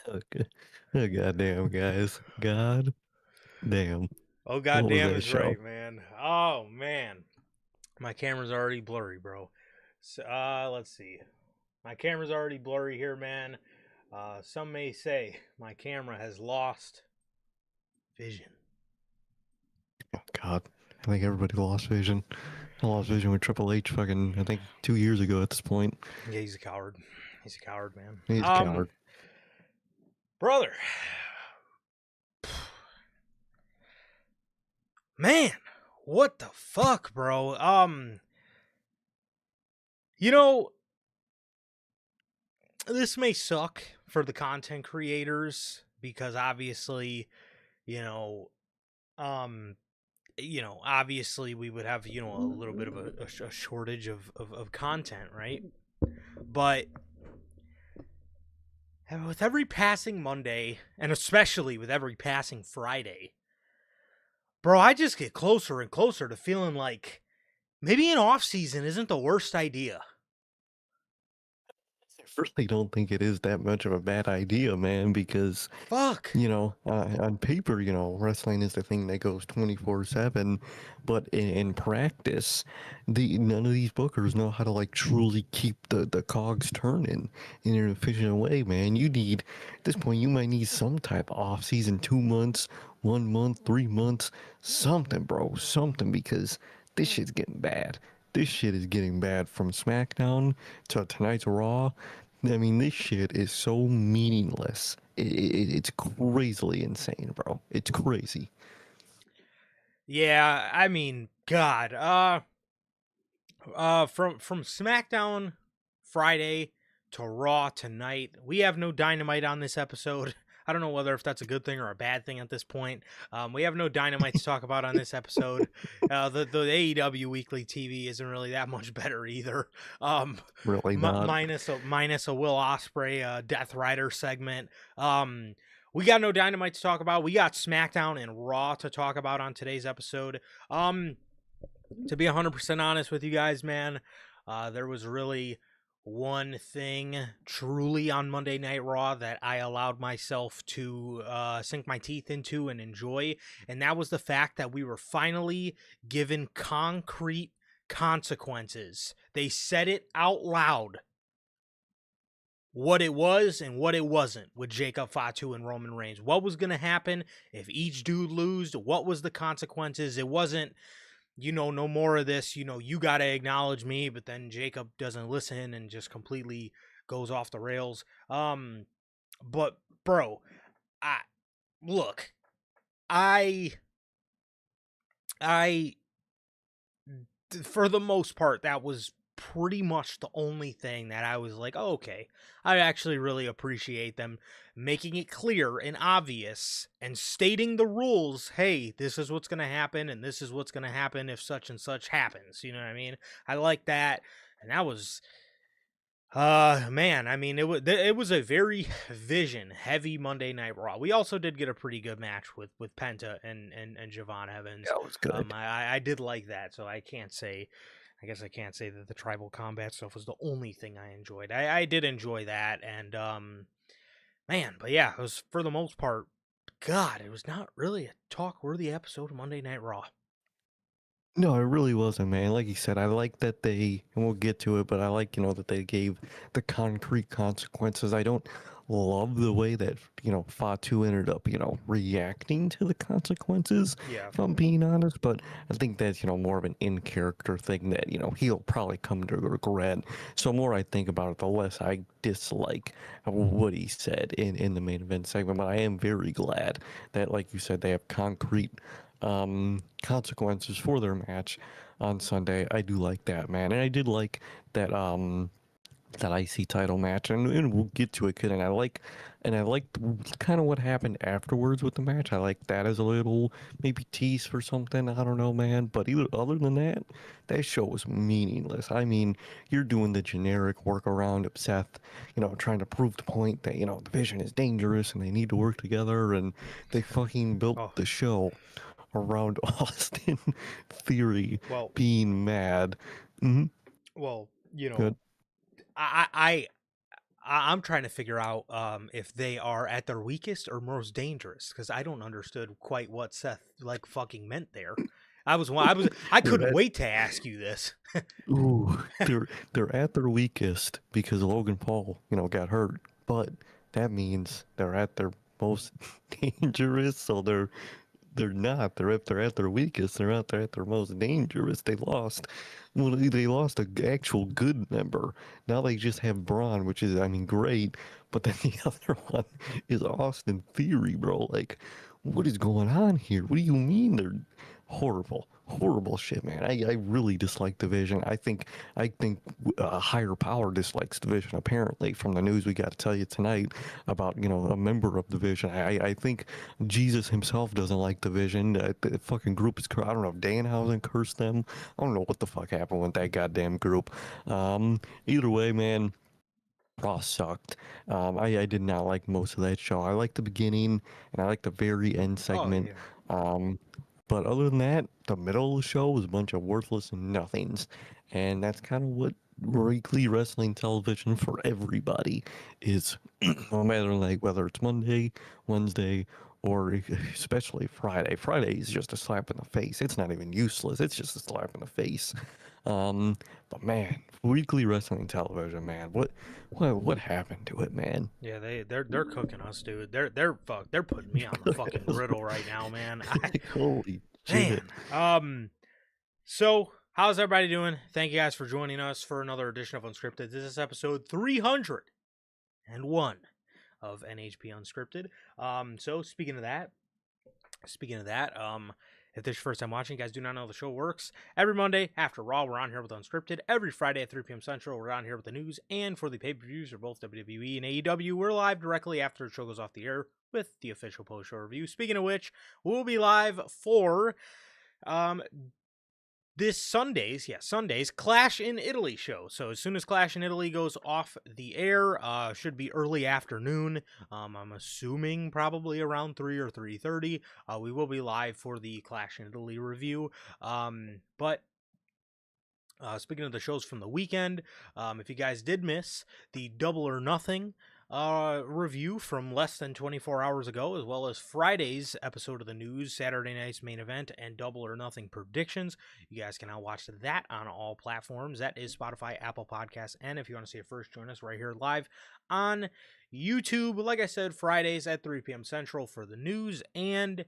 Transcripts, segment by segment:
Okay. Oh, goddamn, guys. God damn. Oh What was goddamn that is show? right, man. Oh man, my camera's already blurry, bro. So, let's see. My camera's already blurry here, man. Some may say my camera has lost vision. Oh, God. I think everybody lost vision. I lost vision with Triple H fucking, I think, 2 years ago at this point. Yeah, he's a coward. He's a coward, man. He's a coward. Brother, man, what the fuck, bro? You know, this may suck for the content creators because obviously, you know, um obviously we would have, a little bit of a shortage of content, right? But with every passing Monday, and especially with every passing Friday, bro, I just get closer and closer to feeling like maybe an off season isn't the worst idea. I really don't think it is that much of a bad idea, man, because Fuck. on paper, wrestling is the thing that goes 24/7, but in practice, none of these bookers know how to like truly keep the cogs turning in an efficient way, man. At this point, you might need some type of off season, 2 months, 1 month, 3 months, something, bro, something, because this shit's getting bad. This shit is getting bad from SmackDown to tonight's Raw. I mean, this shit is so meaningless. It's crazily insane, bro. It's crazy. Yeah, I mean, God. From SmackDown Friday to Raw tonight, we have no Dynamite on this episode. I don't know whether if that's a good thing or a bad thing at this point. We have no Dynamite to talk about on this episode. The AEW weekly TV isn't really that much better either. Really not. Minus a Will Ospreay Death Rider segment. We got no Dynamite to talk about. We got SmackDown and Raw to talk about on today's episode. To be 100% honest with you guys, man, there was really one thing truly on Monday Night Raw that I allowed myself to sink my teeth into and enjoy, and that was the fact that we were finally given concrete consequences. They said it out loud, what it was and what it wasn't with Jacob Fatu and Roman Reigns. What was going to happen if each dude losed? What was the consequences? It wasn't, no more of this, you got to acknowledge me, but then Jacob doesn't listen and just completely goes off the rails. But bro, I look, I I for the most part that was pretty much the only thing that I was like, oh, okay, I actually really appreciate them making it clear and obvious and stating the rules. Hey, this is what's going to happen, and this is what's going to happen if such and such happens. You know what I mean? I like that. And that was, man, I mean, it was a very vision heavy Monday Night Raw. We also did get a pretty good match with Penta and Javon Evans. That was good. I did like that, so I guess I can't say that the tribal combat stuff was the only thing I enjoyed. I did enjoy that, and man, but yeah, it was for the most part. God, it was not really a talk worthy episode of Monday Night Raw. No, it really wasn't, man. Like you said, I like that and we'll get to it, but I like, that they gave the concrete consequences. I don't love the way that, Fatu ended up, reacting to the consequences, Yeah. if I'm being honest, but I think that's, more of an in-character thing that, he'll probably come to regret. So the more I think about it, the less I dislike what he said in the main event segment, but I am very glad that, like you said, they have concrete consequences for their match on Sunday. I do like that, man, and I did like that that IC title match, and we'll get to it. And I like kind of what happened afterwards with the match. I like that as a little maybe tease for something. I don't know, man. But other than that, that show was meaningless. I mean, you're doing the generic workaround of Seth, trying to prove the point that the Vision is dangerous and they need to work together, and they fucking built Oh, the show around Austin Theory well, being mad. Hmm. well, Good. I I'm trying to figure out if they are at their weakest or most dangerous, because I don't understood quite what Seth like fucking meant there. I They're couldn't at wait to ask you this. ooh, they're at their weakest because Logan Paul, got hurt. But that means they're at their most dangerous. So they're not. They're at their weakest. They're out there at their most dangerous. They lost. Well, they lost an actual good member. Now they just have Braun, which is, I mean, great. But then the other one is Austin Theory, bro. Like, what is going on here? What do you mean they're horrible? Horrible shit, man. I really dislike Division. I think higher power dislikes Division. Apparently, from the news we got to tell you tonight about a member of Division. I think Jesus himself doesn't like Division. The fucking group is I don't know if Danhausen cursed them. I don't know what the fuck happened with that goddamn group. Either way, man. Raw sucked. I did not like most of that show. I liked the beginning and I liked the very end Oh segment. yeah. Um, but other than that, the middle of the show was a bunch of worthless nothings. And that's kind of what weekly wrestling television for everybody is. No matter like whether it's Monday, Wednesday, or especially Friday. Friday is just a slap in the face. It's not even useless. It's just a slap in the face. But man, weekly wrestling television, man, what happened to it, man? Yeah, they're cooking us, dude. They're putting me on the fucking griddle right now, man. Like, holy shit. Man. So how's everybody doing? Thank you guys for joining us for another edition of Unscripted. This is episode 301 of NHP Unscripted. So speaking of that, if this is your first time watching, you guys do not know the show works. Every Monday after Raw, we're on here with Unscripted. Every Friday at 3 p.m. Central, we're on here with the news. And for the pay-per-views for both WWE and AEW, we're live directly after the show goes off the air with the official post-show review. Speaking of which, we'll be live for this Sunday's Clash in Italy show. So as soon as Clash in Italy goes off the air, should be early afternoon. I'm assuming probably around 3 or 3:30. We will be live for the Clash in Italy review. But speaking of the shows from the weekend, if you guys did miss the Double or Nothing review from less than 24 hours ago, as well as Friday's episode of the news, Saturday night's main event, and Double or Nothing predictions, you guys can now watch that on all platforms. That is Spotify, Apple Podcasts, and if you want to see it first, join us right here live on YouTube. Like I said, Fridays at 3 p.m. Central for the news, and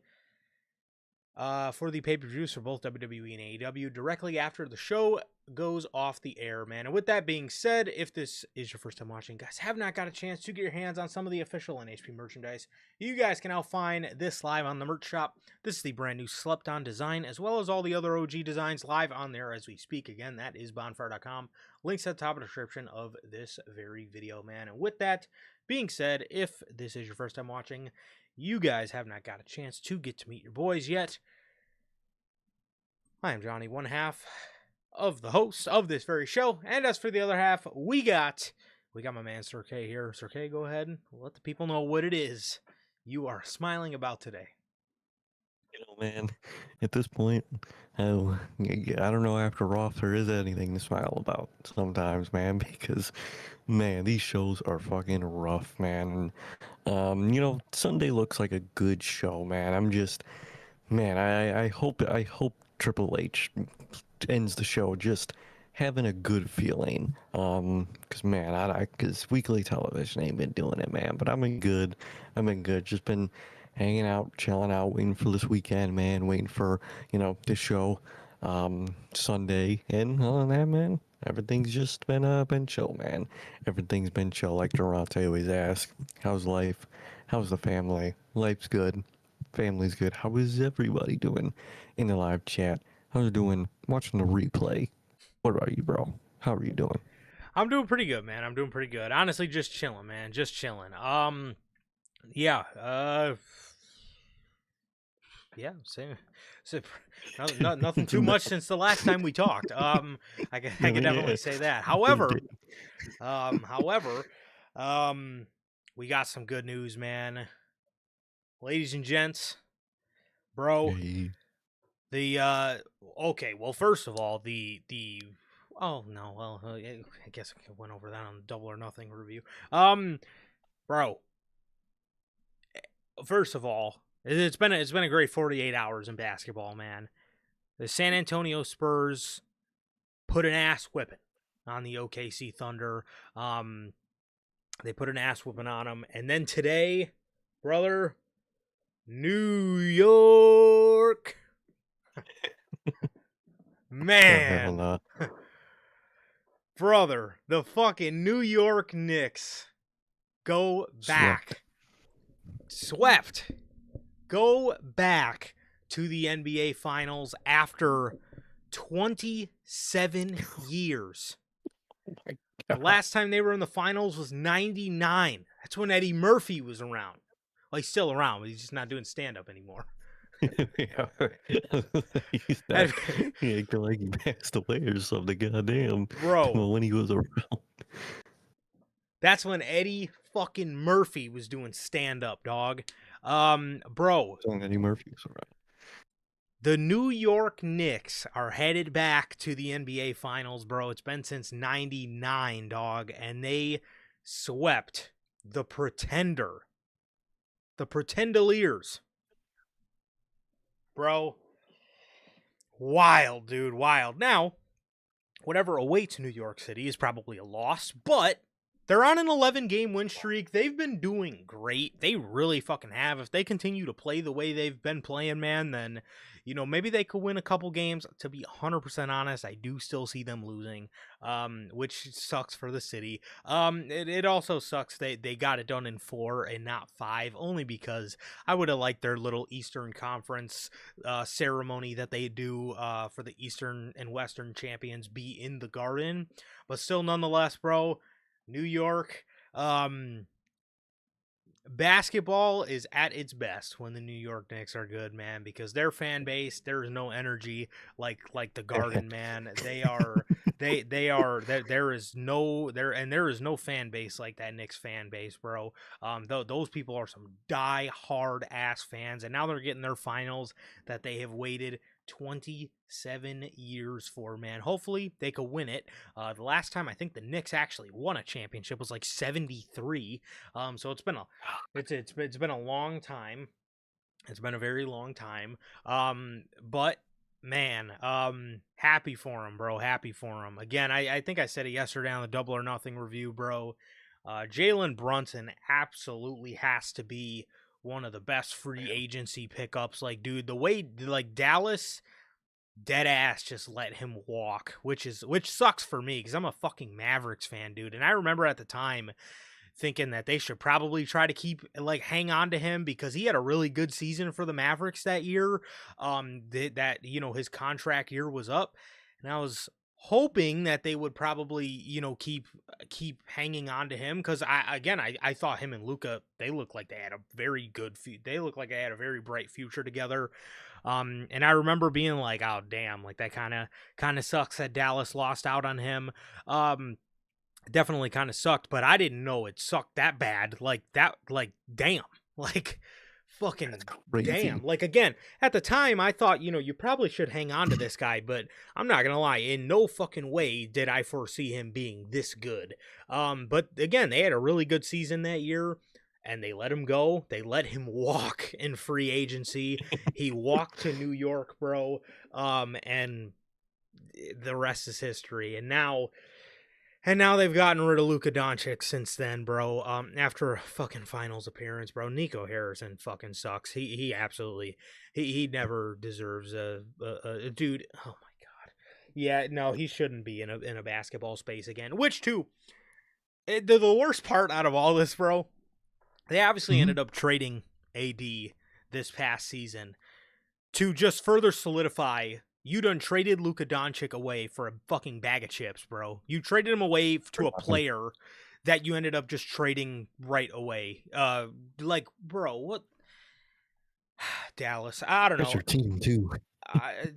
for the pay-per-views for both WWE and AEW directly after the show goes off the air, man. And with that being said, if this is your first time watching, guys, have not got a chance to get your hands on some of the official NHP merchandise, you guys can now find this live on the merch shop. This is the brand new Slept On design, as well as all the other OG designs live on there as we speak. Again, that is bonfire.com. Links at the top of the description of this very video, man. And with that being said, if this is your first time watching, you guys have not got a chance to get to meet your boys yet. I am Johnny, one half of the host of this very show, and as for the other half, we got my man Sir K here. Sir K, go ahead and let the people know what it is you are smiling about today. Man, at this point, I don't know after Raw if there is anything to smile about sometimes, man, because, man, these shows are fucking rough, man. Sunday looks like a good show, man. Man, I hope Triple H ends the show just having a good feeling. Cause man, cause weekly television ain't been doing it, man. But I've been good. Just been hanging out, chilling out, waiting for this weekend, man. Waiting for this show, Sunday. And other than that, man, everything's just been chill, man. Everything's been chill. Like Durante always asks, how's life? How's the family? Life's good. Family's good. How is everybody doing in the live chat? How's it doing watching the replay? What about you, bro? How are you doing? I'm doing pretty good, man. I'm doing pretty good. Honestly, just chilling, man. Just chilling. Yeah. Yeah. Same. Nothing too much since the last time we talked. I can definitely say that. However, we got some good news, man. Ladies and gents, bro. Hey. The okay, well, first of all, the Oh no, well, I guess I went over that on the Double or Nothing review. Bro, first of all, it's been a great 48 hours in basketball, man. The San Antonio Spurs put an ass whipping on the OKC Thunder. They put an ass whipping on them, and then today, brother, New York, man, brother, the fucking New York Knicks go back, swept, go back to the NBA Finals after 27 years. Oh my The last time they were in the finals was 99. That's when Eddie Murphy was around. Well, he's still around, but he's just not doing stand-up anymore. He's not, he acted like he passed away or something. Goddamn, bro. When he was around, that's when Eddie fucking Murphy was doing stand-up, dog. Bro. Eddie Murphy was around. The New York Knicks are headed back to the NBA Finals, bro. It's been since 99, dog, and they swept the Pretender. The Pretendoliers. Bro. Wild, dude, wild. Now, whatever awaits New York City is probably a loss, but they're on an 11-game win streak. They've been doing great. They really fucking have. If they continue to play the way they've been playing, man, then, you know, maybe they could win a couple games. To be 100% honest, I do still see them losing, which sucks for the city. It also sucks they got it done in 4 and not 5, only because I would have liked their little Eastern Conference ceremony that they do for the Eastern and Western champions be in the Garden. But still, nonetheless, bro, New York, basketball is at its best when the New York Knicks are good, man, because their fan base, there is no energy like the Garden, man. There is no fan base like that Knicks fan base, bro. Those people are some die-hard ass fans, and now they're getting their finals that they have waited 27 years for, man. Hopefully they could win it. The last time I think the Knicks actually won a championship was like 73. So it's been a long time. It's been a very long time. But man, happy for him, bro. Happy for him. Again, I think I said it yesterday on the Double or Nothing review, bro. Jalen Brunson absolutely has to be one of the best free agency pickups. Like, dude, the way like Dallas dead ass just let him walk, which sucks for me because I'm a fucking Mavericks fan, dude. And I remember at the time thinking that they should probably try to hang on to him because he had a really good season for the Mavericks that year. That you know, his contract year was up, and I was hoping that they would probably, you know, keep hanging on to him because I thought him and Luka, they looked like they had a very good they looked like they had a very bright future together. And I remember being like, oh damn, like that kind of sucks that Dallas lost out on him. Definitely kind of sucked, but I didn't know it sucked that bad. Like that, like damn, like fucking damn. Like, again, at the time I thought, you know, you probably should hang on to this guy, but I'm not gonna lie, in no fucking way did I foresee him being this good. But again, they had a really good season that year, and they let him go. They let him walk in free agency. He walked to New York, bro. And the rest is history. And now they've gotten rid of Luka Doncic since then, bro. After a fucking finals appearance, bro. Nico Harrison fucking sucks. He absolutely, he never deserves a dude. Oh my god. Yeah, no, he shouldn't be in a basketball space again. Which too, the worst part out of all this, bro. They obviously ended up trading AD this past season to just further solidify. You done traded Luka Doncic away for a fucking bag of chips, bro. You traded him away to a player that you ended up just trading right away. Like, bro, what? Dallas, I don't know. That's your team too.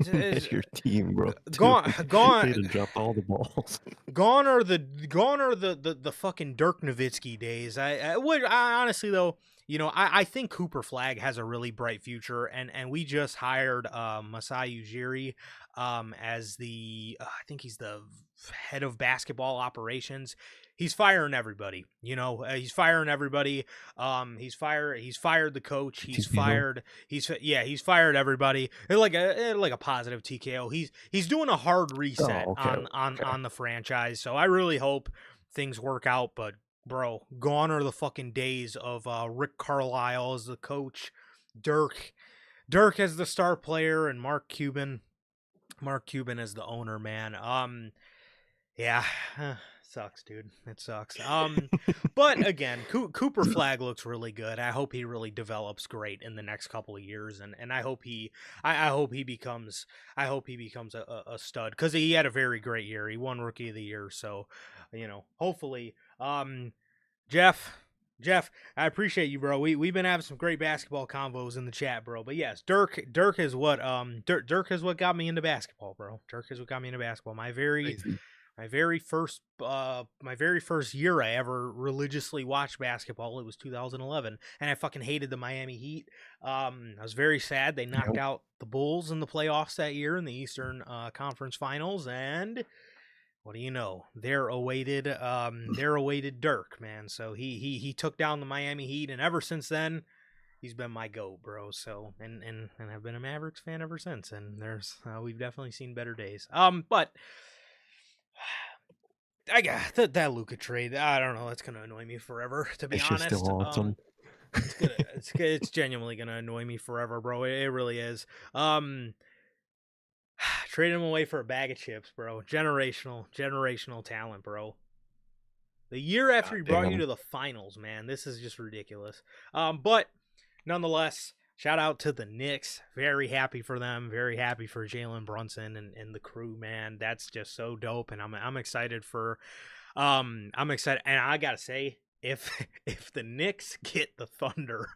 That's your team, bro. Gone. They done dropped all the balls. Gone are the fucking Dirk Nowitzki days. I honestly though, I think Cooper Flag has a really bright future, and we just hired Masai Ujiri as I think he's the head of basketball operations. He's firing everybody. He's firing everybody. He's fired the coach. He's TKO? fired. He's fired everybody. Like a positive TKO. He's doing a hard reset Oh, okay. on the franchise. So I really hope things work out, but bro, gone are the fucking days of Rick Carlisle as the coach, Dirk as the star player, and Mark Cuban as the owner, man. Yeah, sucks, dude. It sucks. But again, Cooper Flag looks really good. I hope he really develops great in the next couple of years, and I hope he becomes a stud, because he had a very great year. He won Rookie of the Year, so hopefully. Jeff, I appreciate you, bro. We've been having some great basketball convos in the chat, bro. But yes, Dirk is what Dirk is what got me into basketball, bro. Dirk is what got me into basketball. Crazy. My very first year I ever religiously watched basketball, it was 2011, and I fucking hated the Miami Heat. I was very sad they knocked out the Bulls in the playoffs that year in the Eastern Conference Finals, and what do you know? There awaited Dirk, man. So he took down the Miami Heat, and ever since then, he's been my GOAT, bro. So and I've been a Mavericks fan ever since, and we've definitely seen better days. But I got that Luka trade. I don't know. That's gonna annoy me forever, to be It's honest. just still awesome. It's genuinely gonna annoy me forever, bro. It really is. Trade him away for a bag of chips, bro. Generational talent, bro. The year after he brought you to the finals, man. This is just ridiculous. But nonetheless, shout out to the Knicks. Very happy for them. Very happy for Jalen Brunson and the crew, man. That's just so dope, and I'm excited for. I'm excited, and I gotta say, if the Knicks get the Thunder,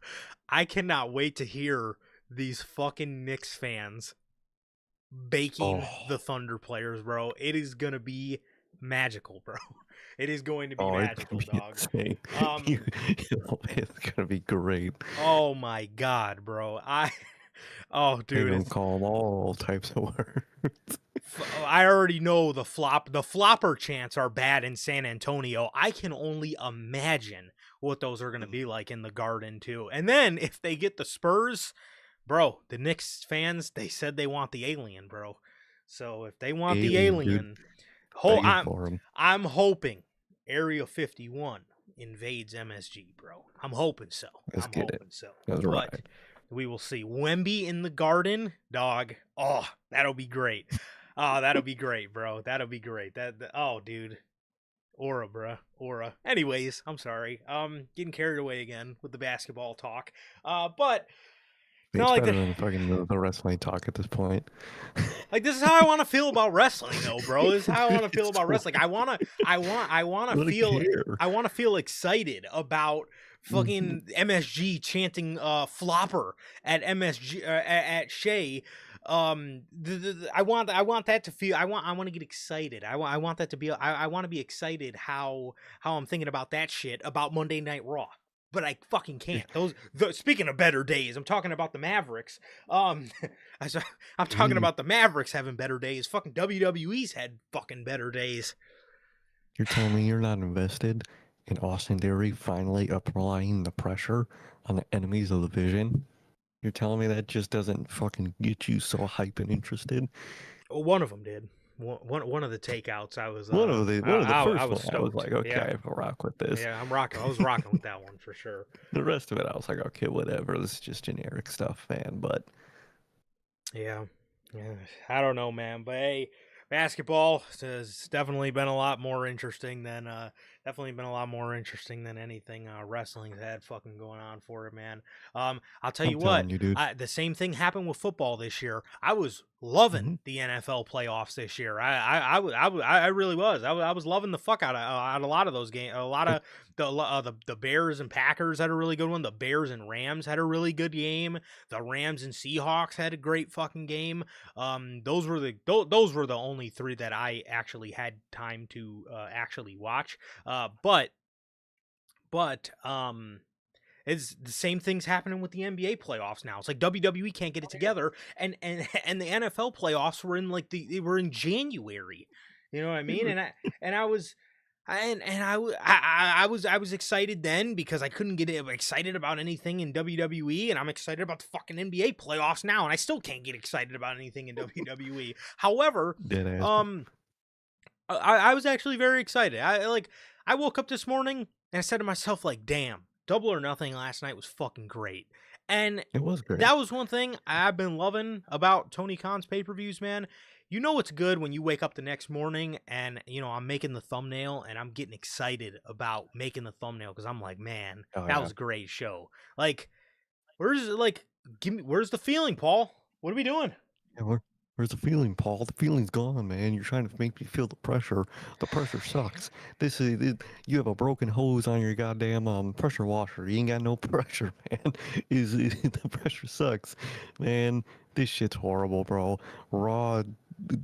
I cannot wait to hear these fucking Knicks fans baking the Thunder players, bro. It is gonna be magical, bro. It is going to be magical, dog. It's gonna be great. Oh my god, bro. Dude, They're gonna call them all types of words. I already know the flopper chants are bad in San Antonio. I can only imagine what those are gonna be like in the Garden too. And then if they get the Spurs, bro, the Knicks fans, they said they want the alien, bro. So if they want the alien, I'm hoping Area 51 invades MSG, bro. I'm hoping so. Let's get it. That's right. We will see. Wemby in the Garden, dog. Oh, that'll be great. Oh, that'll be great, bro. That'll be great. Oh, dude. Aura, bruh. Aura. Anyways, I'm sorry. Getting carried away again with the basketball talk. But it's not better than fucking the wrestling talk at this point. Like, this is how I want to feel about wrestling, though, bro. This is how I want to feel about wrestling. I want to feel excited about fucking MSG chanting flopper at MSG at Shea. I want that to feel. I want to get excited. I want that to be. I want to be excited how I'm thinking about that shit about Monday Night Raw. But I fucking can't. Speaking of better days, I'm talking about the Mavericks. I'm talking about the Mavericks having better days. Fucking WWE's had fucking better days. You're telling me you're not invested in Austin Theory finally applying the pressure on the enemies of the vision? You're telling me that just doesn't fucking get you so hype and interested? Well, one of them did. One of the takeouts, I was one of the first I was one. I was like, okay, I'll rock with this. Yeah, I was rocking with that one for sure. The rest of it, I was like, okay, whatever. This is just generic stuff, man. But yeah, I don't know, man. But hey, basketball has definitely been a lot more interesting than anything wrestling's had fucking going on for it, man. I'll tell you what, the same thing happened with football this year. I was loving the NFL playoffs this year. I really was. I was loving the fuck out of a lot of those games. A lot of the Bears and Packers had a really good one. The Bears and Rams had a really good game. The Rams and Seahawks had a great fucking game. Those were the only three that I actually had time to actually watch. But It's the same thing's happening with the NBA playoffs now. It's like WWE can't get it together, and the NFL playoffs were in like they were in January. You know what I mean? And I was I was excited then because I couldn't get excited about anything in WWE, and I'm excited about the fucking NBA playoffs now, and I still can't get excited about anything in WWE. However, Dead ass. I was actually very excited. I woke up this morning and I said to myself, like, damn, Double or Nothing last night was fucking great. And It was great. that was one thing I've been loving about Tony Khan's pay-per-views, man. You know it's good when you wake up the next morning and, you know, I'm making the thumbnail and I'm getting excited about making the thumbnail because I'm like, man, Oh that yeah. was a great show. Like, where's the feeling, Paul? What are we doing? Yeah, where's the feeling, Paul? The feeling's gone, man. You're trying to make me feel the pressure. The pressure sucks. You have a broken hose on your goddamn pressure washer. You ain't got no pressure, man. The pressure sucks, man. This shit's horrible, bro. Raw,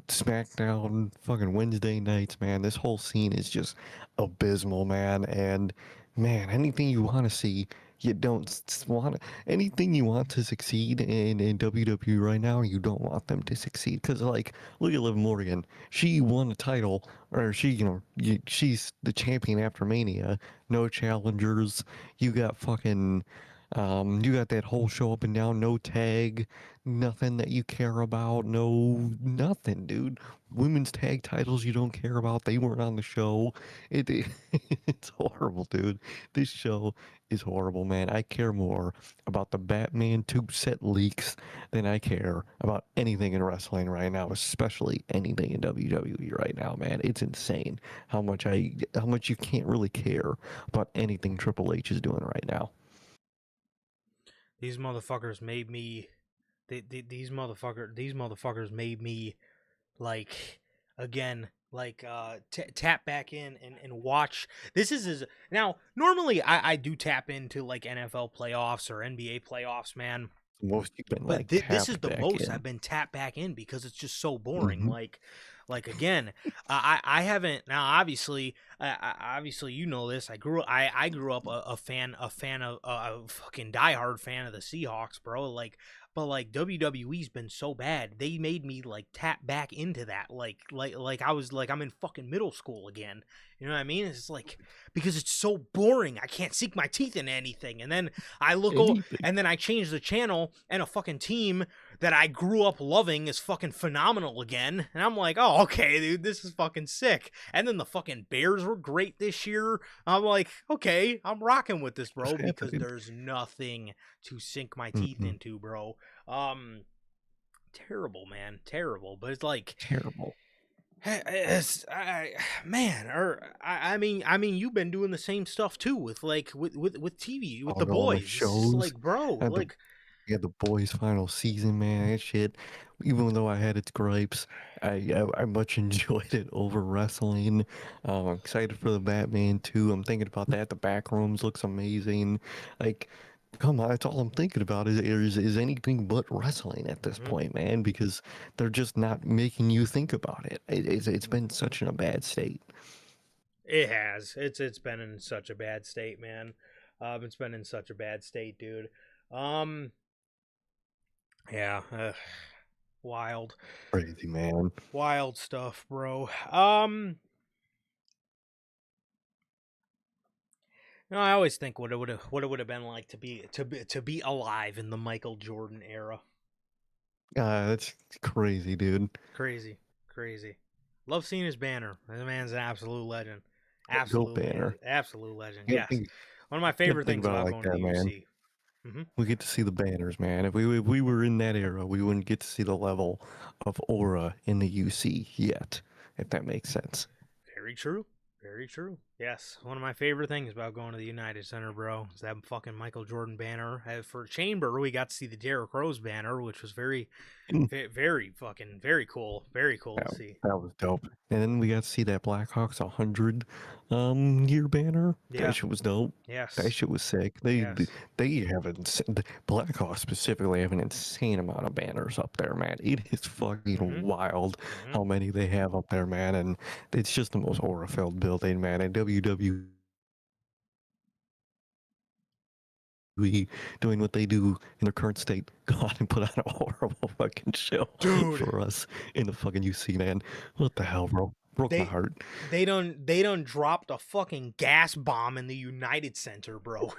SmackDown, fucking Wednesday nights, man. This whole scene is just abysmal, man. And man, anything you want to see, you don't want anything you want to succeed in WWE right now, you don't want them to succeed. Because, like, look at Liv Morgan. She won a title, or she's the champion after Mania. No challengers. You got fucking, you got that whole show up and down, no tag, nothing that you care about, no, nothing, dude. Women's tag titles you don't care about, they weren't on the show. It it's horrible, dude. This show is horrible, man. I care more about the Batman 2 set leaks than I care about anything in wrestling right now, especially anything in WWE right now, man. It's insane how much you can't really care about anything Triple H is doing right now. These motherfuckers made me. These motherfuckers made me like again tap back in and watch. This is now normally I do tap into like NFL playoffs or NBA playoffs, man. Most you've been But like this is tapped the back most in. I've been tapped back in because it's just so boring. Hmm. Like again, I haven't now. Obviously, obviously you know this. I grew up a fan of a fucking diehard fan of the Seahawks, bro. But like WWE's been so bad, they made me like tap back into that. Like I was like I'm in fucking middle school again. You know what I mean? It's like because it's so boring. I can't sink my teeth into anything. And then Anything. and then I change the channel and a fucking team that I grew up loving is fucking phenomenal again. And I'm like, oh, okay, dude, this is fucking sick. And then the fucking Bears were great this year. I'm like, okay, I'm rocking with this, What's bro, because happening? there's nothing to sink my teeth Mm-mm. into, bro. Um, terrible, man, terrible. But it's like, Terrible. man, I mean, you've been doing the same stuff too with like with TV with the All the boys. It's just shows like, bro, and like, the boys' final season, man. That shit. Even though I had its gripes, I much enjoyed it over wrestling. I'm excited for the Batman too. I'm thinking about that. The back rooms looks amazing. Like, come on, that's all I'm thinking about is anything but wrestling at this mhm. point, man. Because they're just not making you think about it. It's been such in a bad state. It has. It's been in such a bad state, man. It's been in such a bad state, dude. Um, yeah, wild, Crazy, man. wild stuff, bro. You know, I always think what it would have been like to be alive in the Michael Jordan era. That's crazy, dude. Crazy, crazy. Love seeing his banner. This man's an absolute legend. Go Banner. Absolute legend. You gotta Yes, think, one of my you gotta favorite think things about it about like going to that, the man. UC. Hmm. We get to see the banners, man. If we were in that era, we wouldn't get to see the level of aura in the UC yet, if that makes sense. Very true. Very true. Yes, one of my favorite things about going to the United Center, bro, is that fucking Michael Jordan banner. For Chamber, we got to see the Derrick Rose banner, which was Mm. very fucking very cool. Very cool That, to see. that was dope. And then we got to see that Blackhawks 100 year banner. That Yeah. shit was dope. That Yes. shit was sick. Yes. They have the Blackhawks specifically have an insane amount of banners up there, man. It is fucking Mhm. wild Mhm. how many they have up there, man. And it's just the most aura filled building, man. And WWE doing what they do in their current state, go on and put on a horrible fucking show Dude. for us in the fucking UC, man. What the hell, bro? Broke my They heart. they done dropped a fucking gas bomb in the United Center, bro.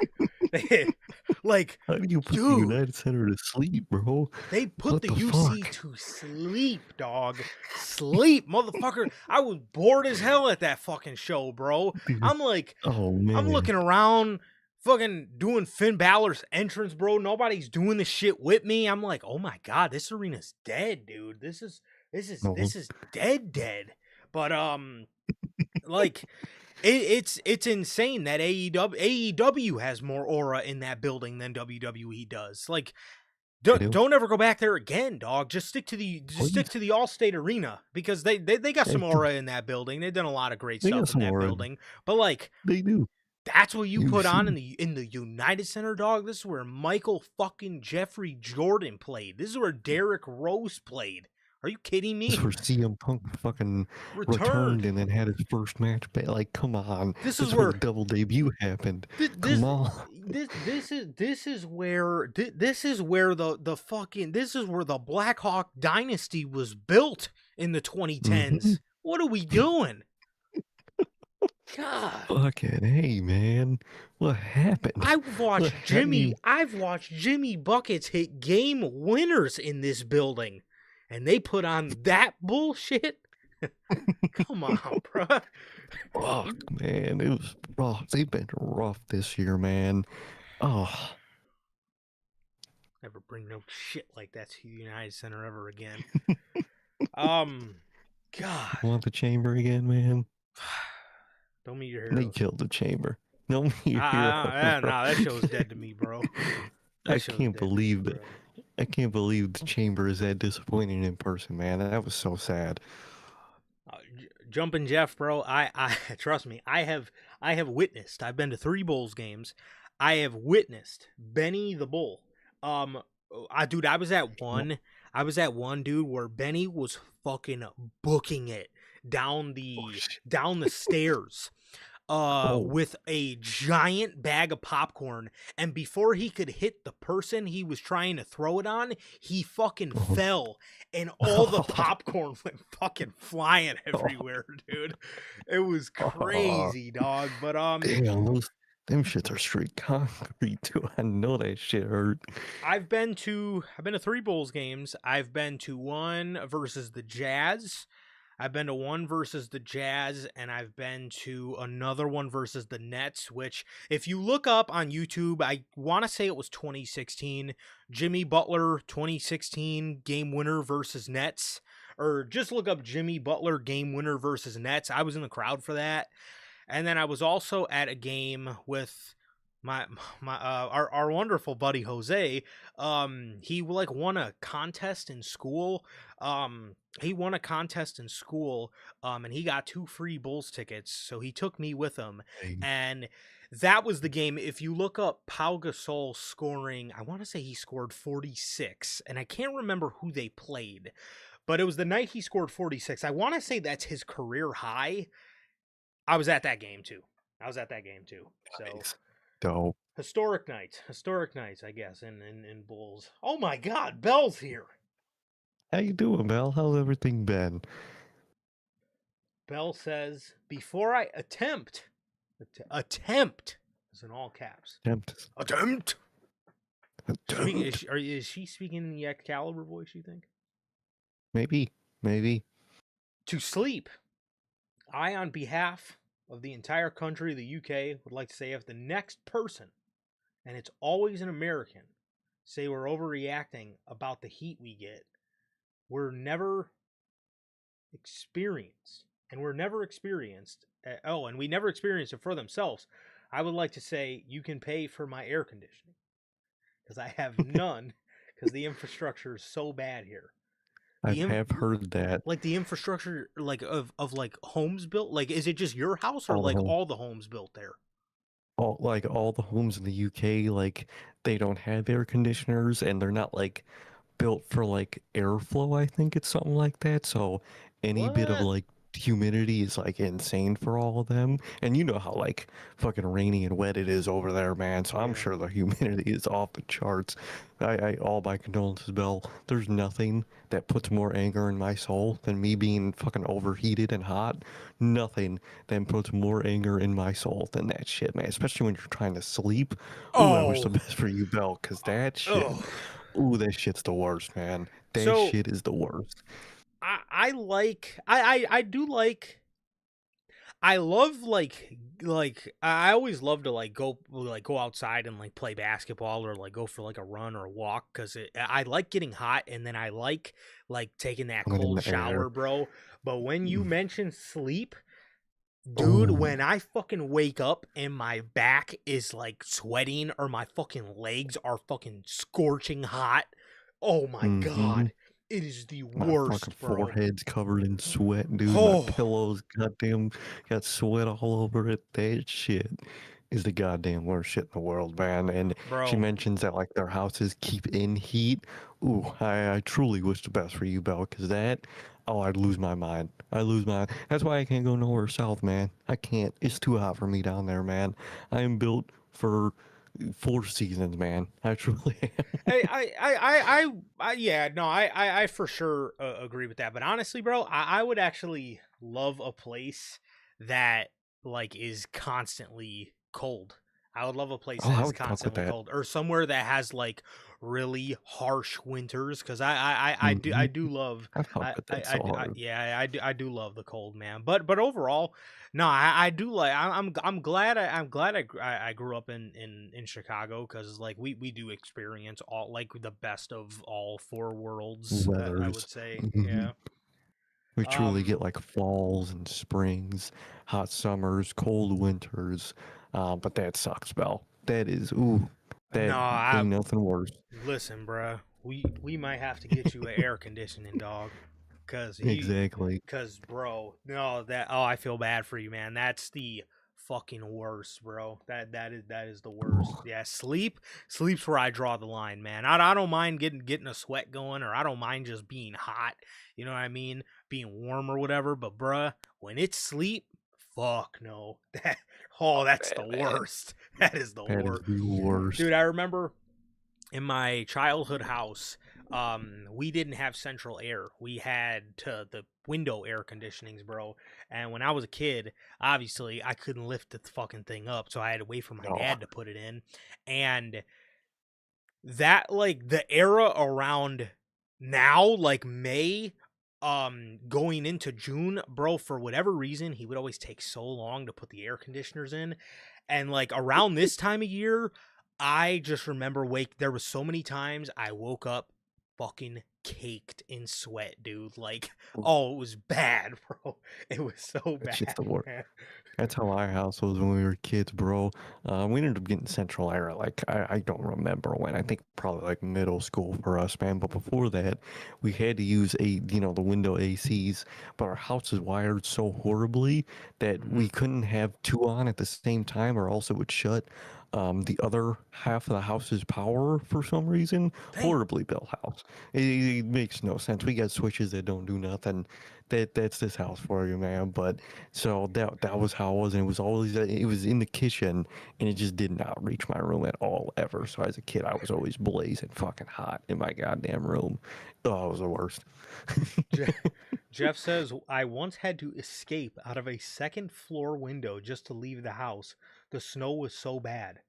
Like, How do you put the dude, United Center to sleep, bro? they put What the the UC fuck? to sleep, dog. Sleep, motherfucker. I was bored as hell at that fucking show, bro. Dude, I'm like, oh I'm man. looking around, fucking doing Finn Balor's entrance, bro. Nobody's doing the shit with me. I'm like, oh my god, this arena's dead, dude. This is No. dead. But like it's insane that AEW has more aura in that building than WWE does. Like, They do. don't ever go back there again, dog. Just stick to the Please. Allstate Arena, because they got some They, aura in that building. They've done a lot of great they got stuff in some that aura. building. But like, They do. that's what you put on UC. in the United Center, dog. This is where Michael fucking Jeffrey Jordan played. This is where Derrick Rose played. Are you kidding me? This is where CM Punk fucking Returned. returned and then had his first match. Like, come on. This This is is where where the double debut happened. Come on. this is where the fucking, this is where the Black Hawk dynasty was built in the 2010s. Mhm. What are we doing? God. Fucking hey, man. What happened? I've watched Jimmy Buckets hit game winners in this building, and they put on that bullshit. Come on, bro. Fuck, man. It was rough. They've been rough this year, man. Oh. Never bring no shit like that to the United Center ever again. God. Want the chamber again, man? Don't meet your heroes. They killed the chamber. No, me your hero. Nah, that show's dead to me, bro. I can't believe that. I can't believe the chamber is that disappointing in person, man. That was so sad. Jumpin' Jeff, bro. I trust me. I have witnessed. I've been to 3 Bulls games. I have witnessed Benny the Bull. Dude, I was at one. I was at one, dude, where Benny was fucking booking it down the stairs. With a giant bag of popcorn, and before he could hit the person he was trying to throw it on, he fucking fell, and all the popcorn went fucking flying everywhere, dude. It was crazy, dog. But damn, them shits are straight concrete too. I know that shit hurt. I've been to 3 Bulls games. I've been to 1 versus the Jazz. I've been to 1 versus the Jazz, and I've been to another one versus the Nets, which, if you look up on YouTube, I want to say it was 2016. Jimmy Butler 2016 game winner versus Nets. Or just look up Jimmy Butler game winner versus Nets. I was in the crowd for that. And then I was also at a game with our wonderful buddy Jose. He like won a contest in school. He won a contest in school, and he got 2 free Bulls tickets, so he took me with him. And that was the game. If you look up Pau Gasol scoring, I want to say he scored 46, and I can't remember who they played, but it was the night he scored 46. I want to say that's his career high. I was at that game too. So Nice. Dope. historic nights, I guess, in Bulls. Oh my God, Bell's here. How you doing, Bell? How's everything been? Bell says, before I attempt, is in all caps. Attempt. Is she speaking in the Excalibur voice, you think? Maybe. To sleep. I, on behalf of the entire country of the UK, would like to say, if the next person, and it's always an American, say we're overreacting about the heat we get, we're never experienced. And we never experienced it for themselves. I would like to say, you can pay for my air conditioning, because I have none, because the infrastructure is so bad here. I have heard that. Like the infrastructure, like of like homes built. Like, is it just your house, or like all the homes built there? All the homes in the UK, like, they don't have air conditioners, and they're not like built for like airflow. I think it's something like that. So any bit of like humidity is like insane for all of them, and you know how like fucking rainy and wet it is over there, man. So I'm Yeah. sure the humidity is off the charts. I all my condolences, Bill. There's nothing that puts more anger in my soul than me being fucking overheated and hot. Nothing that puts more anger in my soul than that shit, man. Especially when you're trying to sleep. Ooh, I wish the Oh. best for you, Bill, because that shit. Oh. Ooh, that shit's the worst, man. That So shit is the worst. I like I do like I love like I always love to go outside and like play basketball or like go for like a run or a walk because I like getting hot and then I like taking that Coming in cold the air. shower, bro. But when you mention sleep, dude, Oh. when I fucking wake up and my back is like sweating or my fucking legs are fucking scorching hot, oh my Mm-hmm. god, it is the My fucking worst, bro. forehead's covered in sweat, dude. My Oh, pillows, goddamn, got sweat all over it. That shit is the goddamn worst shit in the world, man. And she bro. mentions that like their houses keep in heat. Ooh, I truly wish the best for you, Belle, because that, oh, I'd lose my mind. I lose my. That's why I can't go nowhere south, man. I can't. It's too hot for me down there, man. I am built for 4 seasons, man. I truly am. Yeah, no, I for sure agree with that. But honestly, bro, I would actually love a place that like is constantly cold. I would love a place Oh, that I is would fuck with constantly that. cold, or somewhere that has like really harsh winters. Because I Hmm. do love I fuck with that so hard. yeah, I do love the cold, man. But overall, no, I do like. I'm glad. I'm glad I grew up in Chicago because like we do experience all like the best of all four worlds. I would Weathers. say, Hmm. yeah. We truly Um, get like falls and springs, hot summers, cold winters. But that sucks, Bell. That is, ooh, no, that I ain't nothing worse. listen, bruh. We might have to get you an air conditioning dog, Exactly. cause bro, no, that oh, I feel bad for you, man. That's the fucking worst, bro. That is the worst. Ooh, Yeah, sleep's where I draw the line, man. I don't mind getting a sweat going, or I don't mind just being hot. You know what I mean? Being warm or whatever. But bruh, when it's sleep, fuck no. That that's the man, man. worst. That is the That is worst, the worst. dude. I remember in my childhood house, we didn't have central air. We had the window air conditionings, bro. And when I was a kid, obviously I couldn't lift the fucking thing up, so I had to wait for my No. dad to put it in. And that like the era around now, like May, going into June, bro, for whatever reason, he would always take so long to put the air conditioners in. And like around this time of year, I just remember there was so many times I woke up fucking caked in sweat, dude. Like, oh, it was bad, bro. It was so It's just bad, the worst. man. That's how our house was when we were kids, bro. We ended up getting central air. Like I don't remember when. I think probably like middle school for us, man. But before that, we had to use the window ACs. But our house is wired so horribly that Hmm. we couldn't have two on at the same time, or else it would shut the other half of the house's power for some reason. Damn. Horribly built house. It makes no sense. We got switches that don't do nothing. That's this house for you, man. But so that was how it was, and it was always it was in the kitchen, and it just did not reach my room at all ever. So as a kid, I was always blazing fucking hot in my goddamn room. Oh, it was the worst. Je- Jeff says, I once had to escape out of a second floor window just to leave the house. The snow was so bad.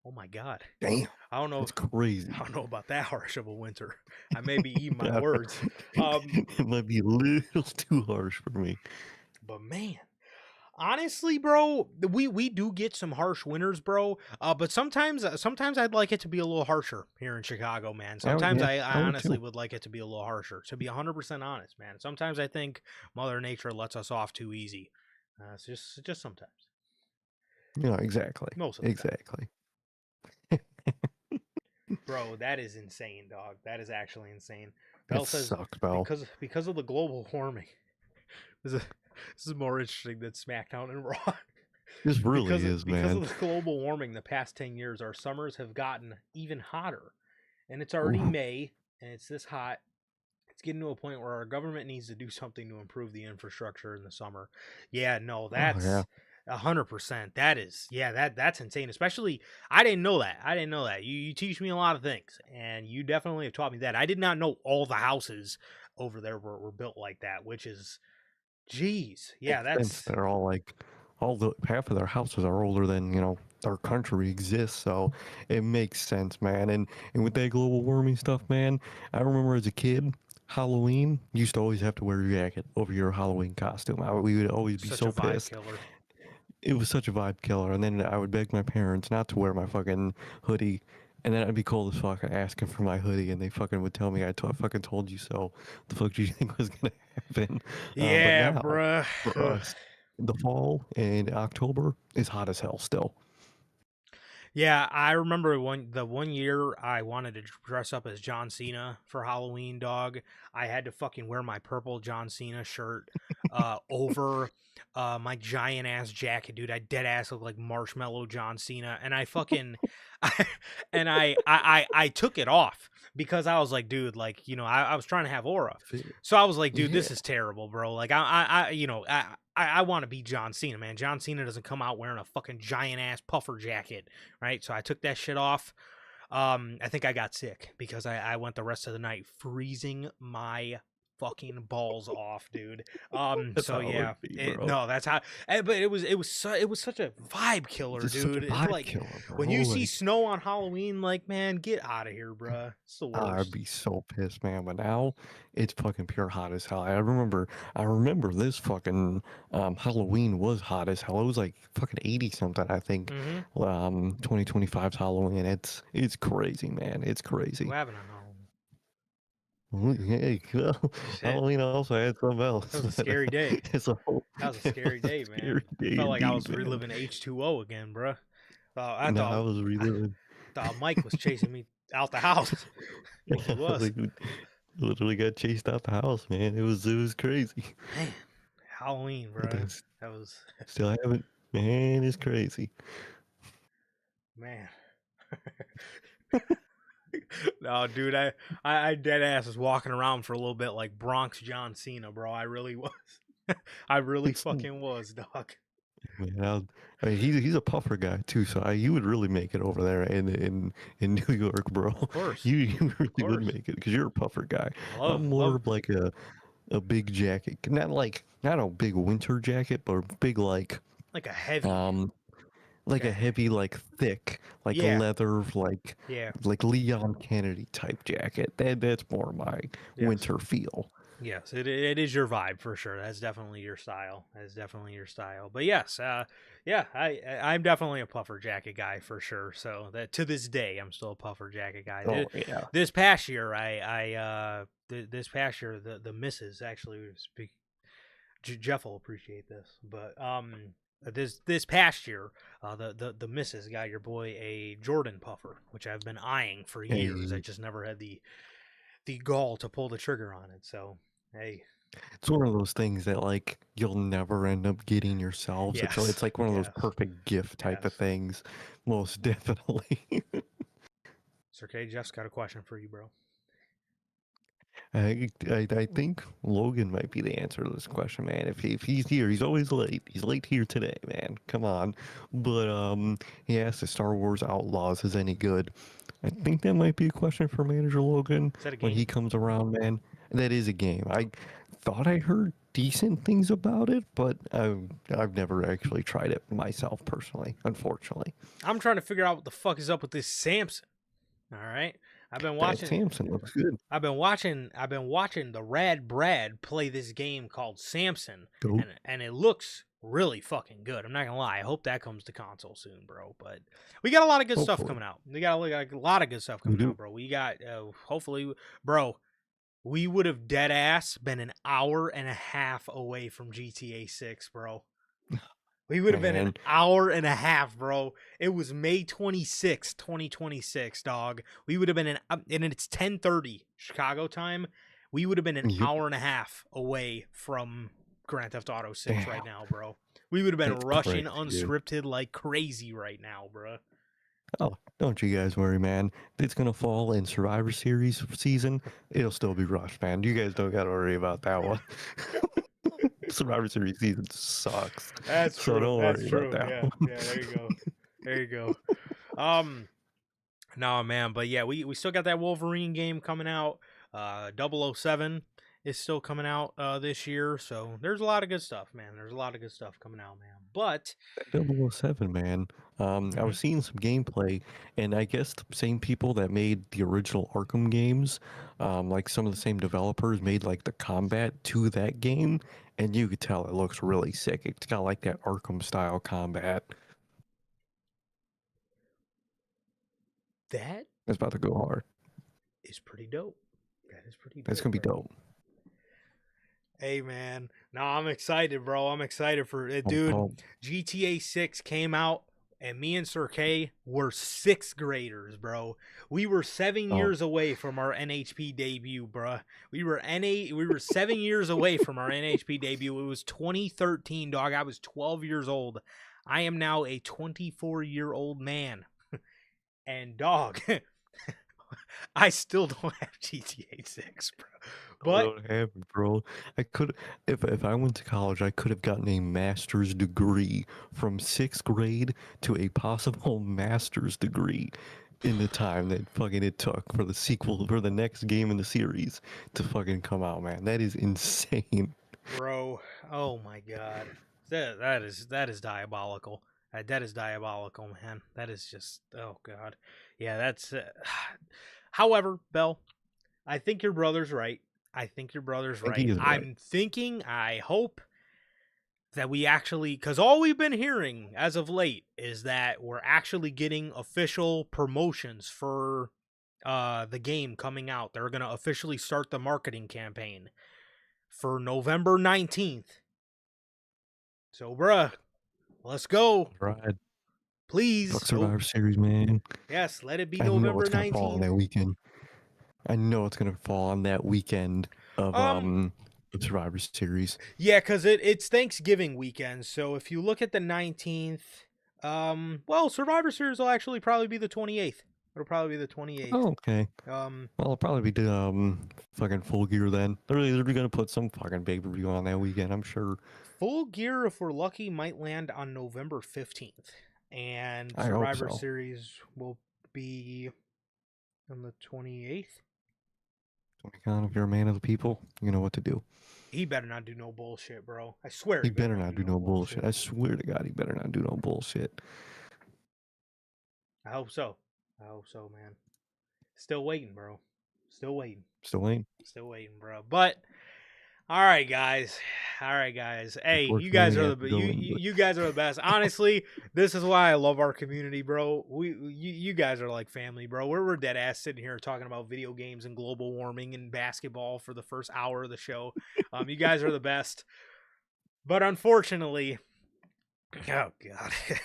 Oh my god. Damn, I don't know that's crazy. I don't know about that harsh of a winter. I may be eating my Yeah, words. Um, it might be a little too harsh for me. but man, honestly, bro, we do get some harsh winters, bro. But sometimes I'd like it to be a little harsher here in Chicago, man. Oh Sometimes yeah, I I would honestly too. would like it to be a little harsher. To be 100% honest, man. Sometimes I think Mother Nature lets us off too easy. It's just sometimes. Yeah, exactly, Most of the time, exactly. bro. That is insane, dog. That is actually insane. That Bell says sucks, Bell. because of the global warming. This is this is more interesting than SmackDown and Raw. This really because is, because man. of the global warming, the past 10 years, our summers have gotten even hotter, and it's already Ooh, May, and it's this hot. getting to a point where our government needs to do something to improve the infrastructure in the summer. Yeah, no, Oh yeah. that's 100%. That is, yeah, that's insane. Especially, I didn't know that. I didn't know that. You teach me a lot of things, and you definitely have taught me that. I did not know all the houses over there were built like that, which is, geez, yeah, Makes sense. that's They're all like, all the half of their houses are older than our country exists. So it makes sense, man. And with that global warming stuff, man, I remember as a kid, Halloween you used to always have to wear your jacket over your Halloween costume. We would always be such a so vibe pissed. killer. It was such a vibe killer. And then I would beg my parents not to wear my fucking hoodie. And then I'd be cold as fuck asking for my hoodie, and they fucking would tell me, I fucking told you so. The fuck do you think was gonna happen? But Yeah, now, bruh. for Ugh. us, the fall and October is hot as hell still. Yeah, I remember the one year I wanted to dress up as John Cena for Halloween, dog. I had to fucking wear my purple John Cena shirt over my giant ass jacket, dude. I dead ass look like Marshmallow John Cena, and I fucking I took it off because I was like, dude, like I was trying to have aura, Fit. so I was like, dude, Yeah. this is terrible, bro. Like I want to be John Cena, man. John Cena doesn't come out wearing a fucking giant ass puffer jacket, right? So I took that shit off. I think I got sick because I went the rest of the night freezing my fucking balls off, dude. That's So how it yeah, would be, bro. no, that's how. But it was such a vibe It's killer, just such a dude. It's vibe like killer, bro. when you see Like, snow on Halloween, like man, get out of here, bruh. It's the I'd worst. be so pissed, man. But now it's fucking pure hot as hell. I remember this fucking Halloween was hot as hell. It was like fucking 80 something, I think. Mm-hmm. 2025's Halloween. It's crazy, man. It's crazy. What happened on Halloween? Hey, well, Shit, Halloween also had something that else. was a scary day. It's a whole, That was a it scary was day, a scary man. day Felt like I indeed, was man. reliving H2O again, bruh. I Now I thought was I reliving. thought Mike was chasing me out the house. I think he was. Like we literally got chased out the house, man. It was crazy. Man, Halloween, But bruh. that's That was still haven't. Man, it's crazy. man. No, dude, I dead ass was walking around for a little bit like Bronx John Cena, bro. I really was. I really It's, fucking was, dog. man, I mean, he's a puffer guy too, so you would really make it over there in New York, bro. Of course, You of really would course. make it because you're a puffer guy. I I'm more love. of like a big jacket, not a big winter jacket, but a big Like a heavy, um like like a a heavy like thick yeah, leather yeah, like Leon Kennedy type jacket. That's more my yes. winter feel. Yes, it is your vibe for sure. That's definitely your style. That's definitely your style. But yes, yeah, I'm definitely a puffer jacket guy for sure. So that to this day, I'm still a puffer jacket guy. Oh yeah. This past year, this past year, the missus actually speak. Jeff will appreciate this, but this past year, the missus got your boy a Jordan puffer, which I've been eyeing for years. I Hey, just never had the gall to pull the trigger on it. So hey, it's one of those things that like you'll never end up getting yourselves. yes, It's like one of those yes, perfect gift type of yes. things, most definitely. Sir K, Jeff's got a question for you, bro. I think Logan might be the answer to this question, man. If he's here, he's always late. He's late here today, man. Come on. But he asked if Star Wars Outlaws is any good. I think that might be a question for Manager Logan Is that a when game? he comes around, man. That is a game. I thought I heard decent things about it, but I've never actually tried it myself personally, unfortunately. I'm trying to figure out what the fuck is up with this Samson. All right, I've been That watching. Samson looks good. I've been watching the Rad Brad play this game called Samson, Go. and it looks really fucking good. I'm not gonna lie. I hope that comes to console soon, bro. But we got a lot of good stuff Hopefully. coming out. We got a lot of good stuff We coming do. out, bro. We got hopefully, bro. We would have dead ass been an hour and a half away from GTA 6, bro. We would have been an Man, hour and a half, bro. It was May 26th, 2026, dog. We would have been and it's 10:30 Chicago time. We would have been an yep. hour and a half away from Grand Theft Auto 6 right Damn, now, bro. We would have been that's rushing crazy, dude. Unscripted like crazy right now, bro. Oh, don't you guys worry, man. It's gonna fall in Survivor Series season. It'll still be rushed, man. You guys don't gotta worry about that one. Survivor Series season sucks, That's so true. don't That's worry about true. that Yeah. one. Yeah. There you go. There you go. Um. No, man. But yeah, we still got that Wolverine game coming out. 007 is still coming out this year. So there's a lot of good stuff, man. There's a lot of good stuff coming out, man. But 007, man. I Mhm. was seeing some gameplay, and I guess the same people that made the original Arkham games, like some of the same developers made like the combat to that game, and you could tell it looks really sick. It's got like that Arkham style combat. that It's about to go hard. is pretty dope. That is pretty That's dope, gonna be bro. dope. Hey, man. No, I'm excited, bro. I'm excited for it, I'm dude. pumped. GTA 6 came out, and me and Sir K were sixth graders, bro. We were 7 years Oh, away from our NHP debut, bro. We were 7 years away from our NHP debut. It was 2013, dog. I was 12 years old. I am now a 24-year-old man. And dog, I still don't have GTA 6, bro. I But don't have it, bro. I could, if I went to college, I could have gotten a master's degree from sixth grade to a possible master's degree in the time that fucking it took for the sequel for the next game in the series to fucking come out, man. That is insane. bro, oh my god, that is diabolical. That is diabolical, man. That is just, oh god, yeah. That's. However, Bell, I think your brother's right. I think your brother's I think he right. is right. I'm thinking. I hope that we actually, because all we've been hearing as of late is that we're actually getting official promotions for the game coming out. They're gonna officially start the marketing campaign for November 19th. So, bruh, let's go. Right. Fuck Please. No. Survivor Series, man. Yes, let it be I know November it's gonna fall on 19th. that weekend. I know it's gonna fall on that weekend Um, of Survivor Series. yeah, because it's Thanksgiving weekend. So if you look at the 19th, well, Survivor Series will actually probably be the 28th. It'll probably be the 28th. Oh, okay. Um, Well, I'll probably be fucking Full Gear then. They're gonna put some fucking pay-per-view on that weekend, I'm sure. Full Gear, if we're lucky, might land on November 15th. And I hope Survivor so. Series will be on the 28th. If you're a man of the people, you know what to do. He better not do no bullshit, bro. I swear He he better better not not do do no no bullshit. bullshit. I swear to God, he better not do no bullshit. I hope so. I hope so, man. Still waiting, bro. Still waiting. Still ain't. Still waiting, bro. But all right, guys. All right, guys. Hey, you guys Unfortunately, I are have the to go in, you guys are the best. Honestly, this is why I love our community, bro. You guys are like family, bro. We're dead ass sitting here talking about video games and global warming and basketball for the first hour of the show. You guys are the best. But unfortunately, oh god. have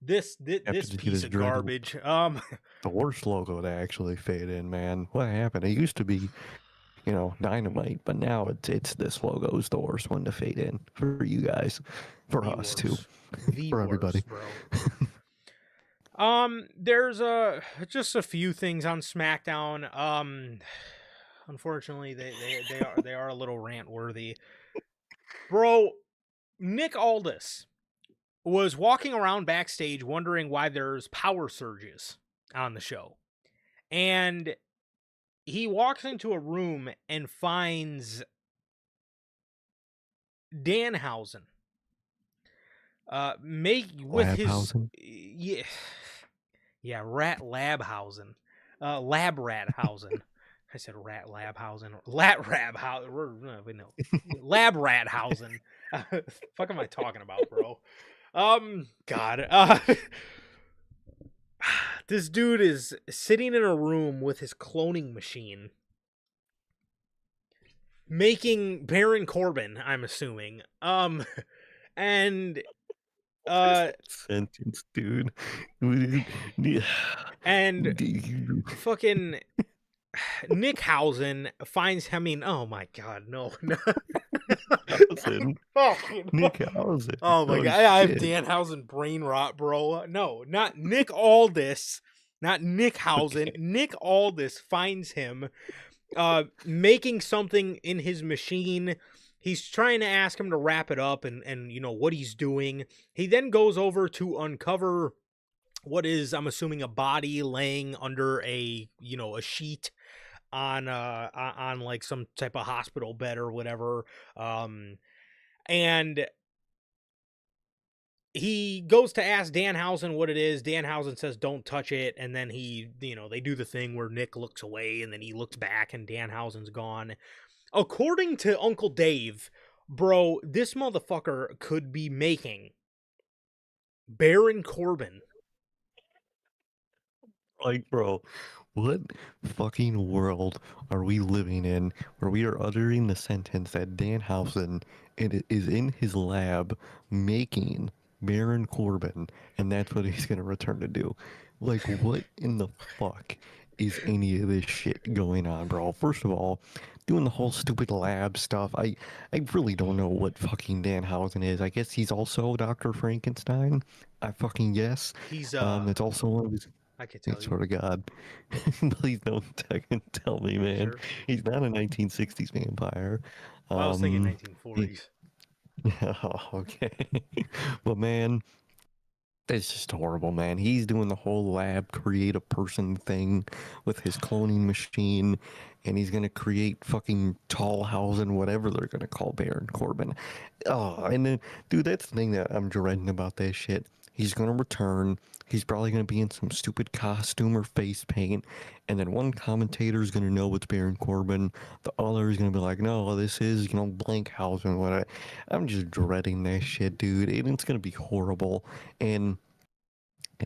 This to get piece his of dread. garbage. The worst logo to actually fade in, man. What happened? It used to be, Dynamite, but now it's this logo is the worst one to fade in for you guys, for The us too, worst. The for everybody. worst, bro. There's just a few things on SmackDown. Unfortunately, they are a little rant worthy, bro. Nick Aldis was walking around backstage wondering why there's power surges on the show, and he walks into a room and finds Danhausen. Make with his Labhausen. yeah, Rat Labhausen, Lab Rathausen. I said Rat Labhausen, Lat Rabhausen. We know Lab Rathausen. Fuck am I talking about, bro? God. This dude is sitting in a room with his cloning machine, making Baron Corbin. I'm assuming. And Sentence, dude. and fucking Nick Hausen finds. I mean, oh my god, no, no. Danhausen. Fucking Nick Hausen. oh my Oh god, I have shit. Danhausen brain rot, bro. No, not Nick Aldis, not Nick Hausen. Okay. Nick Aldis finds him making something in his machine. He's trying to ask him to wrap it up and you know what he's doing. He then goes over to uncover what is, I'm assuming, a body laying under a, you know, a sheet on like some type of hospital bed or whatever. And he goes to ask Danhausen what it is. Danhausen says don't touch it, and then he, you know, they do the thing where Nick looks away and then he looks back and Danhausen's gone. According to Uncle Dave, bro, this motherfucker could be making Baron Corbin. Like, bro, what fucking world are we living in where we are uttering the sentence that Danhausen is in his lab making Baron Corbin, and that's what he's gonna return to do? Like, what in the fuck is any of this shit going on, bro? First of all, doing the whole stupid lab stuff, I really don't know what fucking Danhausen is. I guess he's also Dr. Frankenstein. I fucking guess. He's It's also one of his. I can I tell you. swear to God. Please don't tell me, man. Sure. He's not a 1960s vampire. Well, I was thinking Um, he- 1940s. okay. But man, it's just horrible, man. He's doing the whole lab create a person thing with his cloning machine, and he's gonna create fucking Tallhausen, whatever they're gonna call Baron Corbin. Oh, and then, dude, that's the thing that I'm dreading about that shit. He's gonna return. He's probably gonna be in some stupid costume or face paint, and then one commentator is gonna know it's Baron Corbin. The other is gonna be like, "No, this is Blankhausen." I'm just dreading that shit, dude. And it's gonna be horrible. And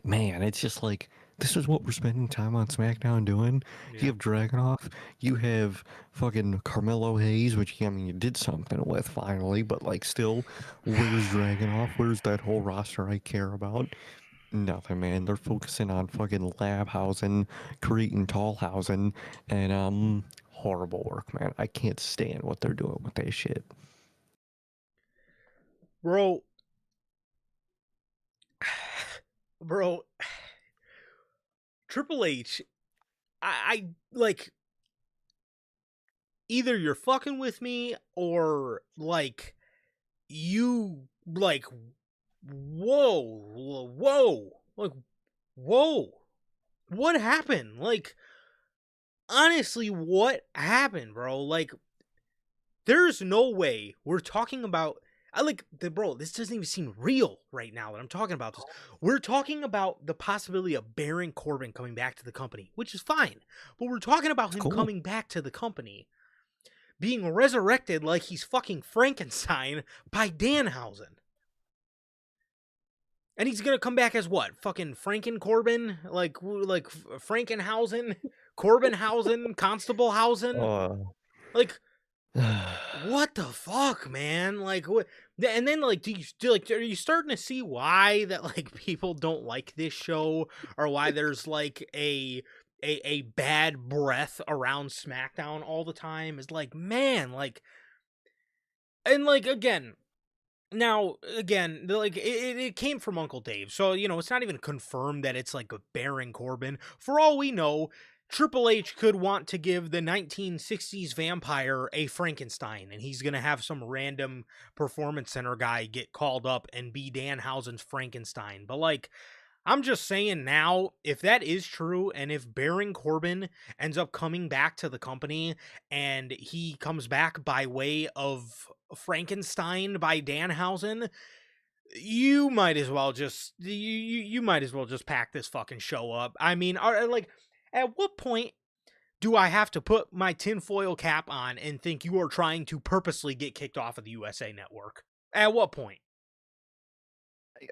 man, it's just like this is what we're spending time on SmackDown doing. Yeah. You have Dragunov, you have fucking Carmelo Hayes, which I mean you did something with finally, but like still, where's Dragunov? Where's that whole roster I care about? Nothing, man. They're focusing on fucking Labhausen, creating Tallhausen, and horrible work, man. I can't stand what they're doing with that shit. Bro, bro, Triple H, I like either you're fucking with me or like you like whoa, like whoa, what happened? Like honestly, what happened, bro? Like there's no way we're talking about. I like the bro. This doesn't even seem real right now that I'm talking about this. We're talking about the possibility of Baron Corbin coming back to the company, which is fine. But we're talking about It's him cool. coming back to the company, being resurrected like he's fucking Frankenstein by Danhausen. And he's gonna come back as what? Fucking Franken Corbin? Like Frankenhausen? Corbinhausen? Constablehausen? Like what the fuck, man? Like what? And then like, are you starting to see why that like people don't like this show, or why there's like a bad breath around SmackDown all the time? Is like, man, like, and like again. Now, again, like it came from Uncle Dave, so you know it's not even confirmed that it's like a Baron Corbin. For all we know, Triple H could want to give the 1960s vampire a Frankenstein, and he's gonna have some random performance center guy get called up and be Danhausen's Frankenstein. But like, I'm just saying now, if that is true, and if Baron Corbin ends up coming back to the company, and he comes back by way of Frankenstein by Danhausen, you might as well just you might as well just pack this fucking show up. I mean, like, at what point do I have to put my tinfoil cap on and think you are trying to purposely get kicked off of the USA Network? At what point?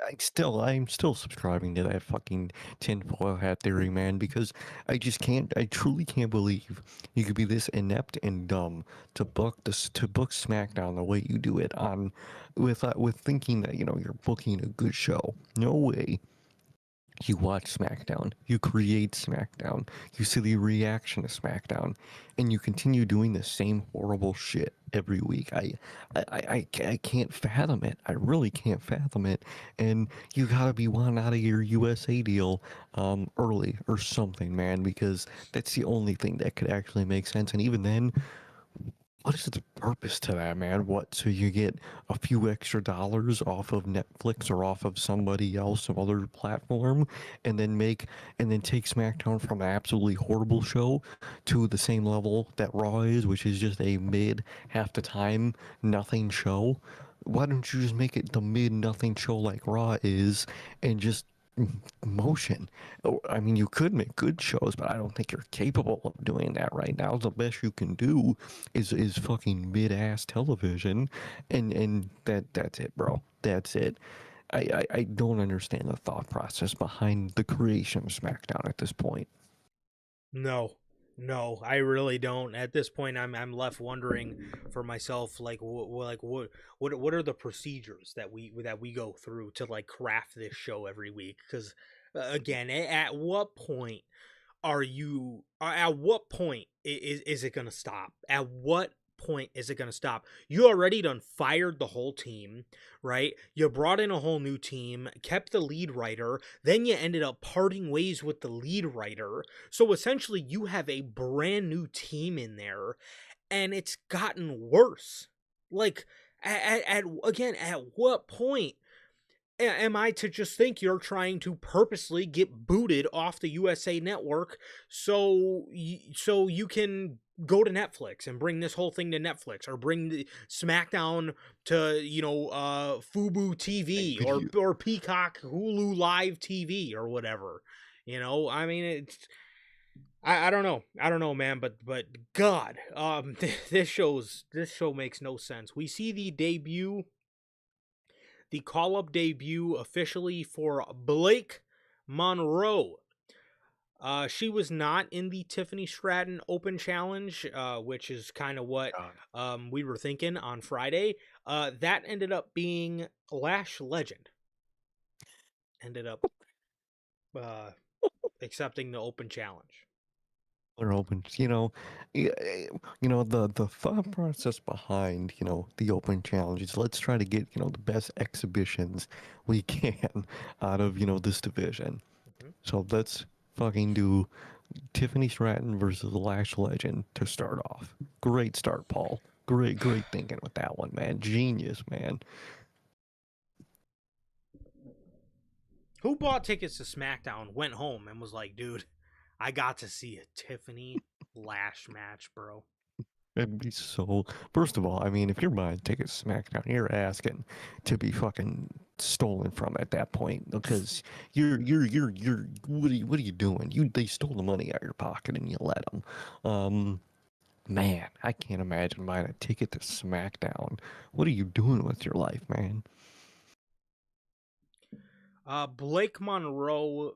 I'm still subscribing to that fucking tinfoil hat theory, man, because I truly can't believe you could be this inept and dumb to book SmackDown the way you do it with thinking that you're booking a good show. No way. You watch SmackDown, you create SmackDown, you see the reaction to SmackDown, and you continue doing the same horrible shit every week. I can't fathom it. I really can't fathom it. And you gotta be one out of your USA deal early or something, man, because that's the only thing that could actually make sense. And even then, what is the purpose to that, man? What, so you get a few extra dollars off of Netflix or off of somebody else, some other platform, and then take SmackDown from an absolutely horrible show to the same level that Raw is, which is just a mid, half the time, nothing show? Why don't you just make it the mid nothing show like Raw is, and just motion? I mean, you could make good shows, but I don't think you're capable of doing that right now. The best you can do is fucking mid-ass television, and that's it, bro. That's it. I don't understand the thought process behind the creation of SmackDown at this point. No, no, I really don't. At this point, I'm left wondering for myself, like, what are the procedures that we go through to like craft this show every week? Because again, at what point are you? At what point is it gonna stop? At what point is it gonna stop? You already done fired the whole team, right? You brought in a whole new team, kept the lead writer, then you ended up parting ways with the lead writer. So essentially, you have a brand new team in there, and it's gotten worse. Like, again, at what point am I to just think you're trying to purposely get booted off the USA Network so you can go to Netflix and bring this whole thing to Netflix, or bring the SmackDown to Fubu TV, Could you? or Peacock Hulu Live TV or whatever. I mean, it's I don't know, man, but God, this show makes no sense. We see the call up debut officially for Blake Monroe. She was not in the Tiffany Stratton Open Challenge, which is kind of what we were thinking on Friday. That ended up being Lash Legend. Ended up uh, accepting the Open Challenge. They're open. The thought process behind the open challenges. Let's try to get the best exhibitions we can out of this division. Mhm. So let's fucking do Tiffany Stratton versus Lash Legend to start off. Great start, Paul. Great thinking with that one, man. Genius, man. Who bought tickets to SmackDown, went home, and was like, dude, I got to see a Tiffany Lash match, bro. It'd be so. First of all, I mean, if you're buying tickets to SmackDown, you're asking to be fucking stolen from at that point, because you're. What are you doing? They stole the money out of your pocket and you let them. Man, I can't imagine buying a ticket to SmackDown. What are you doing with your life, man? Blake Monroe,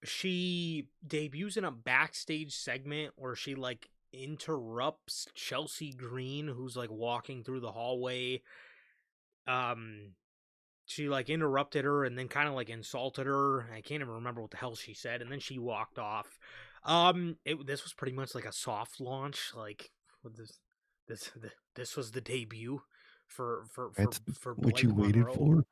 she debuts in a backstage segment where she like interrupts Chelsea Green, who's like walking through the hallway. Um, she like interrupted her and then kind of like insulted her. I can't even remember what the hell she said, and then she walked off. This was pretty much like a soft launch. Like this this was the debut for for for That's for what you Blake waited Monroe. for.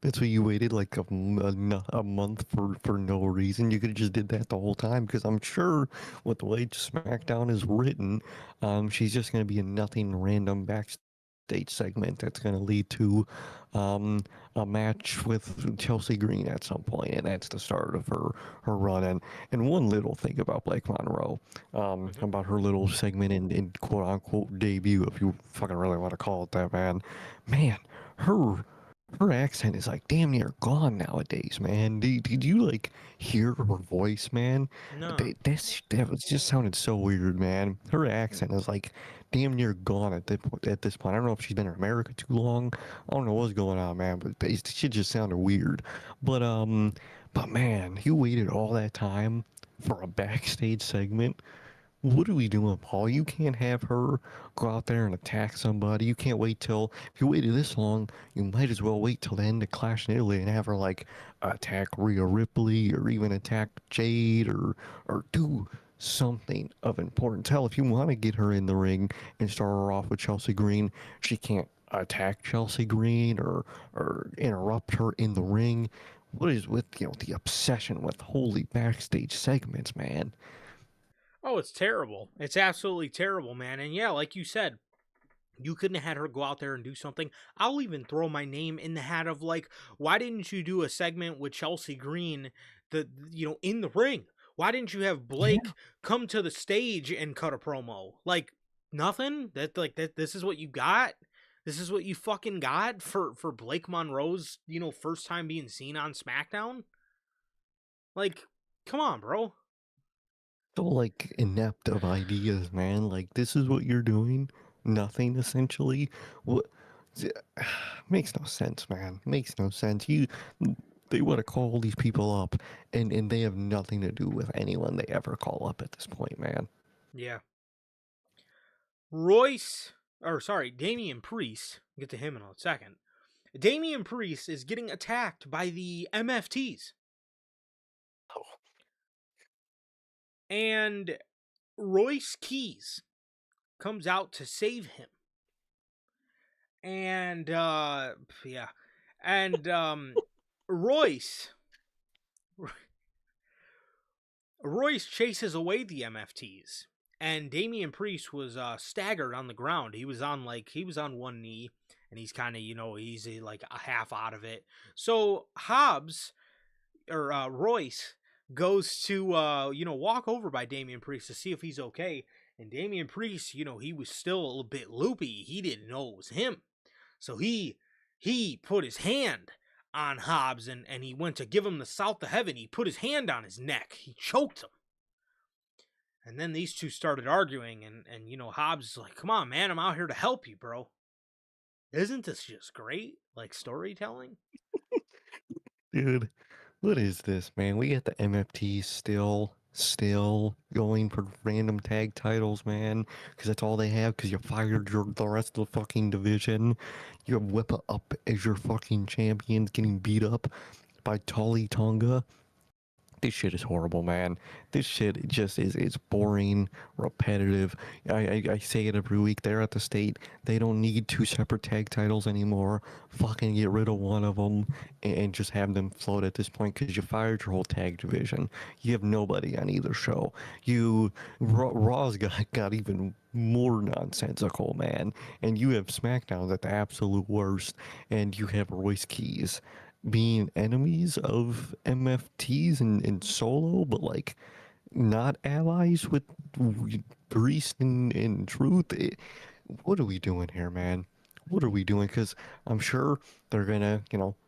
That's what you waited like a month for no reason. You could have just did that the whole time, because I'm sure with the way SmackDown is written, she's just going to be a nothing random backstage segment that's going to lead to um, a match with Chelsea Green at some point, and that's the start of her run. And one little thing about Blake Monroe, Mm-hmm. about her little segment in quote unquote debut, if you fucking really want to call it that, man, her her accent is like damn near gone nowadays, man. Did you like hear her voice, man? No. That was just sounded so weird, man. Her accent is like damn near gone at this point. I don't know if she's been in America too long. I don't know what's going on, man. But she just sounded weird. But man, you waited all that time for a backstage segment. what are we doing, Paul? You can't have her go out there and attack somebody. You can't wait till, if you waited this long, you might as well wait till the end of Clash in Italy and have her like attack Rhea Ripley or even attack Jade or do something of importance. Hell, if you want to get her in the ring and start her off with Chelsea Green, she can't attack Chelsea Green or interrupt her in the ring. What is with the obsession with holy backstage segments, man? Oh, it's terrible. It's absolutely terrible, man. And yeah, like you said, you couldn't have had her go out there and do something. I'll even throw my name in the hat of like, why didn't you do a segment with Chelsea Green, in the ring? Why didn't you have Yeah. Blake come to the stage and cut a promo? Like nothing. That. This is what you got. This is what you fucking got for Blake Monroe's first time being seen on SmackDown. Like, come on, bro. So like inept of ideas, man. Like this is what you're doing. Nothing essentially. What makes no sense, man. Makes no sense. They want to call these people up, and they have nothing to do with anyone they ever call up at this point, man. Yeah. Royce, or sorry, Damian Priest. We'll get to him in a second. Damian Priest is getting attacked by the MFTs. Oh, And Royce Keys comes out to save him. And yeah. And Royce Royce chases away the MFTs. And Damian Priest was staggered on the ground. He was on one knee and he's kind of, he's like a half out of it. So Hobbs or Royce goes to walk over by Damian Priest to see if he's okay. And Damian Priest, he was still a little bit loopy. He didn't know it was him. So he put his hand on Hobbs and he went to give him the South of Heaven. He put his hand on his neck. He choked him. And then these two started arguing and Hobbs is like, "Come on, man, I'm out here to help you, bro." Isn't this just great? Like storytelling? dude, what is this, man? We got the MFTs still going for random tag titles, man, because that's all they have. Because you fired the rest of the fucking division. You have Whippa up as your fucking champions getting beat up by Tali Tonga. This shit is horrible, man. This shit just is boring, repetitive. I say it every week. They're at the state. They don't need two separate tag titles anymore. Fucking get rid of one of them and just have them float at this point because you fired your whole tag division. You have nobody on either show. Raw's got even more nonsensical, man. And you have SmackDown at the absolute worst. And you have Royce Keys being enemies of MFTs and Solo, but like not allies with Priest and Truth. What are we doing here, man? What are we doing? Because I'm sure they're gonna,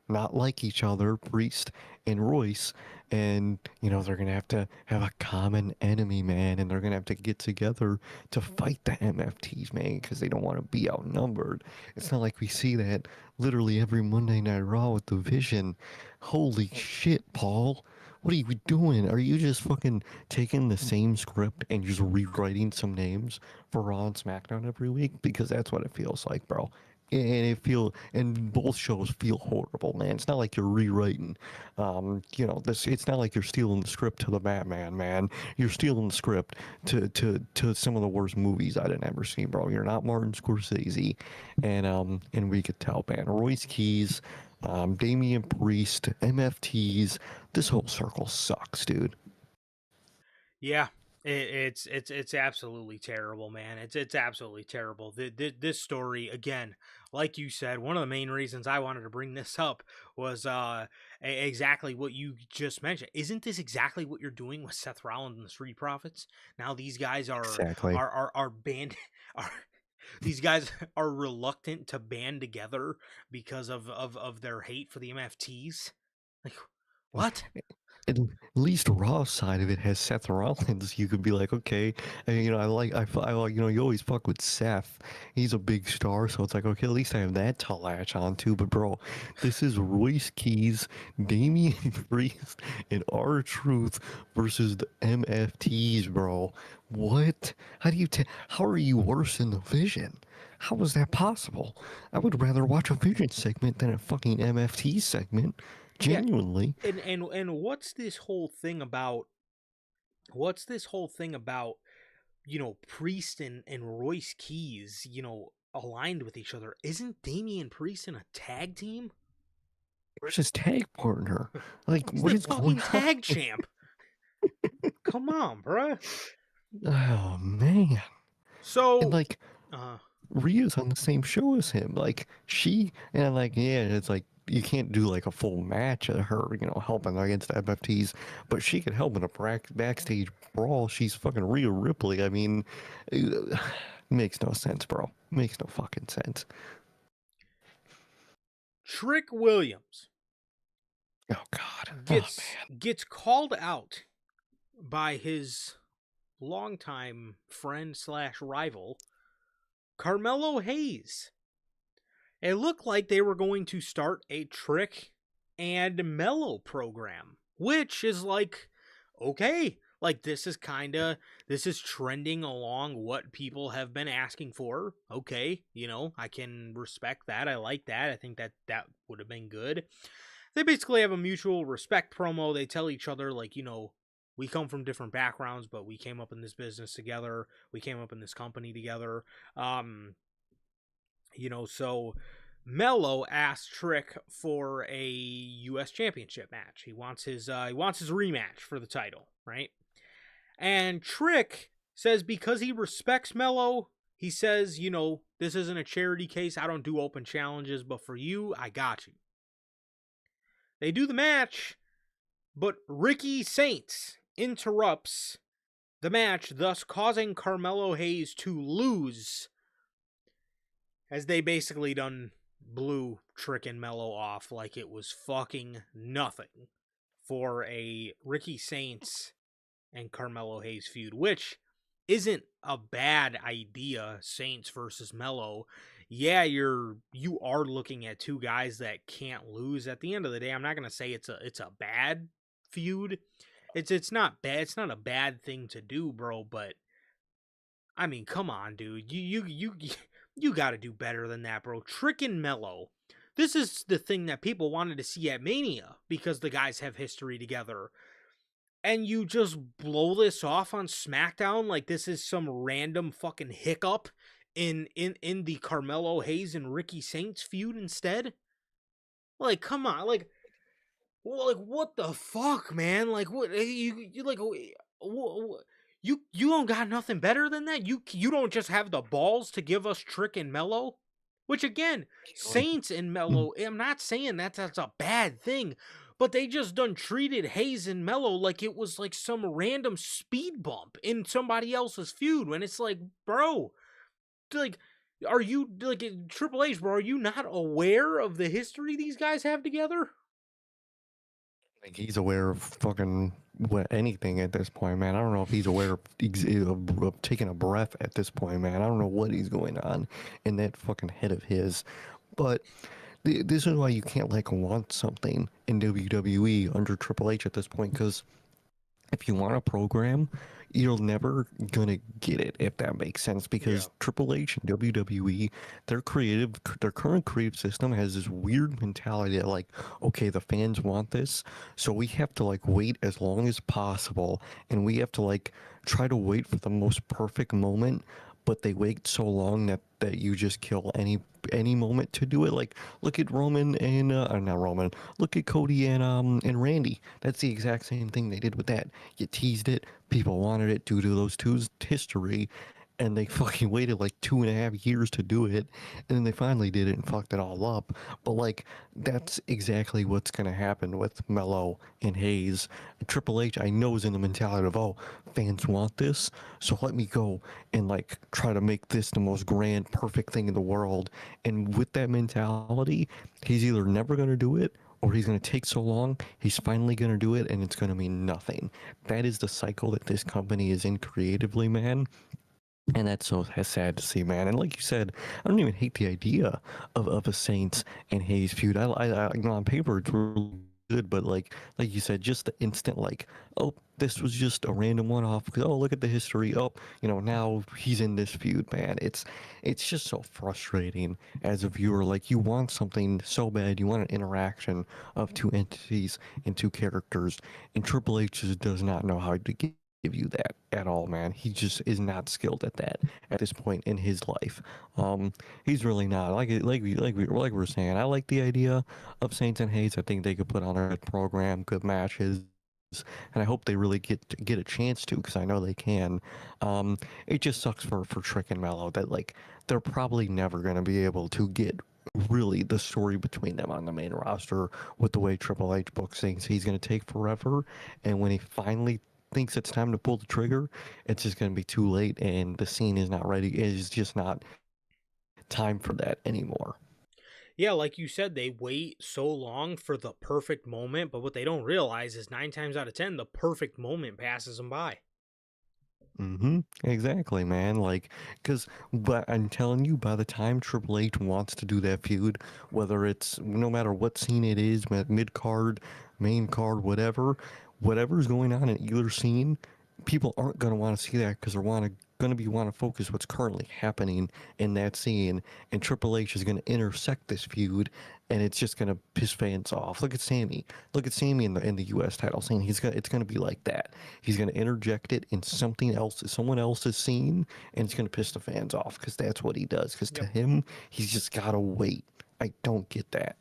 not like each other, Priest and Royce, and they're gonna have to have a common enemy, man, and they're gonna have to get together to fight the MFTs, man, because they don't want to be outnumbered. It's not like we see that literally every Monday Night Raw with the Vision. Holy shit, Paul. What are you doing? Are you just fucking taking the same script and just rewriting some names for Raw and SmackDown every week? Because that's what it feels like, bro. And both shows feel horrible, man. It's not like you're rewriting, this. It's not like you're stealing the script to the Batman, man. You're stealing the script to some of the worst movies I'd ever seen, bro. You're not Martin Scorsese, and we could tell, man. Royce Keys, Damian Priest, MFTs. This whole circle sucks, dude. Yeah, it's absolutely terrible, man. It's absolutely terrible. This story again, like you said, one of the main reasons I wanted to bring this up was exactly what you just mentioned. Isn't this exactly what you're doing with Seth Rollins and the Street Profits? Now these guys Exactly. are band are these guys are reluctant to band together because of their hate for the MFTs. Like what? at least Raw side of it has Seth Rollins. You could be like, okay, and, I like, you always fuck with Seth. He's a big star, so it's like, okay, at least I have that to latch on to. But bro, this is Royce Keys, Damian Priest, and R-Truth versus the MFTs, bro. What? How are you worse than the Vision? How is that possible? I would rather watch a Vision segment than a fucking MFT segment. Yeah, Genuinely. and what's this whole thing about? What's this whole thing about? Priest and Royce Keys, aligned with each other. Isn't Damian Priest in a tag team? Where's his tag partner? Like, He's what the is fucking going on? tag champ. Come on, bruh. Oh man! And So, like, uh, Rhea's on the same show as him. Like, yeah, it's like you can't do like a full match of her, helping against the MFTs, but she could help in a backstage brawl. She's fucking Rhea Ripley. I mean, makes no sense, bro. Makes no fucking sense. Trick Williams Oh god. Oh gets man. gets called out by his longtime friend slash rival, Carmelo Hayes. It looked like they were going to start a Trick and Mellow program, which is like, okay, like this is trending along what people have been asking for. Okay, I can respect that. I like that. I think that would have been good. They basically have a mutual respect promo. They tell each other like, we come from different backgrounds, but we came up in this business together. We came up in this company together. So Mello asked Trick for a U.S. Championship match. He wants his rematch for the title, right? And Trick says because he respects Mello, he says, this isn't a charity case. I don't do open challenges, but for you, I got you. They do the match, but Ricky Saints interrupts the match, thus causing Carmelo Hayes to lose, as they basically done blew Trick and Mello off like it was fucking nothing for a Ricky Saints and Carmelo Hayes feud, which isn't a bad idea. Saints versus Mello. Yeah, you are looking at two guys that can't lose. At the end of the day, I'm not gonna say it's a bad feud. It's not bad. It's not a bad thing to do, bro. But I mean, come on, dude. You got to do better than that, bro. Trick and Mello. This is the thing that people wanted to see at Mania because the guys have history together. And you just blow this off on SmackDown like this is some random fucking hiccup in the Carmelo Hayes and Ricky Saints feud instead? Like, come on, like what the fuck, man? Like, what you like? You don't got nothing better than that. You don't just have the balls to give us Trick and Mello, which again, Like, Saints and Mello. I'm not saying that's a bad thing, but they just done treated Hayes and Mello like it was like some random speed bump in somebody else's feud. When it's like, bro, like, are you like Triple H, bro? Are you not aware of the history these guys have together? Like he's aware of fucking anything at this point, man. I don't know if he's aware of taking a breath at this point, man. I don't know what he's going on in that fucking head of his. But this is why you can't like want something in WWE under Triple H at this point, because if you want a program, you're never gonna get it, if that makes sense, Yeah. because Triple H and WWE, their current creative system has this weird mentality that like, okay, the fans want this, so we have to like wait as long as possible, and we have to like try to wait for the most perfect moment, but they wait so long that you just kill any moment to do it. Like, look at Roman and not Roman. Look at Cody and Randy. That's the exact same thing they did with that. You teased it, people wanted it due to those two's history, and they fucking waited like 2.5 years to do it, and then they finally did it and fucked it all up. But like, that's exactly what's gonna happen with Mello and Hayes. Triple H, I know, is in the mentality of, oh, fans want this, so let me go and like try to make this the most grand, perfect thing in the world. And with that mentality, he's either never gonna do it or he's going to take so long, he's finally going to do it, and it's going to mean nothing. That is the cycle that this company is in creatively, man. And that's so sad to see, man. And like you said, I don't even hate the idea of a Saints and Hayes feud. You know, on paper it's really good, but like you said, just the instant like, oh, this was just a random one-off. Oh, look at the history. Oh, you know, now he's in this feud, man. It's just so frustrating as a viewer. Like you want something so bad, you want an interaction of two entities and two characters, and Triple H just does not know how to give you that at all, man. He just is not skilled at that at this point in his life. He's really not. Like we were saying, I like the idea of Saints and Hayes. I think they could put on a good program, good matches. And I hope they really get a chance to, because I know they can. It just sucks for Trick and Mello that like they're probably never gonna be able to get really the story between them on the main roster with the way Triple H books things. He's going to take forever, and when he finally thinks it's time to pull the trigger, it's just going to be too late, and the scene is not ready. It is just not time for that anymore. Yeah, like you said, they wait so long for the perfect moment, but what they don't realize is 9 times out of 10, the perfect moment passes them by. Exactly, man. Like, but I'm telling you, by the time Triple H wants to do that feud, whether it's no matter what scene it is, mid card, main card, whatever's going on in either scene, people aren't gonna want to see that because they're want to focus what's currently happening in that scene, and Triple H is gonna intersect this feud, and it's just gonna piss fans off. Look at Sammy. Look at Sammy in the U.S. title scene. It's gonna be like that. He's gonna interject it in someone else's scene, and it's gonna piss the fans off because that's what he does. Because to Yep. him, he's just gotta wait. I don't get that.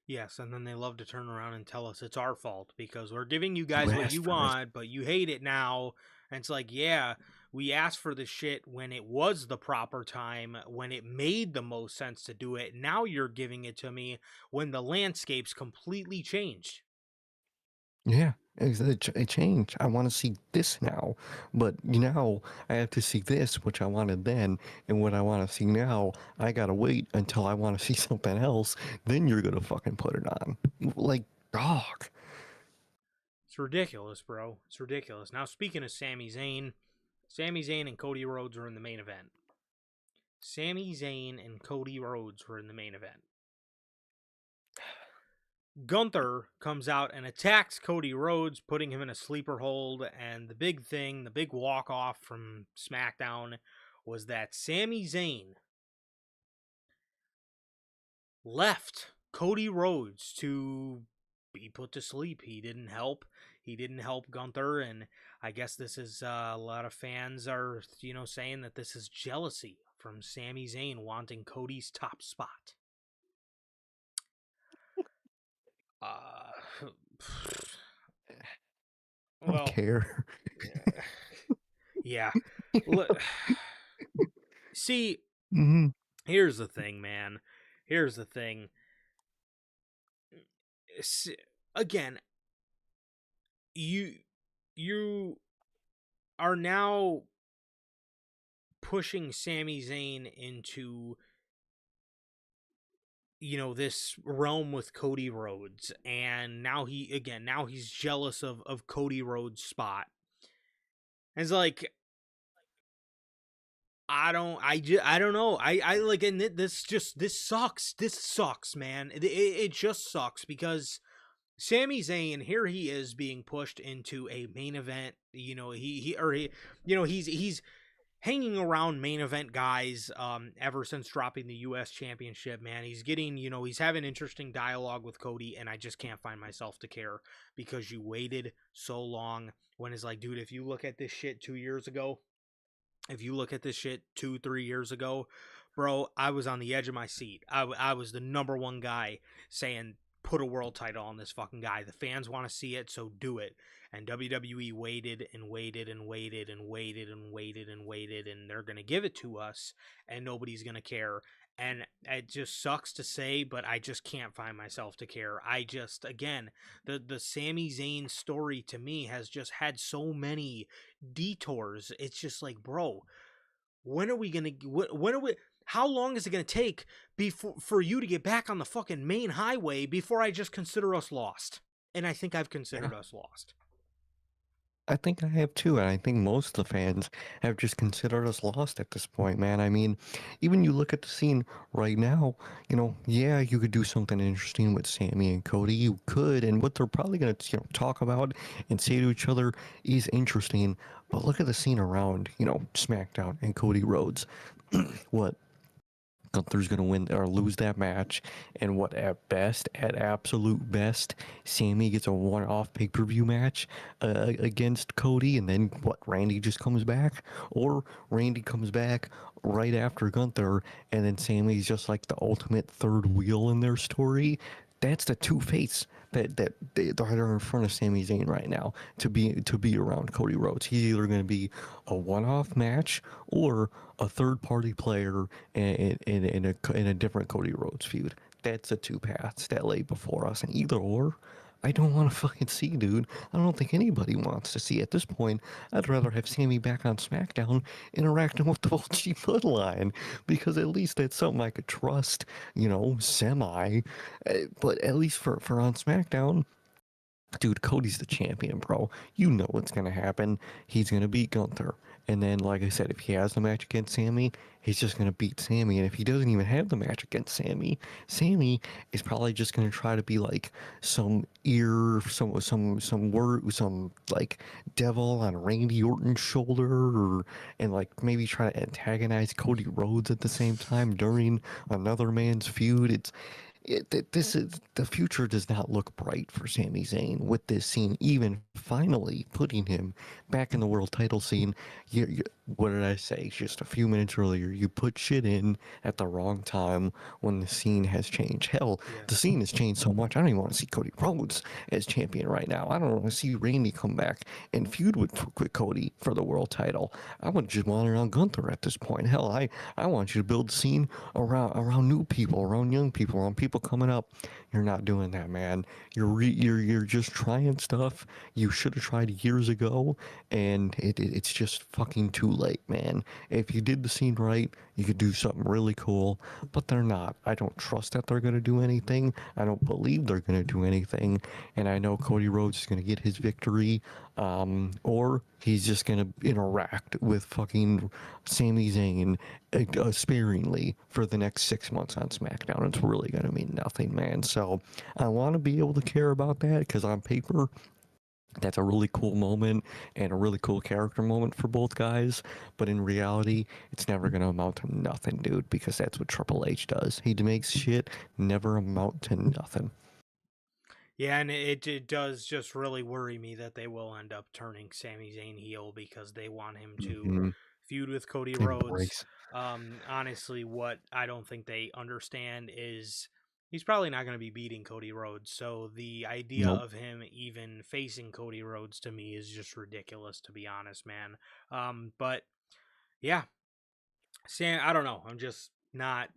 Yes, and then they love to turn around and tell us it's our fault because we're giving you guys You what asked you for this. want, but you hate it now. And it's like, yeah, we asked for the shit when it was the proper time, when it made the most sense to do it. Now you're giving it to me when the landscape's completely changed. Yeah, it changed. I want to see this now, but now I have to see this, which I wanted then, and what I want to see now, I gotta wait until I want to see something else. Then you're gonna fucking put it on, like dog. It's ridiculous, bro. It's ridiculous. Now, speaking of Sami Zayn and Cody Rhodes were in the main event. Sami Zayn and Cody Rhodes were in the main event. Gunther comes out and attacks Cody Rhodes, putting him in a sleeper hold. And the big thing, the big walk off from SmackDown was that Sami Zayn left Cody Rhodes to be put to sleep. He didn't help. He didn't help Gunther. And I guess this is a lot of fans are, saying that this is jealousy from Sami Zayn wanting Cody's top spot. Uh, I don't well, care. yeah. See, hmm here's the thing, man. Here's the thing. Again, you you are now pushing Sami Zayn into this realm with Cody Rhodes, and now he's jealous of Cody Rhodes' spot. And it's like I don't know. I like, and this sucks, man. It just sucks because Sami Zayn, here he is being pushed into a main event. He's hanging around main event guys ever since dropping the US championship, man. He's getting, he's having interesting dialogue with Cody, and I just can't find myself to care because you waited so long. When it's like, dude, if you look at this shit 2 years ago, if you look at this shit 2-3 years ago, bro, I was on the edge of my seat. I was the number one guy saying, put a world title on this fucking guy. The fans want to see it, so do it. And WWE waited and waited and waited and waited and waited and waited, and they're going to give it to us, and nobody's going to care. And it just sucks to say, but I just can't find myself to care. Again, the Sami Zayn story to me has just had so many detours. It's just like, bro, when are we gonna? When are we? how long is it going to take before for you to get back on the fucking main highway before I just consider us lost? And I think I've Yeah. considered us lost. I think I have too, and I think most of the fans have just considered us lost at this point, man. I mean, even you look at the scene right now, yeah, you could do something interesting with Sammy and Cody. You could, and what they're probably gonna, talk about and say to each other is interesting. But look at the scene around, SmackDown and Cody Rhodes. What Gunther's going to win or lose that match. And what, at absolute best, Sammy gets a one-off pay-per-view match against Cody, and then what, Randy just comes back? Or Randy comes back right after Gunther, and then Sammy's just like the ultimate third wheel in their story. That's the two-face that they're in front of Sami Zayn right now to be around Cody Rhodes. He's either going to be a one-off match or a third-party player in a different Cody Rhodes feud. That's the two paths that lay before us, and either or, I don't want to fucking see, dude. I don't think anybody wants to see. At this point, I'd rather have Sammy back on SmackDown interacting with the whole G Bloodline, because at least that's something I could trust, semi. But at least for on SmackDown, dude, Cody's the champion, bro. You know what's gonna happen. He's gonna beat Gunther. And then, like I said, if he has the match against Sammy, he's just gonna beat Sammy. And if he doesn't even have the match against Sammy, Sammy is probably just gonna try to be like some like devil on Randy Orton's shoulder, and like maybe try to antagonize Cody Rhodes at the same time during another man's feud. This is the future does not look bright for Sami Zayn with this scene, even finally putting him back in the world title scene. What did I say just a few minutes earlier? You put shit in at the wrong time when the scene has changed. Hell, Yeah. the scene has changed so much. I don't even want to see Cody Rhodes as champion right now. I don't want to see Randy come back and feud with Cody for the world title. I would just want around Gunther at this point. Hell, I want you to build the scene around new people, around young people, around people coming up. You're not doing that, man. You're just trying stuff you should have tried years ago, and it's just fucking too late, man. If you did the scene right, you could do something really cool, but they're not. I don't trust that they're gonna do anything. I don't believe they're gonna do anything, and I know Cody Rhodes is gonna get his victory, or he's just gonna interact with fucking Sami Zayn sparingly for the next 6 months on SmackDown. It's really gonna mean nothing, man. So I want to be able to care about that, because on paper, that's a really cool moment and a really cool character moment for both guys. But in reality, it's never going to amount to nothing, dude, because that's what Triple H does. He makes shit never amount to nothing. Yeah, and it does just really worry me that they will end up turning Sami Zayn heel because they want him to Mm-hmm. feud with Cody Rhodes. Embrace. Honestly, what I don't think they understand is he's probably not going to be beating Cody Rhodes. So the idea Nope. of him even facing Cody Rhodes to me is just ridiculous, to be honest, man. But yeah, Sam, I don't know. I'm just not,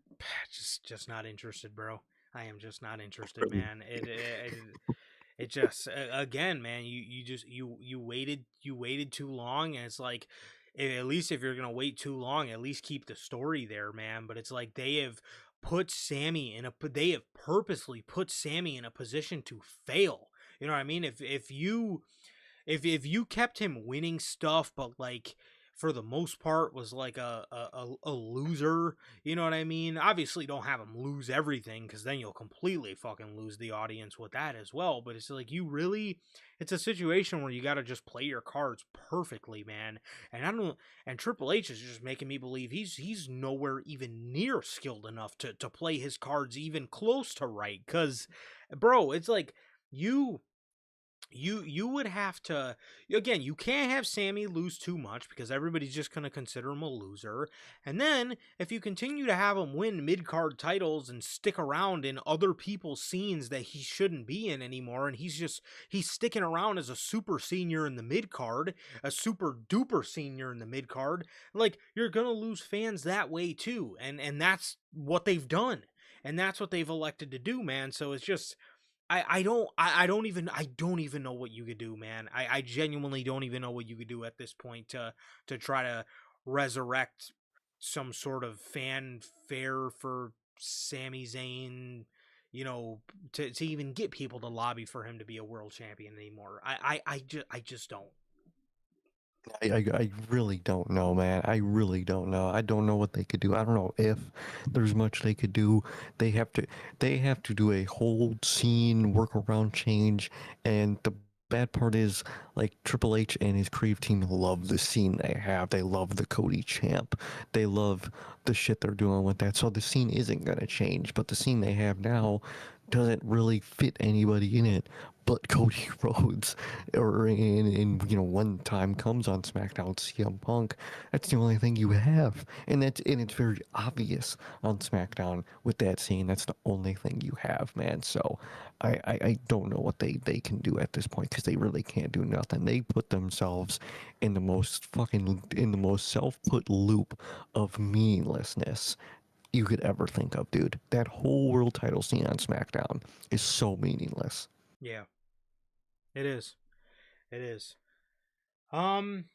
just not interested, bro. I am just not interested, man. It just again, man. You waited too long, and it's like at least if you're gonna wait too long, at least keep the story there, man. But it's like they have purposely put Sammy in a position to fail. You know what I mean? If you kept him winning stuff, but like for the most part was like a loser, you know what I mean? Obviously, don't have him lose everything because then you'll completely fucking lose the audience with that as well. But it's like it's a situation where you got to just play your cards perfectly, man. And I don't, and Triple H is just making me believe he's nowhere even near skilled enough to play his cards even close to right. Because, bro, it's like you you would have to, again, you can't have Sammy lose too much because everybody's just going to consider him a loser. And then if you continue to have him win mid-card titles and stick around in other people's scenes that he shouldn't be in anymore, and he's sticking around as a super senior in the mid-card, a super duper senior in the mid-card, like you're going to lose fans that way too. And that's what they've done. And that's what they've elected to do, man. So it's just I don't even know what you could do, man. I genuinely don't even know what you could do at this point to try to resurrect. some sort of fanfare for Sami Zayn, to even get people to lobby for him to be a world champion anymore. I just don't. I really don't know, man. I really don't know. I don't know what they could do. I don't know if there's much they could do. They have to they have to do a whole scene workaround change, and the bad part is like Triple H and his creative team love the scene they have. They love the Cody champ. They love the shit they're doing with that. So the scene isn't gonna change, but the scene they have now doesn't really fit anybody in it but Cody Rhodes, or in one time comes on SmackDown CM Punk. That's the only thing you have, and it's very obvious on SmackDown with that scene. That's the only thing you have, man. So I don't know what they can do at this point, because they really can't do nothing. They put themselves in the most self-put loop of meaninglessness you could ever think of, dude. That whole world title scene on SmackDown is so meaningless. Yeah, it is. It is. Um,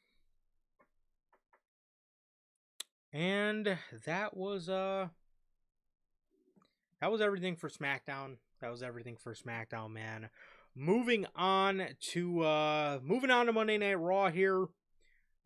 and that was everything for SmackDown. That was everything for SmackDown, man. Moving on to Monday Night Raw here.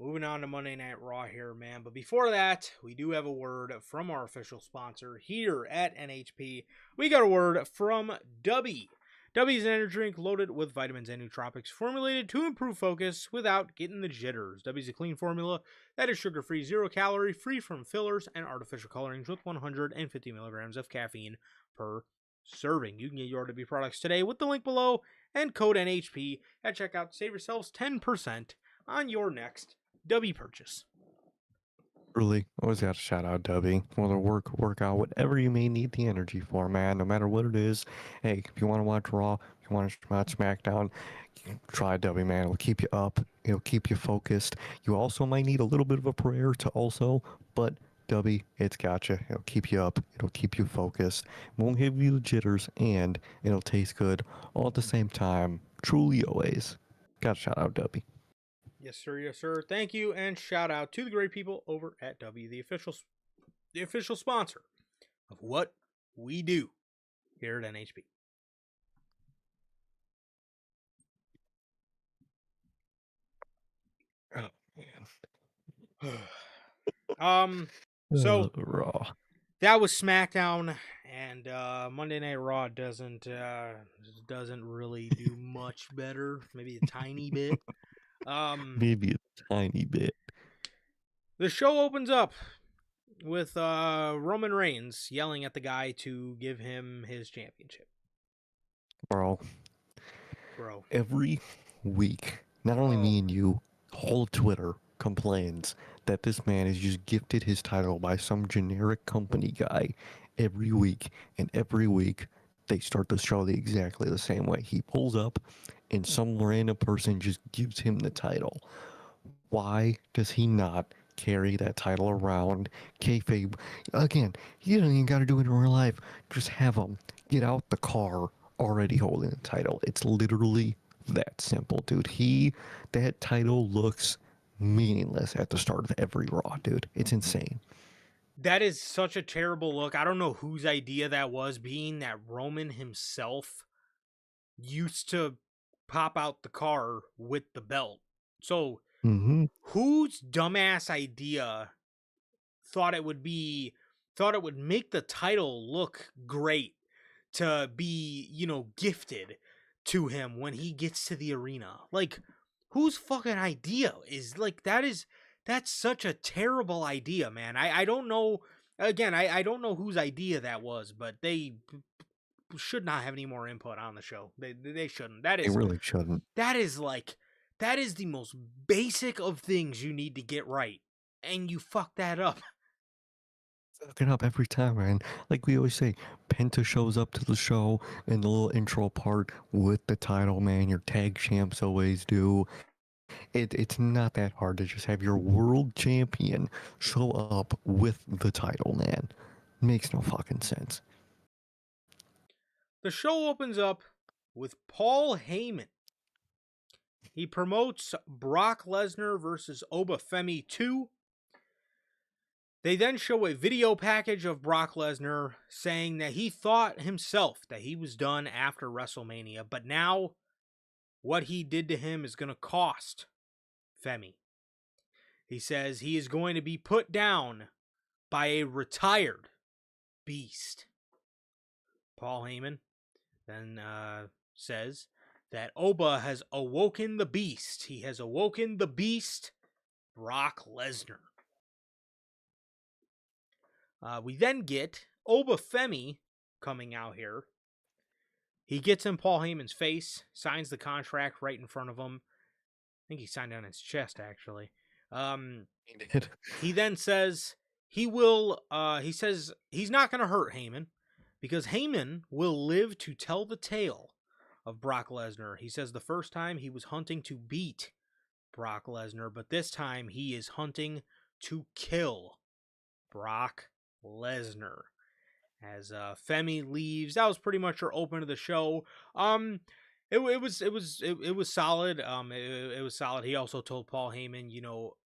Moving on to Monday Night Raw here, man. But before that, we do have a word from our official sponsor here at NHP. We got a word from Dubby. Dubby is an energy drink loaded with vitamins and nootropics, formulated to improve focus without getting the jitters. Dubby's a clean formula that is sugar-free, zero-calorie, free from fillers and artificial colorings, with 150 milligrams of caffeine per serving. You can get your Dubby products today with the link below and code NHP at checkout to save yourselves 10% on your next Dubby purchase. Really, always got to shout out Dubby. Whether workout, whatever you may need the energy for, man. No matter what it is. Hey, if you want to watch Raw, if you want to watch SmackDown, try Dubby, man. It'll keep you up. It'll keep you focused. You also might need a little bit of a prayer to also, but Dubby, it's got you. It'll keep you up. It'll keep you focused. Won't give you the jitters, and it'll taste good all at the same time. Truly, always. Got to shout out Dubby. Yes, sir. Yes, sir. Thank you, and shout out to the great people over at W, the official sponsor of what we do here at NHP. Oh um, man. so Raw. that was SmackDown, and Monday Night Raw doesn't really do much better. Maybe a tiny bit. Maybe a tiny bit. The show opens up with Roman Reigns yelling at the guy to give him his championship. Bro, Bro. every week, not only me and you, whole Twitter complains that this man is just gifted his title by some generic company guy every week, and every week they start the show exactly the same way. He pulls up and some random person just gives him the title. Why does he not carry that title around? Kayfabe, again, you don't even got to do it in real life. Just have him get out the car already holding the title. It's literally that simple, dude. That title looks meaningless at the start of every Raw, dude. It's insane. That is such a terrible look. I don't know whose idea that was, being that Roman himself used to pop out the car with the belt. So, whose dumbass idea thought it would make the title look great to be, gifted to him when he gets to the arena? Like, whose fucking idea is that's such a terrible idea, man. I don't know. Again, I don't know whose idea that was, but they should not have any more input on the show. They shouldn't. They really shouldn't. That is the most basic of things you need to get right, and you fuck that up. Fuck it up every time, man. Like we always say, Penta shows up to the show in the little intro part with the title, man. Your tag champs always do. It's not that hard to just have your world champion show up with the title, man. Makes no fucking sense. The show opens up with Paul Heyman. He promotes Brock Lesnar versus Obafemi 2. They then show a video package of Brock Lesnar saying that he thought himself that he was done after WrestleMania, but now what he did to him is going to cost Femi. He says he is going to be put down by a retired beast. Paul Heyman then says that Oba has awoken the beast. He has awoken the beast, Brock Lesnar. We then get Oba Femi coming out here. He gets in Paul Heyman's face, signs the contract right in front of him. I think he signed on his chest, actually. He did. He then says he will, he says he's not going to hurt Heyman because Heyman will live to tell the tale of Brock Lesnar. He says the first time he was hunting to beat Brock Lesnar, but this time he is hunting to kill Brock Lesnar. As Femi leaves, that was pretty much her open to the show. It was solid. It was solid. He also told Paul Heyman,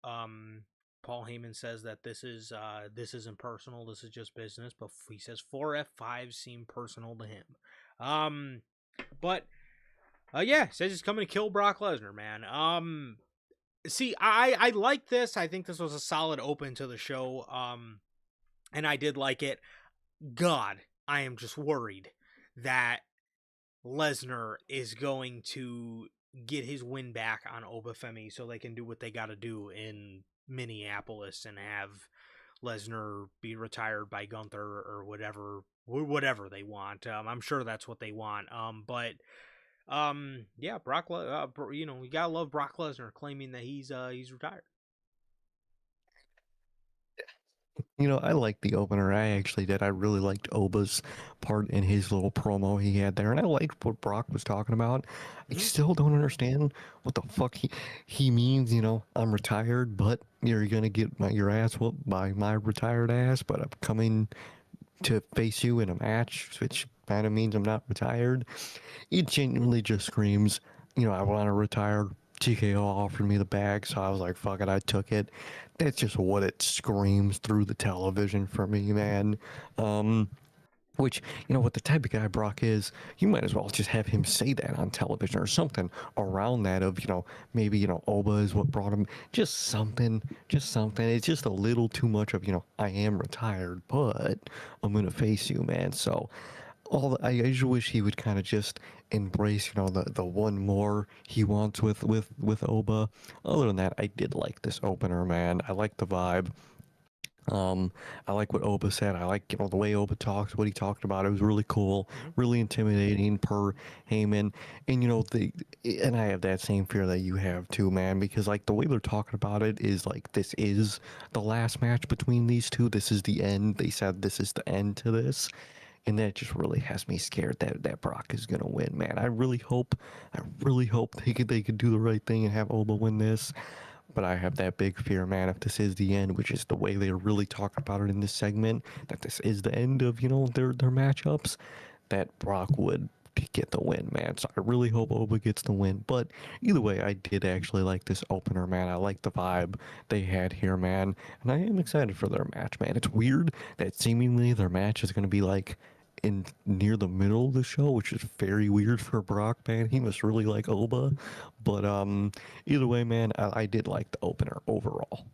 Paul Heyman says that this isn't personal. This is just business. But he says 4F5s seem personal to him. Yeah, says he's coming to kill Brock Lesnar, man. See, I like this. I think this was a solid open to the show. And I did like it. God, I am just worried that Lesnar is going to get his win back on Oba Femi so they can do what they got to do in Minneapolis and have Lesnar be retired by Gunther or whatever they want. I'm sure that's what they want. Yeah, Brock. You gotta love Brock Lesnar claiming that he's retired. I liked the opener. I actually did. I really liked Oba's part in his little promo he had there, and I liked what Brock was talking about. I still don't understand what the fuck he means. I'm retired, but you're gonna get your ass whooped by my retired ass, but I'm coming to face you in a match, which kind of means I'm not retired. It genuinely just screams, I want to retire. TKO offered me the bag, so I was like, fuck it, I took it. That's just what it screams through the television for me, man. Which, what the type of guy Brock is, you might as well just have him say that on television or something around that of, maybe, Oba is what brought him. Just something. It's just a little too much of, I am retired, but I'm going to face you, man. So I just wish he would kind of just embrace, the one more he wants with Oba. Other than that, I did like this opener, man. I like the vibe. I like what Oba said. I like, the way Oba talks, what he talked about. It was really cool, really intimidating per Heyman. And, and I have that same fear that you have too, man, because like the way they're talking about it is like, this is the last match between these two. This is the end. They said this is the end to this. And that just really has me scared that Brock is gonna win, man. I really hope they could do the right thing and have Oba win this. But I have that big fear, man, if this is the end, which is the way they're really talking about it in this segment, that this is the end of, their matchups, that Brock would get the win, man. So I really hope Oba gets the win. But either way, I did actually like this opener, man. I like the vibe they had here, man. And I am excited for their match, man. It's weird that seemingly their match is going to be like in near the middle of the show, which is very weird for Brock, man. He must really like Oba. But either way, man, I did like the opener overall.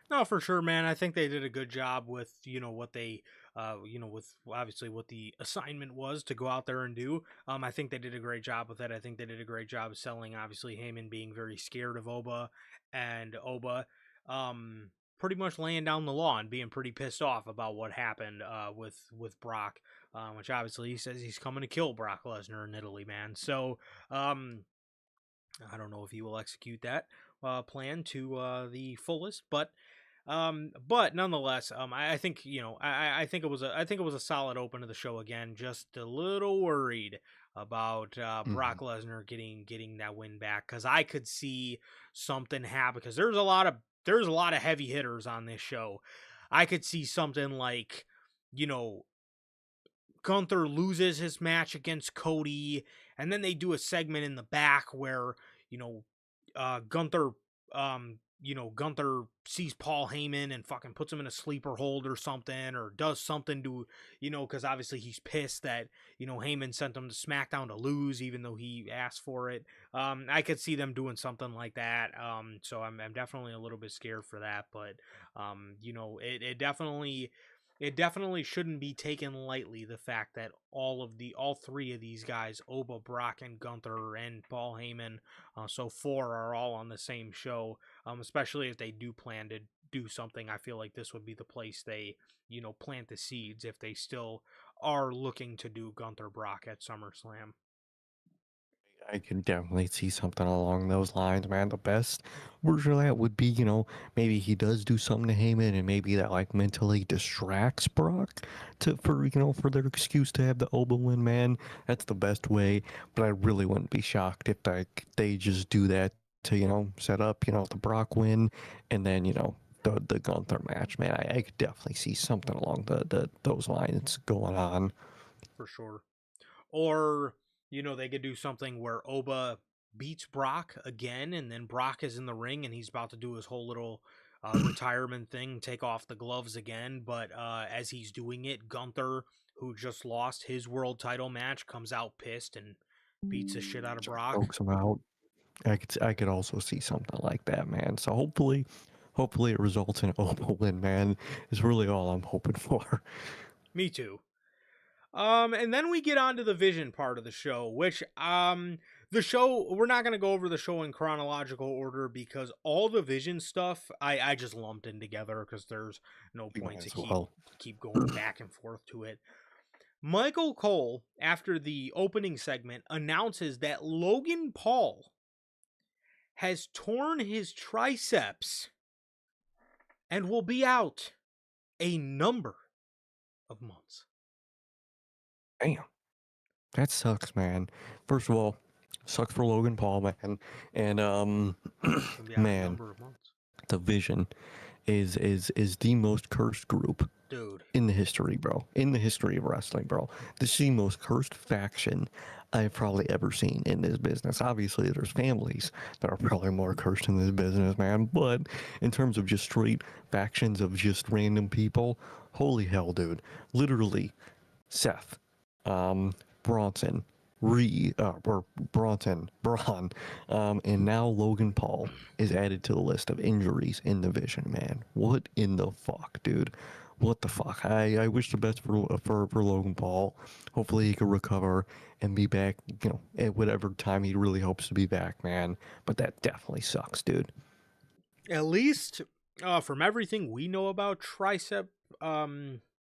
No, for sure, man. I think they did a good job with what they with obviously what the assignment was to go out there and do. I think they did a great job with it. I think they did a great job selling obviously Heyman being very scared of Oba, and Oba pretty much laying down the law and being pretty pissed off about what happened with Brock, which obviously he says he's coming to kill Brock Lesnar in Italy, man. So I don't know if he will execute that plan to the fullest, but nonetheless, I think I think it was a solid open to the show again. Just a little worried about Brock Lesnar getting that win back, because I could see something happen, because there's a lot of heavy hitters on this show. I could see something like, Gunther loses his match against Cody, and then they do a segment in the back where Gunther Gunther sees Paul Heyman and fucking puts him in a sleeper hold or something, or does something to, because obviously he's pissed that, Heyman sent him to SmackDown to lose, even though he asked for it. I could see them doing something like that. So I'm definitely a little bit scared for that, but, it definitely shouldn't be taken lightly, the fact that all three of these guys, Oba, Brock, and Gunther, and Paul Heyman, so four are all on the same show. Especially if they do plan to do something. I feel like this would be the place they, plant the seeds if they still are looking to do Gunther Brock at SummerSlam. I can definitely see something along those lines, man. The best version of that would be, maybe he does do something to Heyman, and maybe that like mentally distracts Brock for their excuse to have the Oba win, man. That's the best way. But I really wouldn't be shocked if they just do that to set up the Brock win, and then the Gunther match, man. I could definitely see something along those lines going on. For sure. Or, they could do something where Oba beats Brock again, and then Brock is in the ring and he's about to do his whole little retirement thing, take off the gloves again. But as he's doing it, Gunther, who just lost his world title match, comes out pissed and beats the shit out of Brock. Chokes him out. I could also see something like that, man. So hopefully it results in an Oba win, man. Is really all I'm hoping for. Me too. And then we get on to the Vision part of the show, which the show, we're not gonna go over the show in chronological order because all the Vision stuff I just lumped in together because there's no point to keep going back and forth to it. Michael Cole, after the opening segment, announces that Logan Paul has torn his triceps and will be out a number of months. Damn, that sucks, man. First of all, sucks for Logan Paul, man. And man, the Vision is the most cursed group, dude, in the history, bro. In the history of wrestling, bro. This is the most cursed faction I've probably ever seen in this business. Obviously, there's families that are probably more cursed in this business, man. But in terms of just straight factions of just random people, holy hell, dude. Literally, Seth, Bronson, Braun, and now Logan Paul is added to the list of injuries in the Vision, man. What in the fuck, dude? What the fuck? I wish the best for Logan Paul. Hopefully he can recover and be back, at whatever time he really hopes to be back, man. But that definitely sucks, dude. At least from everything we know about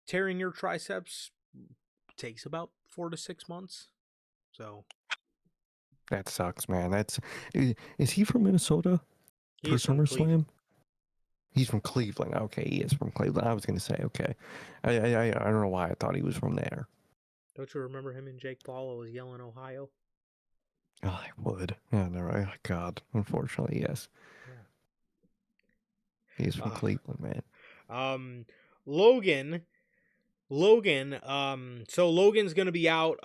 tearing your triceps takes about 4 to 6 months. So that sucks, man. Is he from Minnesota for SummerSlam? He's from Cleveland. Okay, he is from Cleveland. I was gonna say, okay. I don't know why I thought he was from there. Don't you remember him and Jake Paul was yelling Ohio? Oh, I would. Yeah, no, right. God, unfortunately, yes. Yeah. He's from Cleveland, man. Logan, so Logan's gonna be out.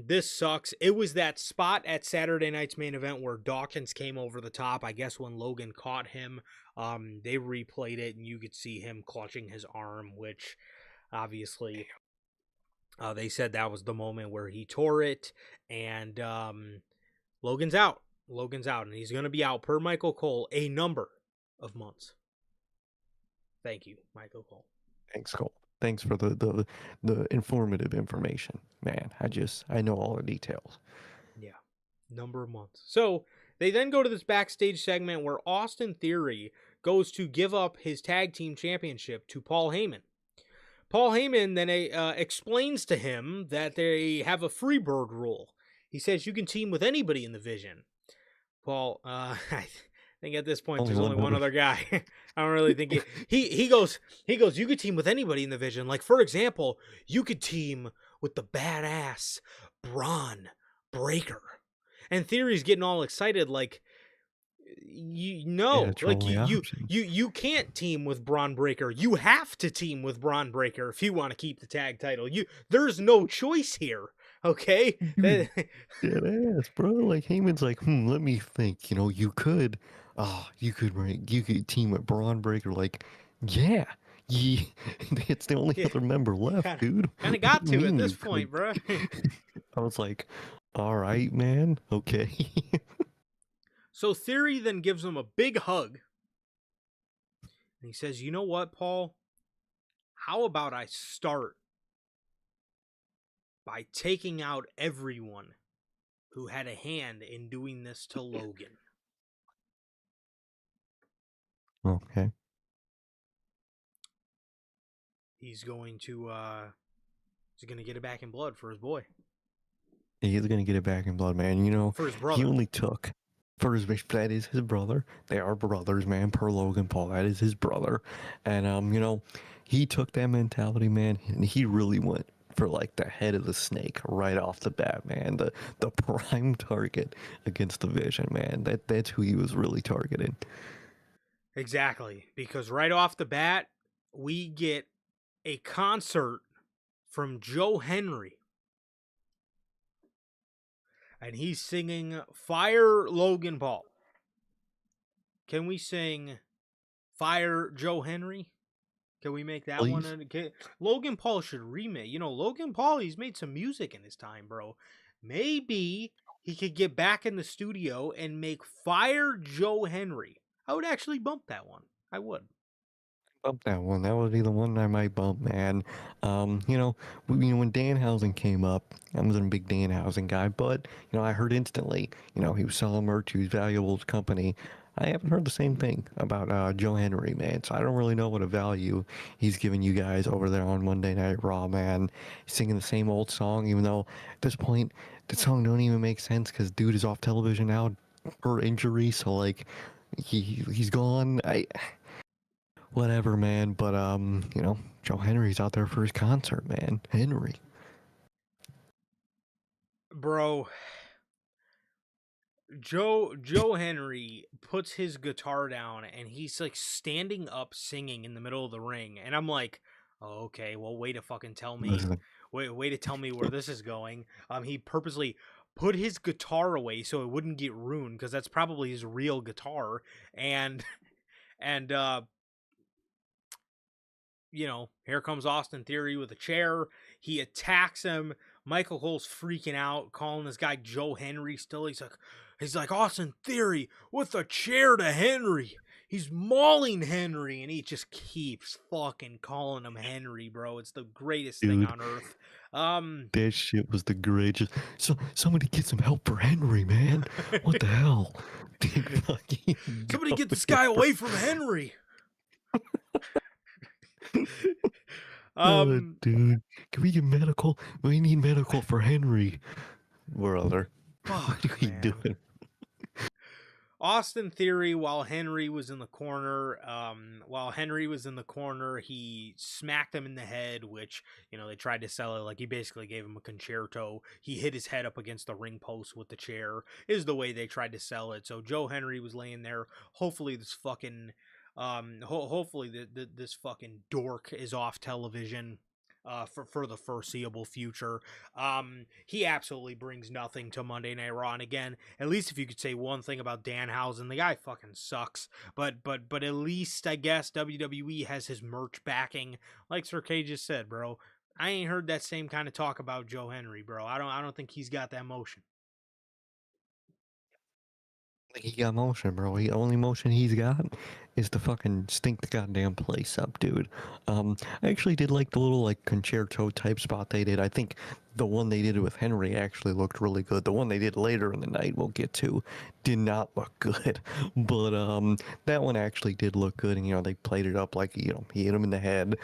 This sucks. It was that spot at Saturday night's main event where Dawkins came over the top. I guess when Logan caught him, they replayed it and you could see him clutching his arm, which obviously they said that was the moment where he tore it. And Logan's out. And he's gonna be out, per Michael Cole, a number of months. Thank you, Michael Cole. Thanks, Cole. Thanks for the informative information, man. I know all the details. Yeah, number of months. So they then go to this backstage segment where Austin Theory goes to give up his tag team championship to Paul Heyman. Paul Heyman then explains to him that they have a Freebird rule. He says you can team with anybody in the Vision. Paul, I think at this point there's only one other guy. I don't really think he goes, you could team with anybody in the Vision. Like, for example, you could team with the badass Braun Breaker. And Theory's getting all excited, like, you can't team with Braun Breaker. You have to team with Braun Breaker if you want to keep the tag title. There's no choice here. Okay, dead ass, bro. Like Heyman's like, let me think. You could, oh, you could team with Braun Breaker. Like, yeah, yeah, it's the only Yeah, other member left, dude. kind of What got do you to at mean this you could? point, bro. I was like, all right, man, okay. So Theory then gives him a big hug, and he says, "You know what, Paul? How about I start by taking out everyone who had a hand in doing this to Logan?" Okay, He's going to get it back in blood for his boy, he's gonna get it back in blood, man. You know, for his he brother. only took. First, that is his brother. They are brothers, man. Per Logan Paul, that is his brother, and you know, he took that mentality, man, and he really went for like the head of the snake right off the bat, man. The prime target against the Vision, man. That's who he was really targeting. Exactly, because right off the bat, we get a concert from Joe Henry, and he's singing "Fire Logan Paul." Can we sing "Fire Joe Henry"? Can we make that one? Please, Logan Paul should remake. You know, Logan Paul, he's made some music in his time, bro. Maybe he could get back in the studio and make "Fire Joe Henry." I would actually bump that one. I would. bump that one. That would be the one I might bump, man. You know, when Danhausen came up, I wasn't a big Danhausen guy, but you know, I heard instantly, you know, he was selling merch, he was valuable to the company. I haven't heard the same thing about Joe Henry, man. So I don't really know what a value he's giving you guys over there on Monday Night Raw, man. Singing the same old song, even though at this point the song don't even make sense because dude is off television now for injury. So like, he's gone. Whatever, man. But you know, Joe Henry's out there for his concert, man. Henry. Bro, Joe Henry puts his guitar down and he's like standing up singing in the middle of the ring, and I'm like, oh, okay, well, way to fucking tell me, Listen, way to tell me where this is going. He purposely put his guitar away so it wouldn't get ruined because that's probably his real guitar, and and you know, here comes Austin Theory with a chair. He attacks him. Michael Cole's freaking out, calling this guy Joe Henry still. He's like Austin Theory with a chair to Henry. He's mauling Henry, and he just keeps fucking calling him Henry, bro. It's the greatest thing dude, on earth. Um, that shit was the greatest. So somebody get some help for Henry, man. What the hell? Dude, fucking Somebody get this going guy for. away from Henry. Oh, um, dude, can we get medical? We need medical for Henry, brother. What are fuck, we man. doing? Austin Theory, while Henry was in the corner, he smacked him in the head, which, you know, they tried to sell it like he basically gave him a concerto. He hit his head up against the ring post with the chair, is the way they tried to sell it. So Joe Henry was laying there. Hopefully this fucking, hopefully this fucking dork is off television. For the foreseeable future. He absolutely brings nothing to Monday Night Raw. And again, at least if you could say one thing about Danhausen, the guy fucking sucks. But at least I guess WWE has his merch backing. Like Sir K just said, bro. I ain't heard that same kind of talk about Joe Henry, bro. I don't think he's got that motion. He got motion, bro. The only motion he's got is to fucking stink the goddamn place up, dude. I actually did like the little like concerto type spot they did. I think the one they did with Henry actually looked really good. The one they did later in the night, we'll get to, did not look good. But that one actually did look good, and you know they played it up like you know he hit him in the head.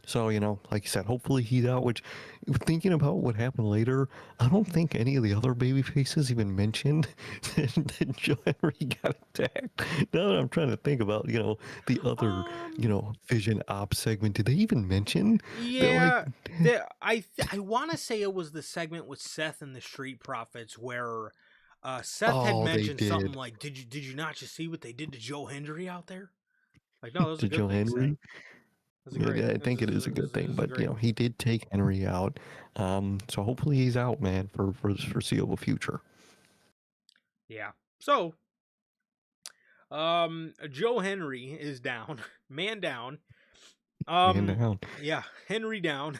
So you know, like you said, hopefully he's out. Which, thinking about what happened later, I don't think any of the other baby faces even mentioned that Joe Henry got attacked. Now that I'm trying to think about, you know, the other, you Um, know, Vision Ops segment, did they even mention that, like, yeah, I want to say it was the segment with Seth and the Street Profits where Seth had oh, they mentioned something did like, "Did you not just see what they did to Joe Henry out there?" Like, no, that was a to good Joe thing, Seth. Henry? That's a Yeah, great. I think it is a good This thing, is a but you great. know, he did take Henry out. So hopefully he's out, man, for the foreseeable future. Yeah. So Joe Henry is down. Man down. Man down. Yeah, Henry down.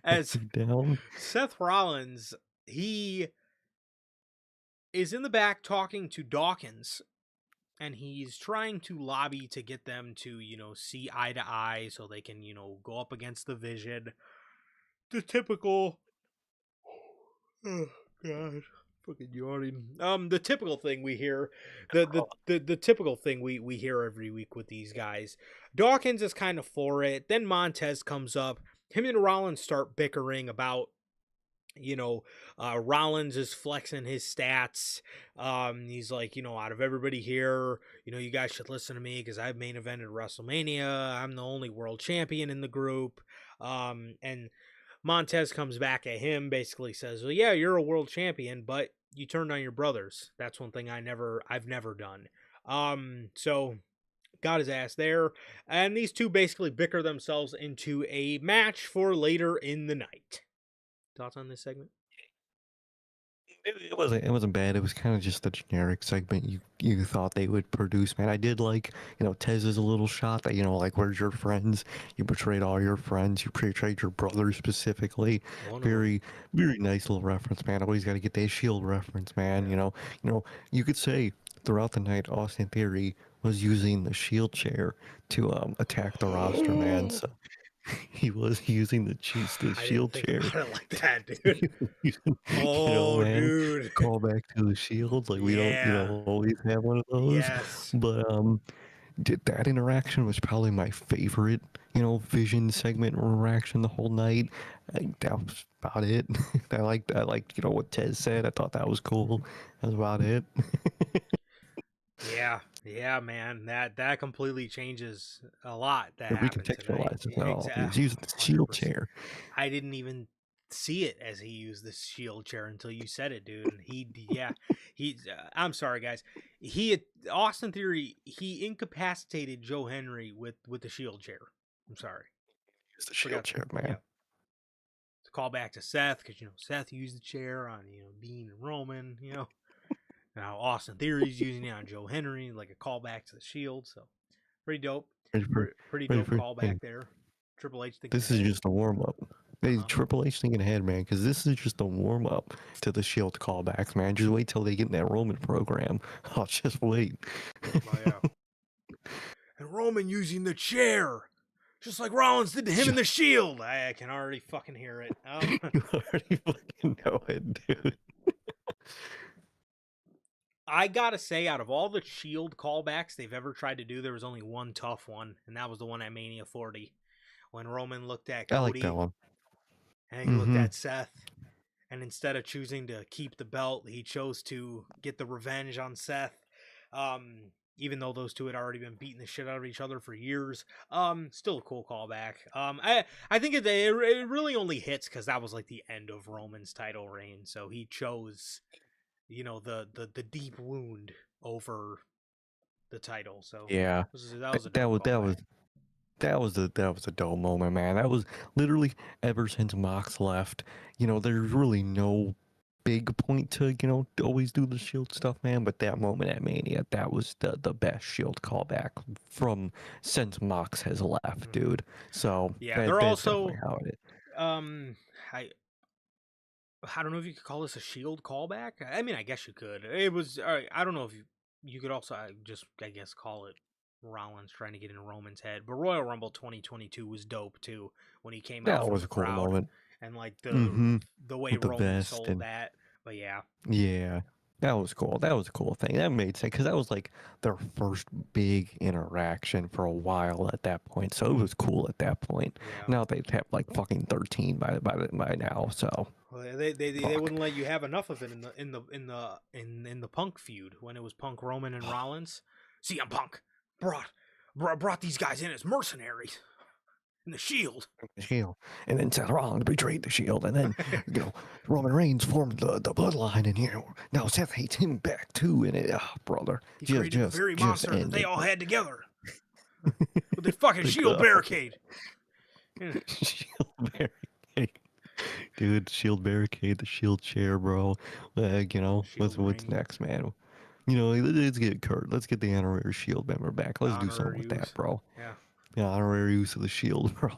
As Down. Seth Rollins, he is in the back talking to Dawkins, and he's trying to lobby to get them to, see eye to eye so they can, go up against the Vision. The typical. Oh God, fucking yawning. The typical thing we hear, the typical thing we hear every week with these guys. Dawkins is kind of for it. Then Montez comes up. Him and Rollins start bickering about. Rollins is flexing his stats. He's like, out of everybody here, you guys should listen to me because I've main evented WrestleMania. I'm the only world champion in the group. And Montez comes back at him, basically says, well, yeah, you're a world champion, but you turned on your brothers. That's one thing I've never done. So got his ass there. And these two basically bicker themselves into a match for later in the night. Thoughts on this segment? It wasn't bad. It was kind of just the generic segment you thought they would produce, man. I did like, Tez's little shot that, like, where's your friends? You betrayed all your friends. You betrayed your brother specifically. Very, very nice little reference, man. Always got to get that Shield reference, man. Yeah. You could say throughout the night, Austin Theory was using the Shield chair to attack the roster, man. So he was using the Shield chair. I didn't think about it like that, dude. Man, dude. call back to the Shield. Like we don't, always have one of those. Yes. But that interaction was probably my favorite, Vision segment interaction the whole night. That was about it. I liked, what Tez said. I thought that was cool. That was about it. Yeah, man. That completely changes a lot. That It happened tonight. recontextualizes it all. He was using the Shield 100%. chair. I didn't even see it as he used the Shield chair until you said it, dude. I'm sorry, guys. Austin Theory, he incapacitated Joe Henry with the Shield chair. I'm sorry. Use the Shield chair, man. Yeah. To call back to Seth, because Seth used the chair on Dean and Roman. Now Austin Theory's using it on Joe Henry, like a callback to the Shield. So pretty dope. Pretty dope callback there. Triple H thinking this is just a warm up. Hey, Triple H thinking ahead, man, because this is just a warm up to the Shield callbacks, man. Just wait till they get in that Roman program. I'll just wait. Oh, yeah. And Roman using the chair, just like Rollins did to him in the Shield. I can already fucking hear it. You already fucking know it, dude. I gotta say, out of all the Shield callbacks they've ever tried to do, there was only one tough one, and that was the one at Mania 40, when Roman looked at Cody. I like that one. And he looked at Seth, and instead of choosing to keep the belt, he chose to get the revenge on Seth. Even though those two had already been beating the shit out of each other for years. Still a cool callback. I think it really only hits because that was like the end of Roman's title reign, so he chose, the deep wound over the title. So yeah, that was a dope moment, man. That was literally ever since Mox left. There's really no big point to always do the Shield stuff, man. But that moment at Mania, that was the best Shield callback from since Mox has left, dude. So yeah, they're also how it is. I don't know if you could call this a Shield callback. I mean, I guess you could. It was. I don't know if you could also I guess call it Rollins trying to get in Roman's head. But Royal Rumble 2022 was dope too when he came out. That was a cool moment. And like the way Roman sold and that. But yeah. Yeah. That was cool. That was a cool thing. That made sense because that was like their first big interaction for a while at that point. So it was cool at that point. Yeah. Now they have like fucking 13 by now. So well, they wouldn't let you have enough of it in the Punk feud when it was Punk, Roman, and Rollins. CM Punk brought these guys in as mercenaries in the Shield. And then Seth Rollins betrayed the Shield, and then Roman Reigns formed the Bloodline, and now Seth hates him back too. And brother, he created the very monster that they all had together with the fucking Shield barricade. Shield barricade, dude. Shield barricade, the Shield chair, bro. What's next, man? let's get Kurt. Let's get the honorary Shield member back. Let's do something Honorary with that, use. bro. Yeah. Yeah, honorary use of the Shield, bro.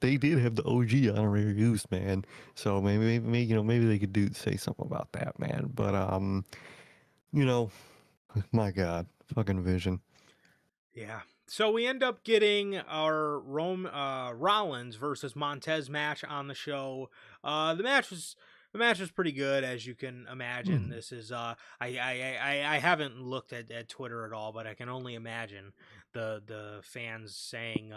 They did have the OG honorary use, man. So maybe they could say something about that, man. But you know, my God, fucking Vision. Yeah. So we end up getting our Rollins versus Montez match on the show. The match was pretty good, as you can imagine. Hmm. This is I haven't looked at Twitter at all, but I can only imagine the fans saying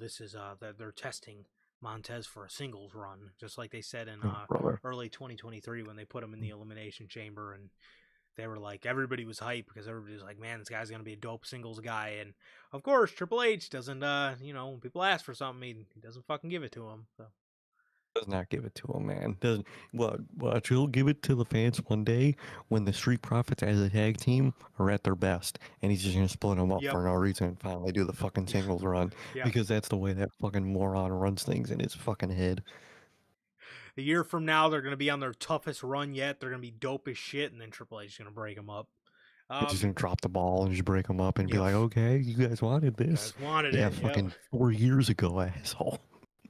this is that they're testing Montez for a singles run, just like they said in Oh, brother. early 2023 when they put him in the Elimination Chamber, and they were like, everybody was hyped because everybody was like, man, this guy's gonna be a dope singles guy. And of course Triple H doesn't when people ask for something, he doesn't fucking give it to them. So Does not give it to him, man. Doesn't. Well, he'll give it to the fans one day when the Street Profits as a tag team are at their best, and he's just gonna split them up yep. for no reason and finally do the fucking singles run Yeah. because that's the way that fucking moron runs things in his fucking head. A year from now they're gonna be on their toughest run yet. They're gonna be dope as shit, and then Triple H is gonna break them up. He's just gonna drop the ball and just break them up and be Yep. like, "Okay, you guys wanted You this, guys wanted yeah, it. Yep. fucking 4 years ago, asshole."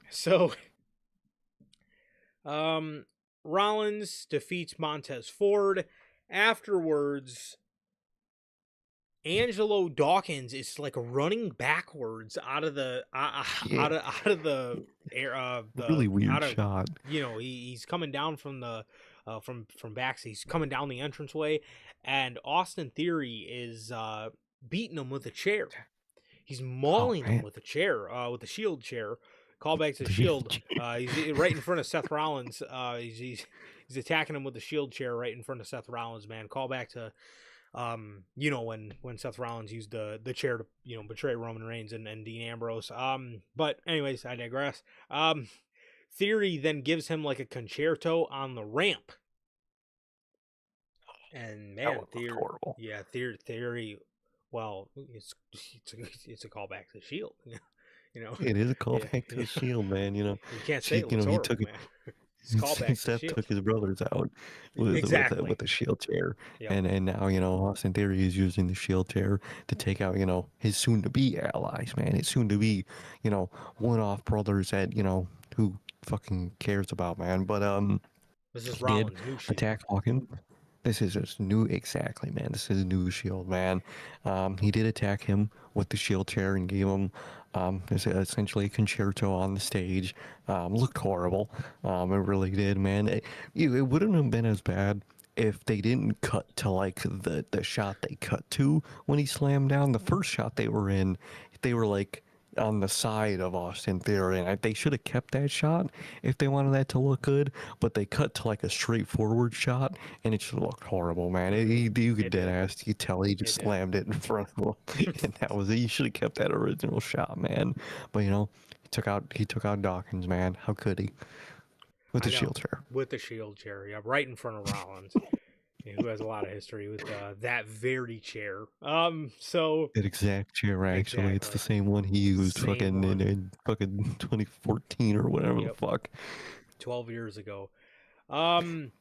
So Rollins defeats Montez Ford. Afterwards, Angelo Dawkins is like running backwards out of the Yeah, out of the air really the weird out of shot. he's coming down from the from back, he's coming down the entranceway, and Austin Theory is beating him with a chair. He's Oh mauling him man, with a chair, with a Shield chair. Callback to the Shield. He's right in front of Seth Rollins. He's attacking him with the Shield chair right in front of Seth Rollins. Man, callback to when Seth Rollins used the chair to betray Roman Reigns and Dean Ambrose. But anyways, I digress. Theory then gives him like a concerto on the ramp, and that man, one looked horrible. Theory. Well, it's a callback to Shield. It is a Yeah, callback to yeah. the Shield, man. You can't say it looks He horrible, took it. man. It's callback to Seth Shield. took his brothers out Exactly. with a shield chair, Yep. and now Austin Theory is using the shield chair to take out his soon to be allies, man. His soon to be one off brothers that who fucking cares about, man. But This is he did Rollins' new Shield. attack Hawkins. This is his new, exactly, man. This is his new shield, man. He did attack him with the shield chair and gave him essentially a concerto on the stage. Looked horrible. It really did, man. It wouldn't have been as bad if they didn't cut to like the shot they cut to when he slammed down. The first shot they were in, they were like on the side of Austin Theory, and they should have kept that shot if they wanted that to look good. But they cut to like a straightforward shot, and it just looked horrible, man. You could It dead did. ass, you tell he just It did. slammed it in front of him, and that was it. You should have kept that original shot, man. But he took out Dawkins, man. How could he? With I the know. shield chair. With the Shield chair, yeah, right in front of Rollins, who has a lot of history with that very chair. So That exact chair, actually. It's the exactly same one he used same fucking one. in fucking 2014 or whatever the Yep, fuck. 12 years ago. Um,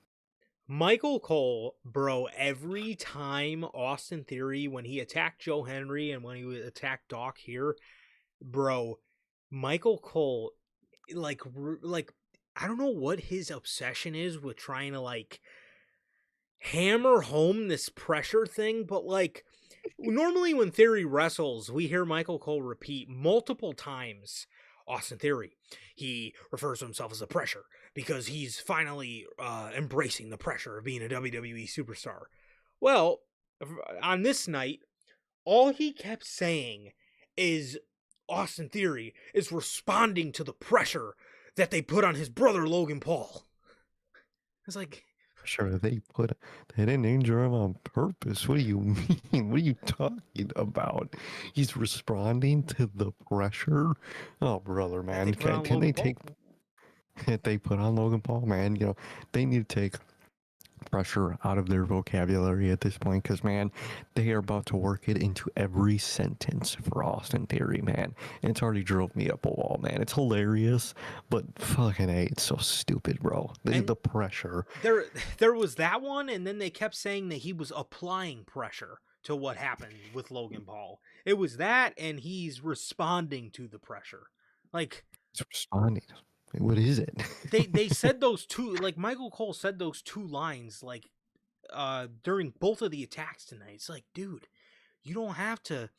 Michael Cole, bro. Every time Austin Theory, when he attacked Joe Henry and when he attacked Doc here, bro, Michael Cole, like I don't know what his obsession is with trying to like hammer home this pressure thing, but like normally when Theory wrestles, we hear Michael Cole repeat multiple times Austin Theory. He refers to himself as the pressure because he's finally embracing the pressure of being a WWE superstar. Well, on this night, all he kept saying is Austin Theory is responding to the pressure that they put on his brother Logan Paul. It's like, Sure, they didn't injure him on purpose. What do you mean? What are you talking about? He's responding to the pressure. Oh, brother, that they man, put on can they Logan Paul. take? They put on Logan Paul, man. They need to take pressure out of their vocabulary at this point, because man, they are about to work it into every sentence for Austin Theory, man. And it's already drove me up a wall, man. It's hilarious, but fucking A, it's so stupid, bro. And The pressure. there was that one, and then they kept saying that he was applying pressure to what happened with Logan Paul. It was that, and he's responding to the pressure. Like, It's responding. What is it? they said those two, like Michael Cole said those two lines like during both of the attacks tonight. It's like, dude, you don't have to,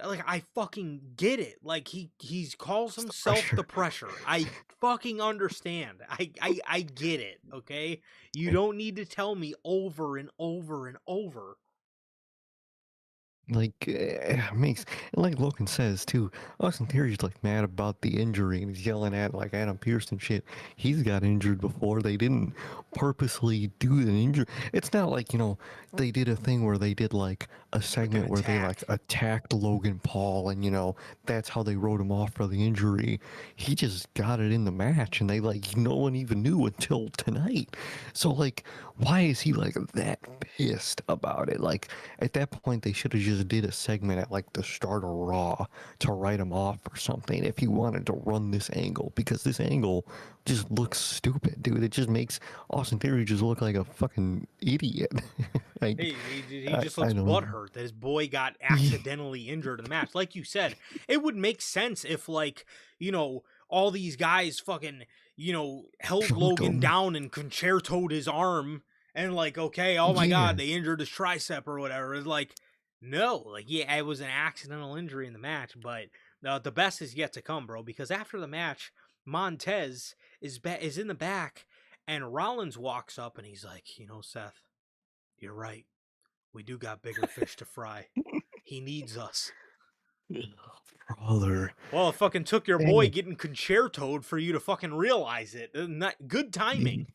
like, I fucking get it. Like, he calls himself the pressure. I fucking understand. I get it, okay? You don't need to tell me over and over and over. Like, makes, like Logan says too, Austin Theory's like mad about the injury and he's yelling at like Adam Pearce and shit. He's got injured before. They didn't purposely do an injury. It's not like, you know, they did a thing where they did like a segment where they like attacked Logan Paul and, you know, that's how they wrote him off for the injury. He just got it in the match and they like, no one even knew until tonight. So like, why is he like that pissed about it? Like, at that point, they should have just did a segment at like the start of Raw to write him off or something if he wanted to run this angle, because this angle just looks stupid, dude. It just makes Austin Theory just look like a fucking idiot. Like, He just looks butthurt that his boy got accidentally injured in the match. Like you said, it would make sense if, like, you know, all these guys fucking, you know, held Logan down and concertoed his arm and like, okay, oh my god, they injured his tricep or whatever. It's like, no, like, yeah, it was an accidental injury in the match, but the best is yet to come, bro, because after the match, Montez is in the back and Rollins walks up and he's like, you know, Seth, you're right. We do got bigger fish to fry. He needs us. Brother. Well, it fucking took your boy getting concertoed for you to fucking realize it. Not good timing.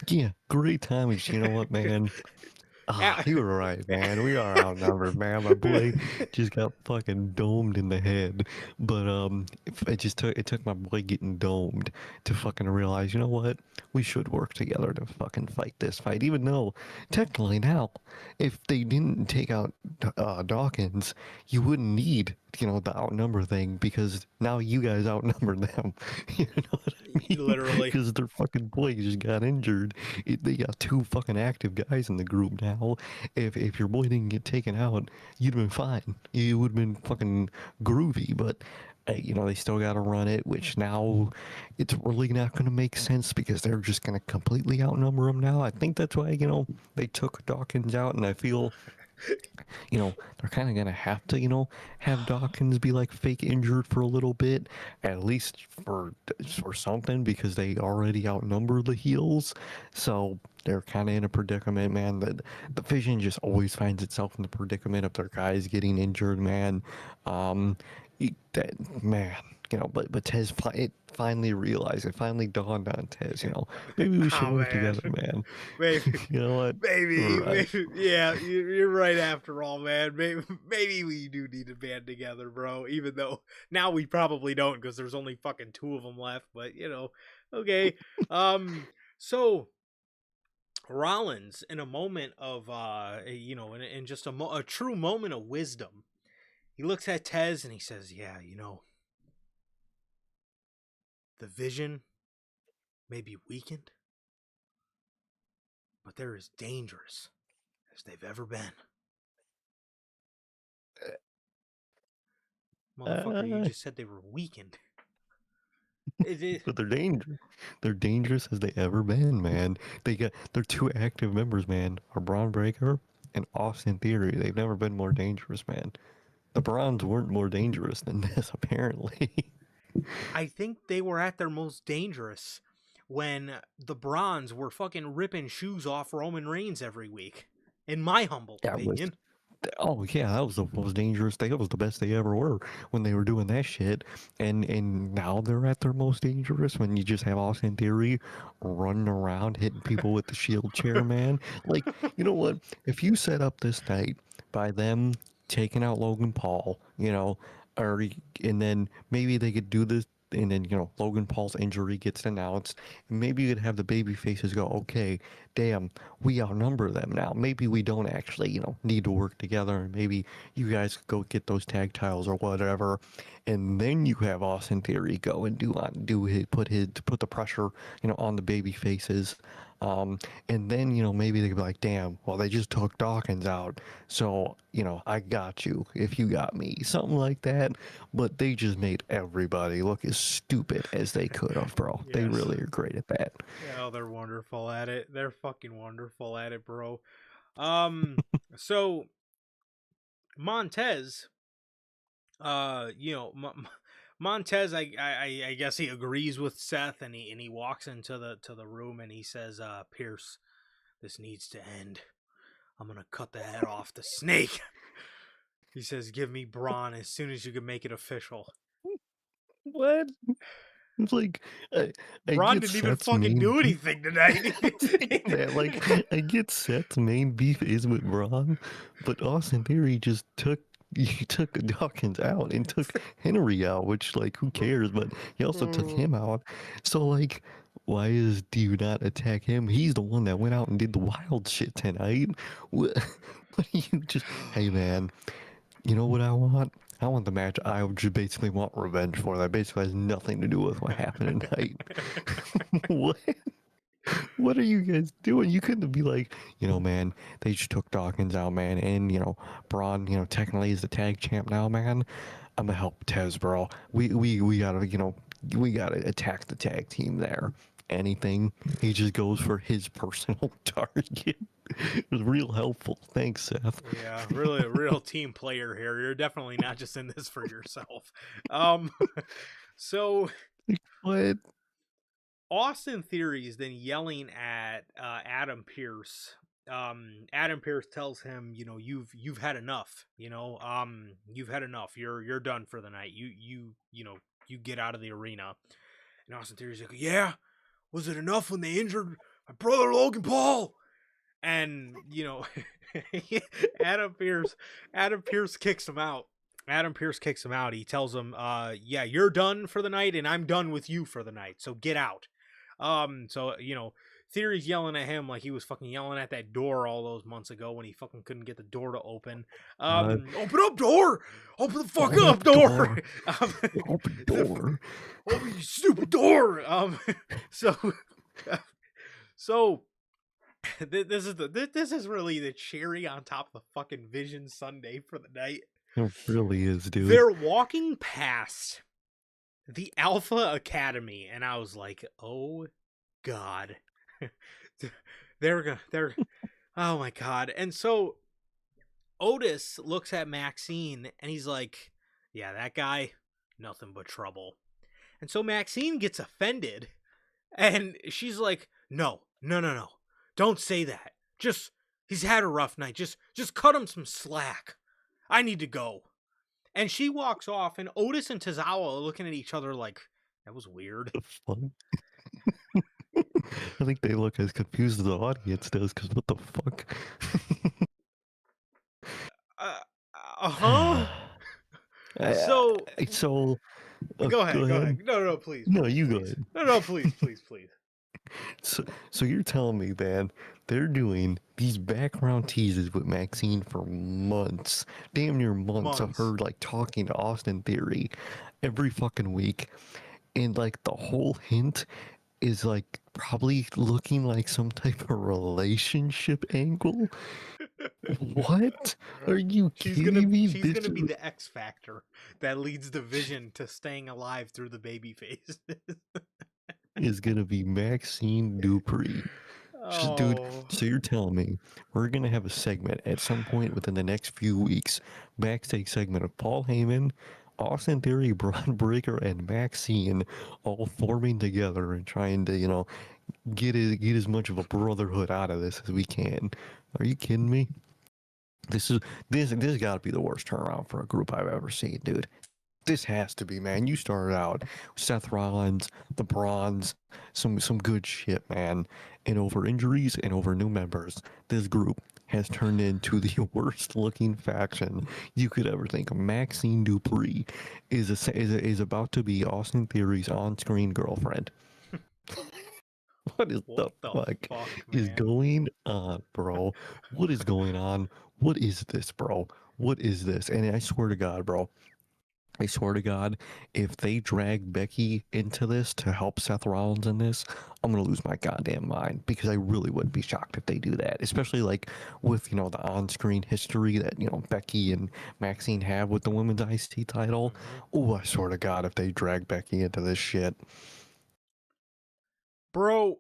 Yeah, great timing. You know what, man? You were right, man. We are outnumbered, man. My boy just got fucking domed in the head. But it took my boy getting domed to fucking realize, you know what? We should work together to fucking fight this fight. Even though technically now, if they didn't take out Dawkins, you wouldn't need, you know, the outnumber thing, because now you guys outnumber them. You know what I mean? Literally. Because their fucking boy just got injured. They got two fucking active guys in the group now. If your boy didn't get taken out, you'd have been fine. You would have been fucking groovy. But you know, they still got to run it, which now it's really not going to make sense because they're just going to completely outnumber them now. I think that's why, you know, they took Dawkins out, and I feel, you know, they're kind of going to have to, you know, have Dawkins be like fake injured for a little bit, at least for something, because they already outnumber the heels. So they're kind of in a predicament, man. The division just always finds itself in the predicament of their guys getting injured, man. Man, you know, but Tez finally realized, it finally dawned on Tez, you know, maybe we should work together, man. Maybe, you know what? Maybe, yeah, you're right after all, man. Maybe we do need to band together, bro. Even though now we probably don't, because there's only fucking two of them left. But you know, okay. So Rollins, in a moment of you know, in just a true moment of wisdom, he looks at Tez and he says, yeah, you know, the vision may be weakened, but they're as dangerous as they've ever been. Motherfucker, you just said they were weakened. But they're dangerous. They're dangerous as they ever been, man. They're two active members, man. Are Braun Breaker and Austin Theory. They've never been more dangerous, man. The Browns weren't more dangerous than this, apparently. I think they were at their most dangerous when the Browns were fucking ripping shoes off Roman Reigns every week, in my humble opinion. Oh yeah, that was the most dangerous. That was the best they ever were when they were doing that shit. And now they're at their most dangerous when you just have Austin Theory running around hitting people with the shield chair, man. Like, you know what? If you set up this night by them taking out Logan Paul, you know, and then maybe they could do this and then Logan Paul's injury gets announced, and maybe you could have the baby faces go, okay, damn, we outnumber them now. Maybe we don't actually need to work together, and maybe you guys could go get those tag titles or whatever, and then you have Austin Theory go and put the pressure on the baby faces. And then, maybe they could be like, damn, well, they just took Dawkins out. So, I got you if you got me. Something like that. But they just made everybody look as stupid as they could have, bro. They Yes. really are great at that. Yeah, they're wonderful at it. They're fucking wonderful at it, bro. So Montez, Montez, I guess he agrees with Seth, and he walks into the room, and he says, Pierce, this needs to end. I'm gonna cut the head off the snake. He says, give me Braun as soon as you can make it official. What? It's like, I Braun get didn't even Seth's fucking main do beef. anything tonight. I get Seth's main beef is with Braun, but Austin Theory just took Dawkins out and took Henry out, which like who cares? But he also took him out. So like, do you not attack him? He's the one that went out and did the wild shit tonight. What do you just? Hey man, you know what I want? I want the match. I just basically want revenge for. That basically has nothing to do with what happened tonight. What? What are you guys doing? You couldn't be like, man, they just took Dawkins out, man, and Braun, technically is the tag champ now, man. I'm gonna help Tez, bro. We gotta, we gotta attack the tag team there. Anything. He just goes for his personal target. It was real helpful. Thanks, Seth. Yeah, really a real team player here. You're definitely not just in this for yourself. So What? Austin Theory is then yelling at Adam Pierce. Adam Pierce tells him, you've had enough. You've had enough. You're done for the night. You get out of the arena. And Austin Theory's like, yeah, was it enough when they injured my brother Logan Paul? And Adam Pierce kicks him out. He tells him, yeah, you're done for the night, and I'm done with you for the night. So get out. So Theory's yelling at him like he was fucking yelling at that door all those months ago when he fucking couldn't get the door to open. Open up, door! Open the fuck up, door! Open door! Open you stupid door! So this is really the cherry on top of the fucking Vision Sunday for the night. It really is, dude. They're walking past the Alpha Academy, and I was like, oh god. they're oh my god. And so Otis looks at Maxine and he's like, yeah, that guy, nothing but trouble. And so Maxine gets offended, and she's like, no, don't say that. Just, he's had a rough night. Just cut him some slack. I need to go. And she walks off, and Otis and Tozawa are looking at each other like, that was weird. The fuck? I think they look as confused as the audience does, because what the fuck? So go ahead. No, please. No, please, you please. go ahead. No, please. So you're telling me, man, they're doing these background teases with Maxine for months, damn near months of her like talking to Austin Theory every fucking week, and like the whole hint is like probably looking like some type of relationship angle. What? Are you kidding me? She's gonna be the X factor that leads the Vision to staying alive through the baby phase. Is gonna be Maxine Dupree. Oh. Dude, so you're telling me we're gonna have a segment at some point within the next few weeks, backstage segment of Paul Heyman, Austin Theory, Braun Breaker, and Maxine all forming together and trying to, get as much of a brotherhood out of this as we can. Are you kidding me? This got to be the worst turnaround for a group I've ever seen, dude. This has to be, man. You started out Seth Rollins, the Brawns, some good shit, man. And over injuries and over new members, this group has turned into the worst looking faction you could ever think. Maxine Dupree is about to be Austin Theory's on-screen girlfriend. What is What the the fuck fuck, is man? going on, bro? What is going on? What is this, bro? What is this? And I swear to God, bro, I swear to God, if they drag Becky into this to help Seth Rollins in this, I'm gonna lose my goddamn mind because I really wouldn't be shocked if they do that. Especially like with the on-screen history that Becky and Maxine have with the women's IC title. Mm-hmm. Oh, I swear to God, if they drag Becky into this shit, Bro,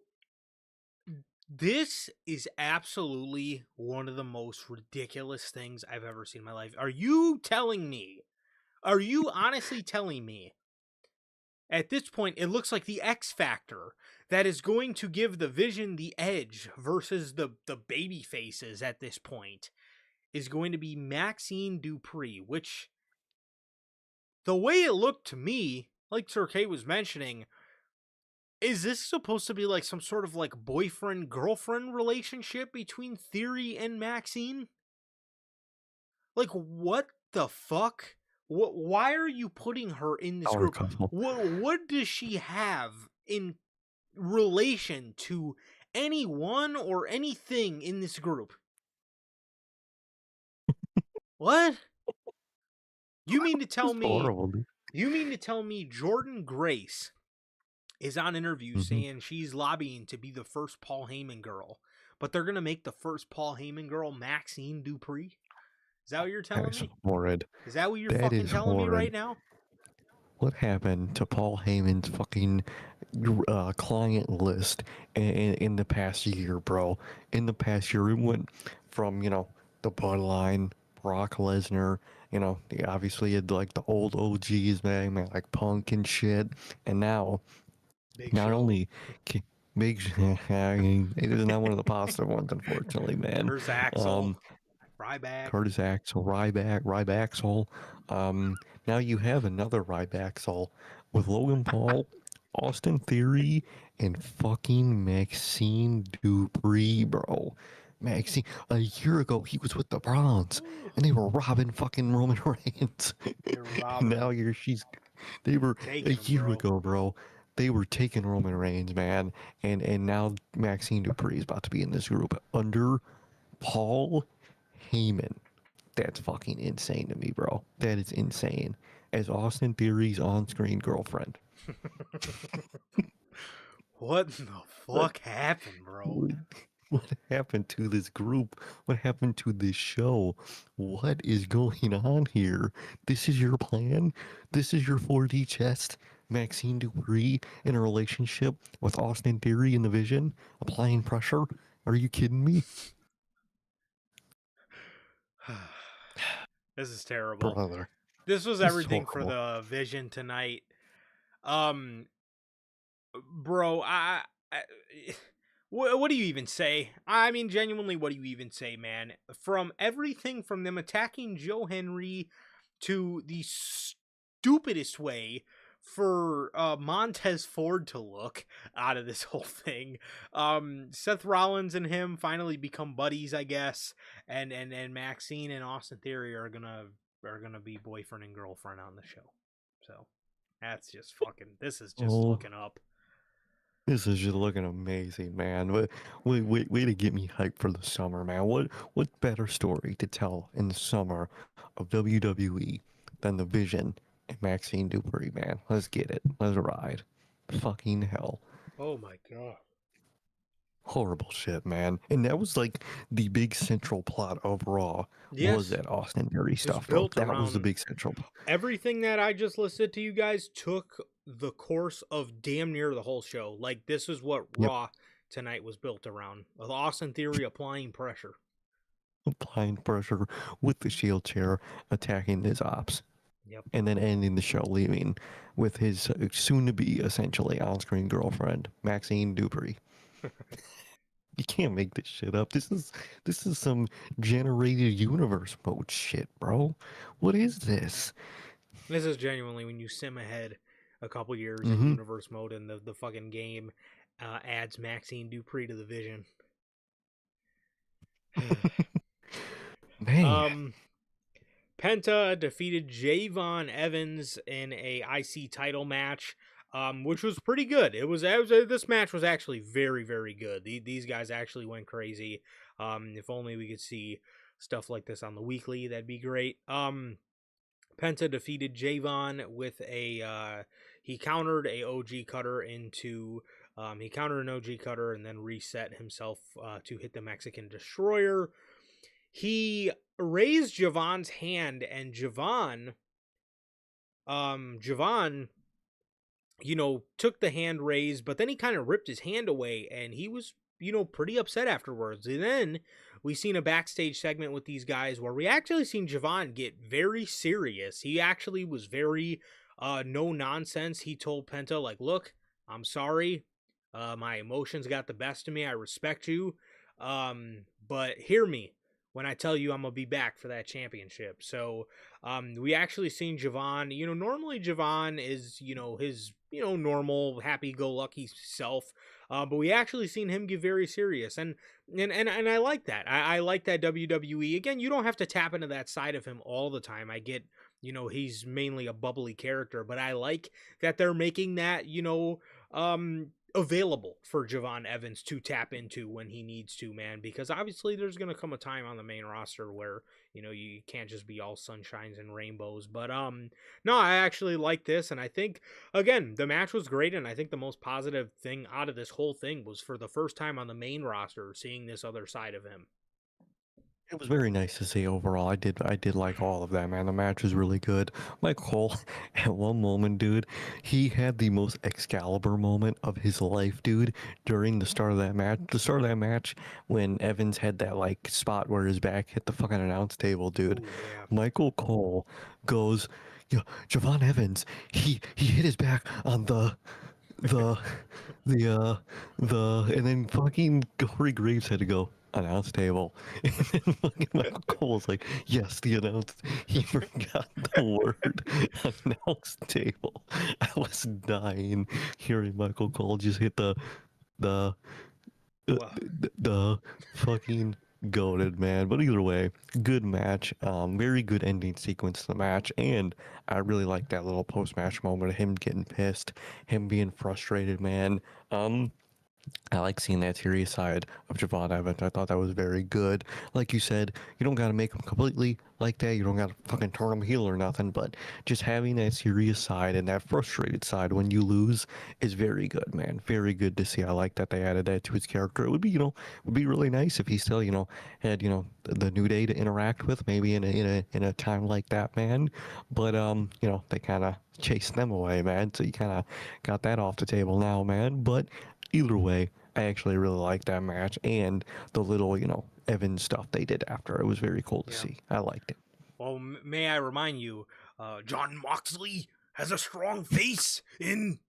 this is absolutely one of the most ridiculous things I've ever seen in my life. Are you telling me? Are you honestly telling me? At this point, it looks like the X Factor that is going to give the Vision the edge versus the baby faces at this point is going to be Maxine Dupree, which the way it looked to me, like Sir K was mentioning, is this supposed to be like some sort of like boyfriend girlfriend relationship between Theory and Maxine? Like, what the fuck? Why are you putting her in this our group? couple. What does she have in relation to anyone or anything in this group? What? You mean to tell It's me? horrible, dude. You mean to tell me Jordan Grace is on interview Mm-hmm. saying she's lobbying to be the first Paul Heyman girl, but they're gonna make the first Paul Heyman girl Maxine Dupree? Is that what you're That telling is me? horrid. Is that what you're That fucking is telling me right horrid. now? What happened to Paul Heyman's fucking client list in the past year, bro? In the past year, it went from the Bloodline, Brock Lesnar, obviously had like the old OGs, man, like Punk and shit, and now Big not Show, only Big, I mean, it is not one of the positive ones, unfortunately, man. Curse Axel, Um, Ryback. Curtis Axel, Rybaxel. Um, Now you have another Rybaxel with Logan Paul, Austin Theory, and fucking Maxine Dupree, bro. Maxine, a year ago he was with the Browns, and they were robbing fucking Roman Reigns. They're And robbing now him, they were a taking him, year bro. ago, bro. They were taking Roman Reigns, man, and now Maxine Dupree is about to be in this group under Paul Heyman. That's fucking insane to me, bro. That is insane. As Austin Theory's on-screen girlfriend. What the What, fuck happened, bro? what what happened to this group? What happened to this show? What is going on here? This is your plan? This is your 4D chest? Maxine Dupree in a relationship with Austin Theory in the Vision? Applying pressure? Are you kidding me? This is terrible. Brother, This was this is everything for horrible. the Vision tonight. Um, bro, I what do you even say? I mean, genuinely, what do you even say, man? From everything from them attacking Joe Henry to the stupidest way for Montez Ford to look out of this whole thing. Seth Rollins and him finally become buddies, I guess, and Maxine and Austin Theory are gonna be boyfriend and girlfriend on the show. So that's just fucking. This is just Oh, looking up. this is just looking amazing, man. Way to get me hyped for the summer, man. What better story to tell in the summer of WWE than the Vision and Maxine Dupree, man? Let's get it. Let's ride. Fucking hell. Oh my god. Horrible shit, man. And that was like the big central plot of Raw was Yes, that Austin Theory it's stuff, bro. built That was the around big central plot. everything that I just listed to you guys took the course of damn near the whole show. Like this is what Yep. Raw tonight was built around. With Austin Theory applying pressure. Applying pressure with the shield chair attacking his ops. Yep. And then ending the show leaving with his soon-to-be essentially on-screen girlfriend, Maxine Dupree. You can't make this shit up. This is some generated universe mode shit, bro. What is this? This is genuinely when you sim ahead a couple years in Mm-hmm. universe mode and the fucking game adds Maxine Dupree to the Vision. Man, Penta defeated Javon Evans in a IC title match, which was pretty good. This match was actually very, very good. These guys actually went crazy. If only we could see stuff like this on the weekly, that'd be great. Penta defeated Javon with he countered a OG cutter into he countered an OG cutter and then reset himself to hit the Mexican Destroyer. He raised Javon's hand, and Javon, took the hand raised, but then he kind of ripped his hand away, and he was, pretty upset afterwards. And then we seen a backstage segment with these guys where we actually seen Javon get very serious. He actually was very no nonsense. He told Penta, like, look, I'm sorry. My emotions got the best of me. I respect you. But hear me when I tell you I'm going to be back for that championship. So we actually seen Javon. Normally Javon is, his, normal happy-go-lucky self. But we actually seen him get very serious. And I like that. I like that WWE. Again, you don't have to tap into that side of him all the time. I get, he's mainly a bubbly character. But I like that they're making that, available for Javon Evans to tap into when he needs to, man, because obviously there's going to come a time on the main roster where, you can't just be all sunshines and rainbows. But no, I actually like this, and I think, again, the match was great, and I think the most positive thing out of this whole thing was for the first time on the main roster seeing this other side of him. it was very nice to see overall. I did like all of that, man. The match was really good. Mike Cole, at one moment, dude, he had the most Excalibur moment of his life, dude, during the start of that match. The start of that match, when Evans had that, like, spot where his back hit the fucking announce table, dude. Ooh, yeah. Michael Cole goes, Javon Evans, he hit his back on the and then fucking Corey Graves had to go announce table, and then fucking Michael Cole was like, yes, the announce. He forgot the word announce table. I was dying hearing Michael Cole just hit the Well, the fucking goated, man. But either way, good match. Very good ending sequence to the match, and I really like that little post-match moment of him getting pissed, him being frustrated, man. I like seeing that serious side of Javon Evans. I thought that was very good. Like you said, you don't got to make him completely like that. You don't got to fucking turn him heel or nothing. But just having that serious side and that frustrated side when you lose is very good, man. Very good to see. I like that they added that to his character. It would be, would be really nice if he still, had, the New Day to interact with, maybe in a time like that, man. But they kind of chased them away, man. So you kind of got that off the table now, man. But either way, I actually really liked that match and the little, Evans stuff they did after. It was very cool to see. I liked it. Well, may I remind you, John Moxley has a strong face in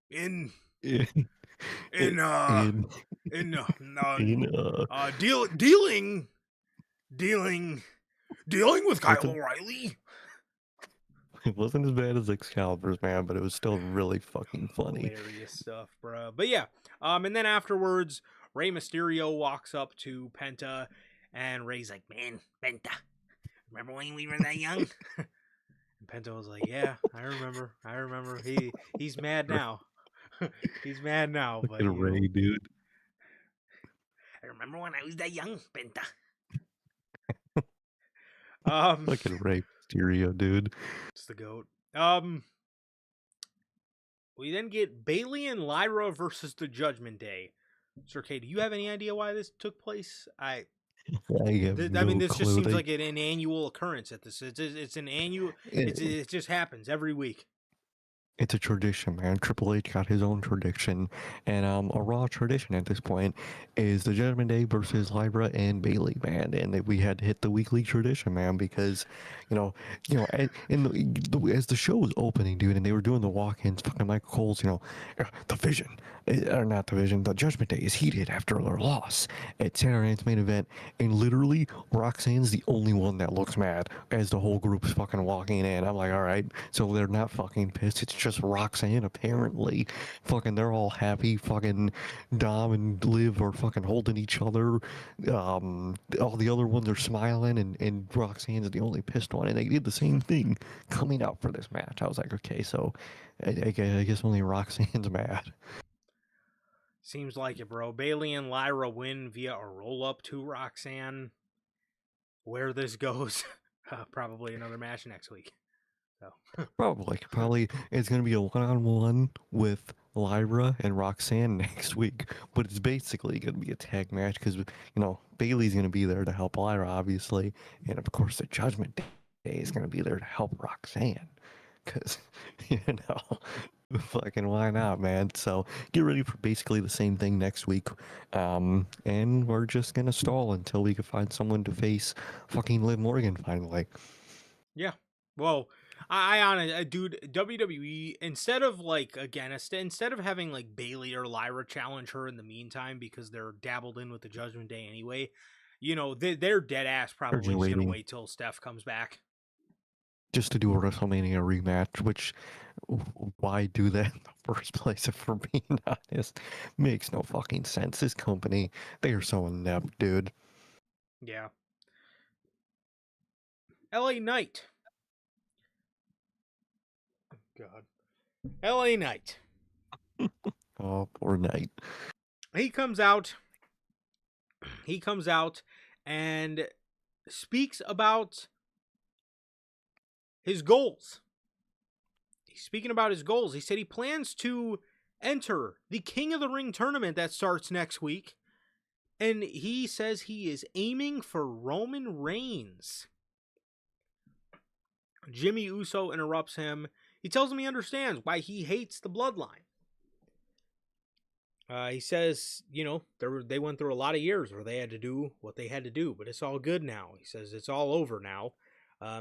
dealing with Kyle O'Reilly. It wasn't as bad as Excalibur's, man, but it was still really fucking funny. Hilarious stuff, bro. But yeah, and then afterwards, Rey Mysterio walks up to Penta, and Rey's like, "Man, Penta, remember when we were that young?" And Penta was like, "Yeah, I remember. He's mad now. He's mad now." Look But at Rey, dude. I remember when I was that young, Penta. Look at Rey Mysterio, dude. It's the GOAT. We then get Bailey and Lyra versus the Judgment Day. Sir K, do you have any idea why this took place? I mean, this just seems like an annual occurrence at this. It's an annual. It just happens every week. It's a tradition, man. Triple H got his own tradition, and a Raw tradition at this point is the Judgment Day versus Lyra and Bailey, man. And we had to hit the weekly tradition, man, because as the show was opening, dude, and they were doing the walk-ins, fucking Michael Cole's, the Vision, or not the Vision, the Judgment Day is heated after their loss at Saturday Night's Main Event, and literally Roxanne's the only one that looks mad as the whole group's fucking walking in. I'm like, all right, so they're not fucking pissed. It's just just Roxanne, apparently. Fucking, they're all happy. Fucking Dom and Liv are fucking holding each other. All the other ones are smiling, and Roxanne's the only pissed one. And they did the same thing coming out for this match. I was like, okay, so I guess only Roxanne's mad. Seems like it, bro. Bailey and Lyra win via a roll up to Roxanne. Where this goes, probably another match next week. So Probably it's gonna be a one-on-one with Lyra and Roxanne next week, but it's basically gonna be a tag match because Bailey's gonna be there to help Lyra, obviously, and of course the Judgment Day is gonna be there to help Roxanne, because you know. Fucking why not, man? So get ready for basically the same thing next week, and we're just gonna stall until we can find someone to face fucking Liv Morgan finally. yeah, well, I honestly, dude, WWE instead of instead of having like Bailey or Lyra challenge her in the meantime because they're dabbled in with the Judgment Day anyway, they're dead ass probably just gonna wait till Steph comes back. Just to do a WrestleMania rematch, which, why do that in the first place, if we're being honest? Makes no fucking sense. This company, they are so inept, dude. Yeah. LA Knight. God. LA Knight. Oh, poor Knight. He comes out and speaks about his goals. He's speaking about his goals. He said he plans to enter the King of the Ring tournament that starts next week. And he says he is aiming for Roman Reigns. Jimmy Uso interrupts him. He tells him he understands why he hates the Bloodline. He says, they went through a lot of years where they had to do what they had to do, but it's all good now. He says it's all over now.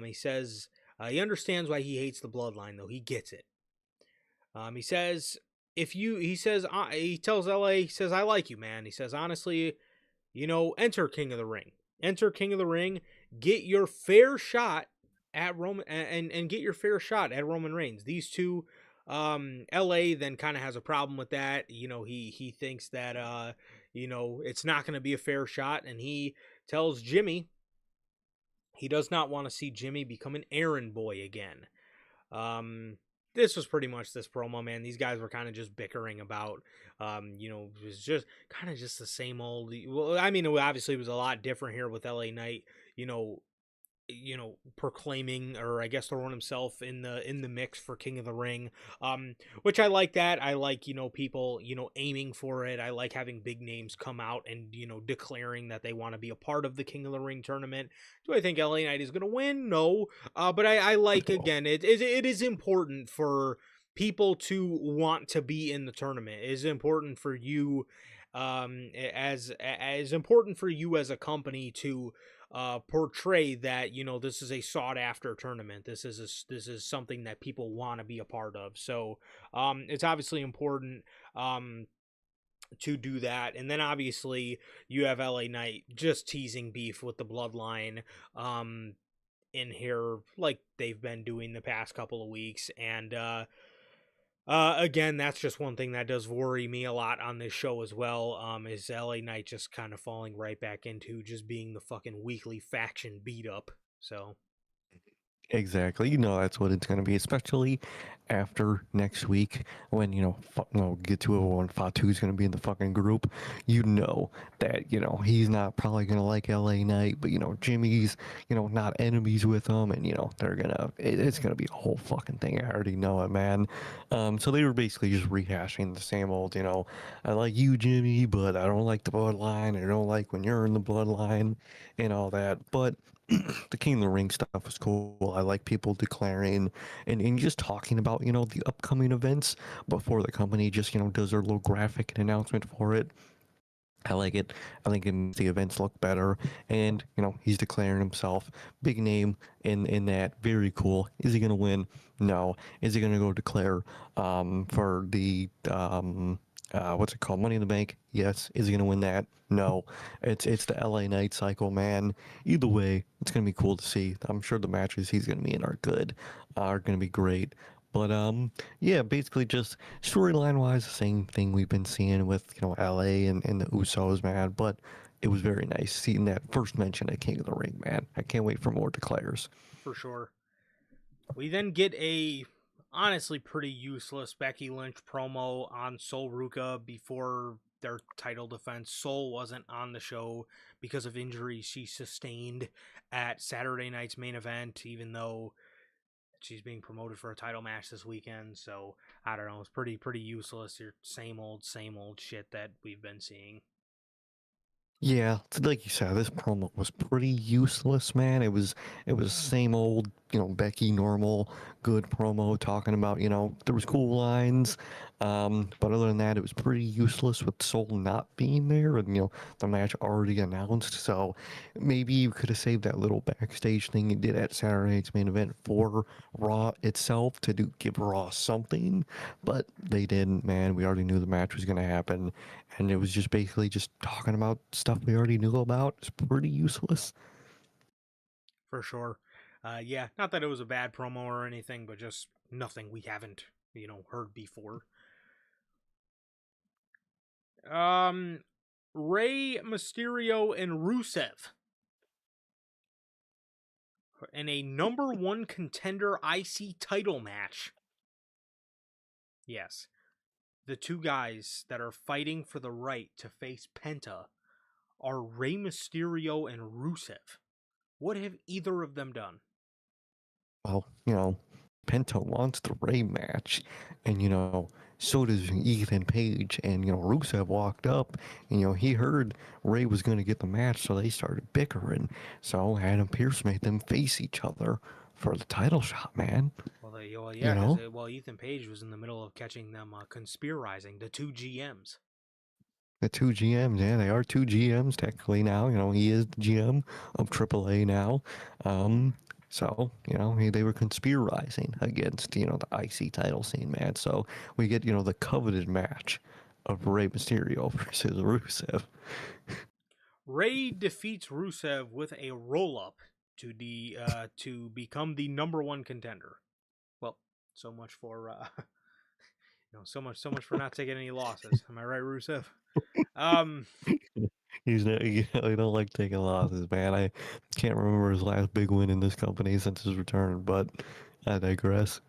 He says he understands why he hates the Bloodline, though. He gets it. He says, he tells LA, he says, I like you, man. He says, honestly, enter King of the Ring. Enter King of the Ring. Get your fair shot at Roman and get your fair shot at Roman Reigns. These two, LA then kind of has a problem with that. He thinks that it's not going to be a fair shot, and he tells Jimmy he does not want to see Jimmy become an errand boy again. This was pretty much this promo, man. These guys were kind of just bickering about, it was just kind of just the same old. Well, I mean, obviously it was a lot different here with LA Knight, proclaiming, or I guess throwing himself in the mix for King of the Ring, which I like that. I like, people, aiming for it. I like having big names come out and, declaring that they want to be a part of the King of the Ring tournament. Do I think LA Knight is going to win? No. But I like, again, it is important for people to want to be in the tournament. It is important for you, as important for you as a company to portray that this is a sought after tournament. This is something that people want to be a part of. So it's obviously important to do that. And then obviously you have LA Knight just teasing beef with the Bloodline in here like they've been doing the past couple of weeks. And again, that's just one thing that does worry me a lot on this show as well, is LA Knight just kind of falling right back into just being the fucking weekly faction beat up. So Exactly. That's what it's going to be, especially after next week when, get to it when Fatu's going to be in the fucking group. That, he's not probably going to like LA Knight, but, Jimmy's, not enemies with him. And, it's going to be a whole fucking thing. I already know it, man. So they were basically just rehashing the same old, I like you, Jimmy, but I don't like the Bloodline. I don't like when you're in the Bloodline and all that. But the King of the Ring stuff was cool. I like people declaring and just talking about, the upcoming events before the company just, does their little graphic announcement for it. I like it. I think it makes the events look better. And, he's declaring himself. Big name in that. Very cool. Is he going to win? No. Is he going to go declare for the, what's it called? Money in the Bank? Yes. Is he going to win that? No. It's the LA Knight cycle, man. Either way, it's going to be cool to see. I'm sure the matches he's going to be in are good, are going to be great. But yeah, basically just storyline wise, the same thing we've been seeing with LA and the Usos, man. But it was very nice seeing that first mention at King of the Ring, man. I can't wait for more declares. For sure. We then get a honestly pretty useless Becky Lynch promo on Sol Ruka before their title defense. Sol wasn't on the show because of injuries she sustained at Saturday night's main event, even though she's being promoted for a title match this weekend. So I don't know. It's pretty useless. Your same old shit that we've been seeing. Yeah, like you said, this promo was pretty useless, man. It was same old, Becky normal good promo talking about, there was cool lines, but other than that, it was pretty useless with Soul not being there and the match already announced. So maybe you could have saved that little backstage thing you did at Saturday night's main event for Raw itself to give Raw something, but they didn't, man. We already knew the match was gonna happen, and it was just basically just talking about stuff we already knew about. It's pretty useless. For sure. Yeah, not that it was a bad promo or anything, but just nothing we haven't, heard before. Rey Mysterio and Rusev in a number one contender IC title match. Yes, the two guys that are fighting for the right to face Penta are Rey Mysterio and Rusev. What have either of them done? Well, Penta wants the Ray match, and so does Ethan Page, and Rusev walked up, and he heard Ray was going to get the match, so they started bickering. So Adam Pearce made them face each other for the title shot, man. Well, You yeah, because know, Ethan Page was in the middle of catching them conspirizing the two GMs. the two GMs, yeah, they are two GMs technically now. He is the GM of AAA now. So, they were conspiring against, the IC title scene, man. So we get, the coveted match of Rey Mysterio versus Rusev. Ray defeats Rusev with a roll up to become the number one contender. Well, so much for so much for not taking any losses. Am I right, Rusev? Um, He's not, I don't like taking losses, man. I can't remember his last big win in this company since his return, but I digress.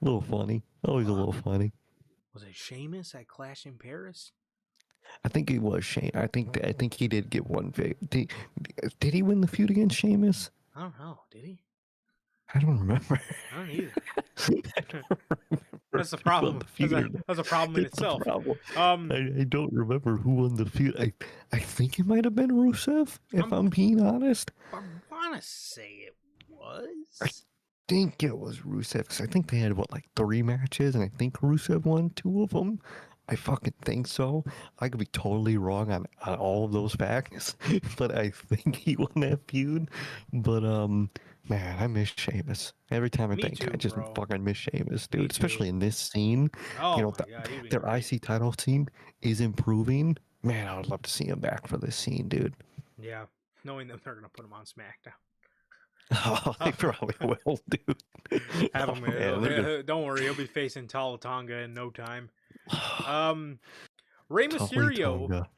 A little funny. Always a little funny. was it Sheamus at Clash in Paris? I think it was Shane. I think he did get one did he win the feud against Sheamus? I don't know. Did he? I don't remember. I don't either. I don't remember That's a who won problem. the feud or That's a problem in That's the itself. problem. Um, I don't remember who won the feud. I think it might have been Rusev, if I'm being honest. I want to say it was. I think it was Rusev because I think they had like 3 matches, and I think Rusev won 2 of them. I fucking think so. I could be totally wrong on all of those facts, but I think he won that feud. But man, I miss Sheamus. Every time I Me think, too, I just bro. fucking miss Sheamus, Me dude. too. Especially in this scene, Oh you my know, god, he'd be their great. IC title team is improving. Man, I would love to see him back for this scene, dude. Yeah, knowing that they're gonna put him on SmackDown. Oh, they probably will, dude. Have Oh him. man, they're gonna Don't worry, he'll be facing Talatonga in no time. Rey Tully Mysterio. Tonga.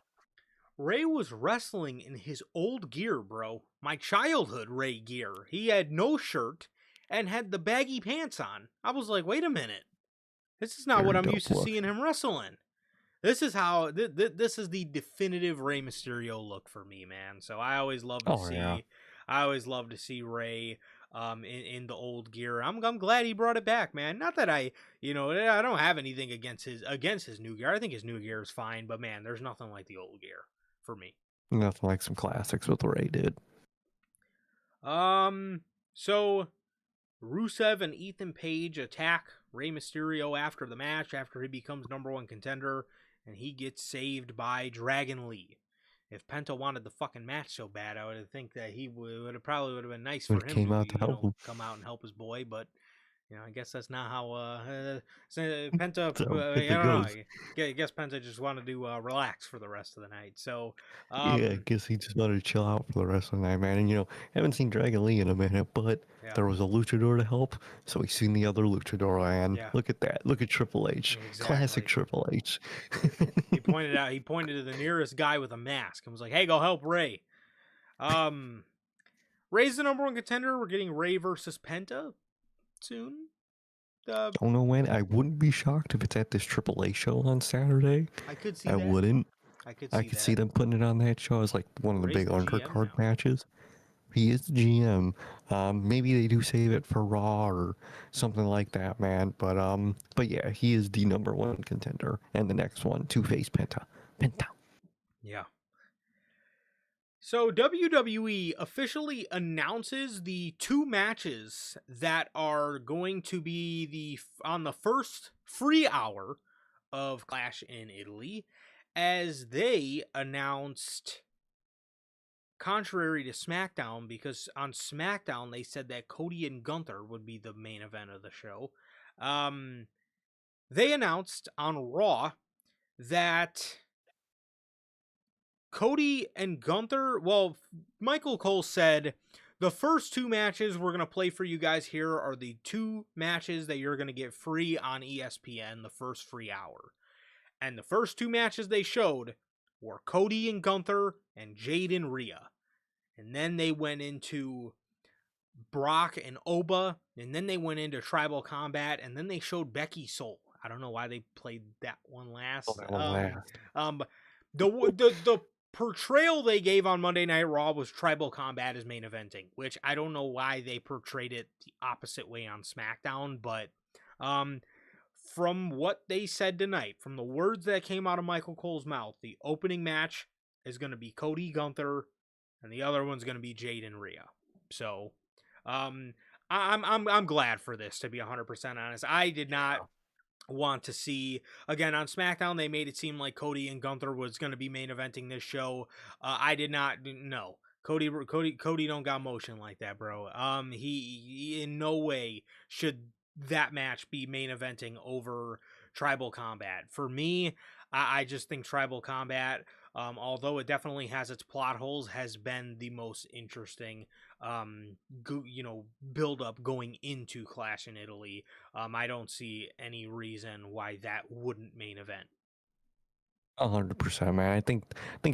Ray was wrestling in his old gear, bro. My childhood Ray gear. He had no shirt and had the baggy pants on. I was like, wait a minute. This is not what Very I'm used dope to look. seeing him wrestling. This is how this is the definitive Rey Mysterio look for me, man. So I always love to Oh yeah. see, Ray in the old gear. I'm glad he brought it back, man. Not that I don't have anything against his new gear. I think his new gear is fine, but man, there's nothing like the old gear for me. Nothing like some classics with Ray did. So Rusev and Ethan Page attack Rey Mysterio after the match, after he becomes number one contender, and he gets saved by Dragon Lee. If Penta wanted the fucking match so bad, I would think that he would have been nice When for it him came to, out to help him. come out and help his boy, but I guess that's not how Penta. So I if it don't know. goes, I guess Penta just wanted to relax for the rest of the night. So, yeah, I guess he just wanted to chill out for the rest of the night, man. And haven't seen Dragon Lee in a minute, but yeah, there was a luchador to help, so he's seen the other luchador. And yeah, look at that. Look at Triple H, classic exactly. Triple H. He pointed to the nearest guy with a mask and was like, "Hey, go help Ray." Um, Ray's the number one contender. We're getting Ray versus Penta soon. Don't know when. I wouldn't be shocked if it's at this Triple A show on Saturday. I could see I that. wouldn't. I could I see could see that. them putting it on that show as like one of the Ray's big the GM undercard now. matches. He is the GM. Maybe they do save it for Raw or something like that, man. But yeah, he is the number one contender, and the next one, Two-Face Penta. Penta. Yeah. So WWE officially announces the two matches that are going to be on the first free hour of Clash in Italy, as they announced, contrary to SmackDown, because on SmackDown they said that Cody and Gunther would be the main event of the show. They announced on Raw that Cody and Gunther, well, Michael Cole said the first two matches we're going to play for you guys here are the two matches that you're going to get free on ESPN the first free hour. And the first two matches they showed were Cody and Gunther and Jade and Rhea. And then they went into Brock and Oba, and then they went into Tribal Combat, and then they showed Becky Soul. I don't know why they played that one last. Oh, that one last. The portrayal they gave on Monday Night Raw was Tribal Combat as main eventing, which I don't know why they portrayed it the opposite way on SmackDown, but from what they said tonight, from the words that came out of Michael Cole's mouth, the opening match is going to be Cody Gunther, and the other one's going to be Jade and Rhea. So, I'm glad for this, to be 100% honest. I did not want to see, again, on SmackDown they made it seem like Cody and Gunther was going to be main eventing this show. I did not know. Cody don't got motion like that, bro. He in no way should that match be main eventing over Tribal Combat. For me, I just think Tribal Combat, although it definitely has its plot holes, has been the most interesting build up going into Clash in Italy. I don't see any reason why that wouldn't main event. 100%, man. I think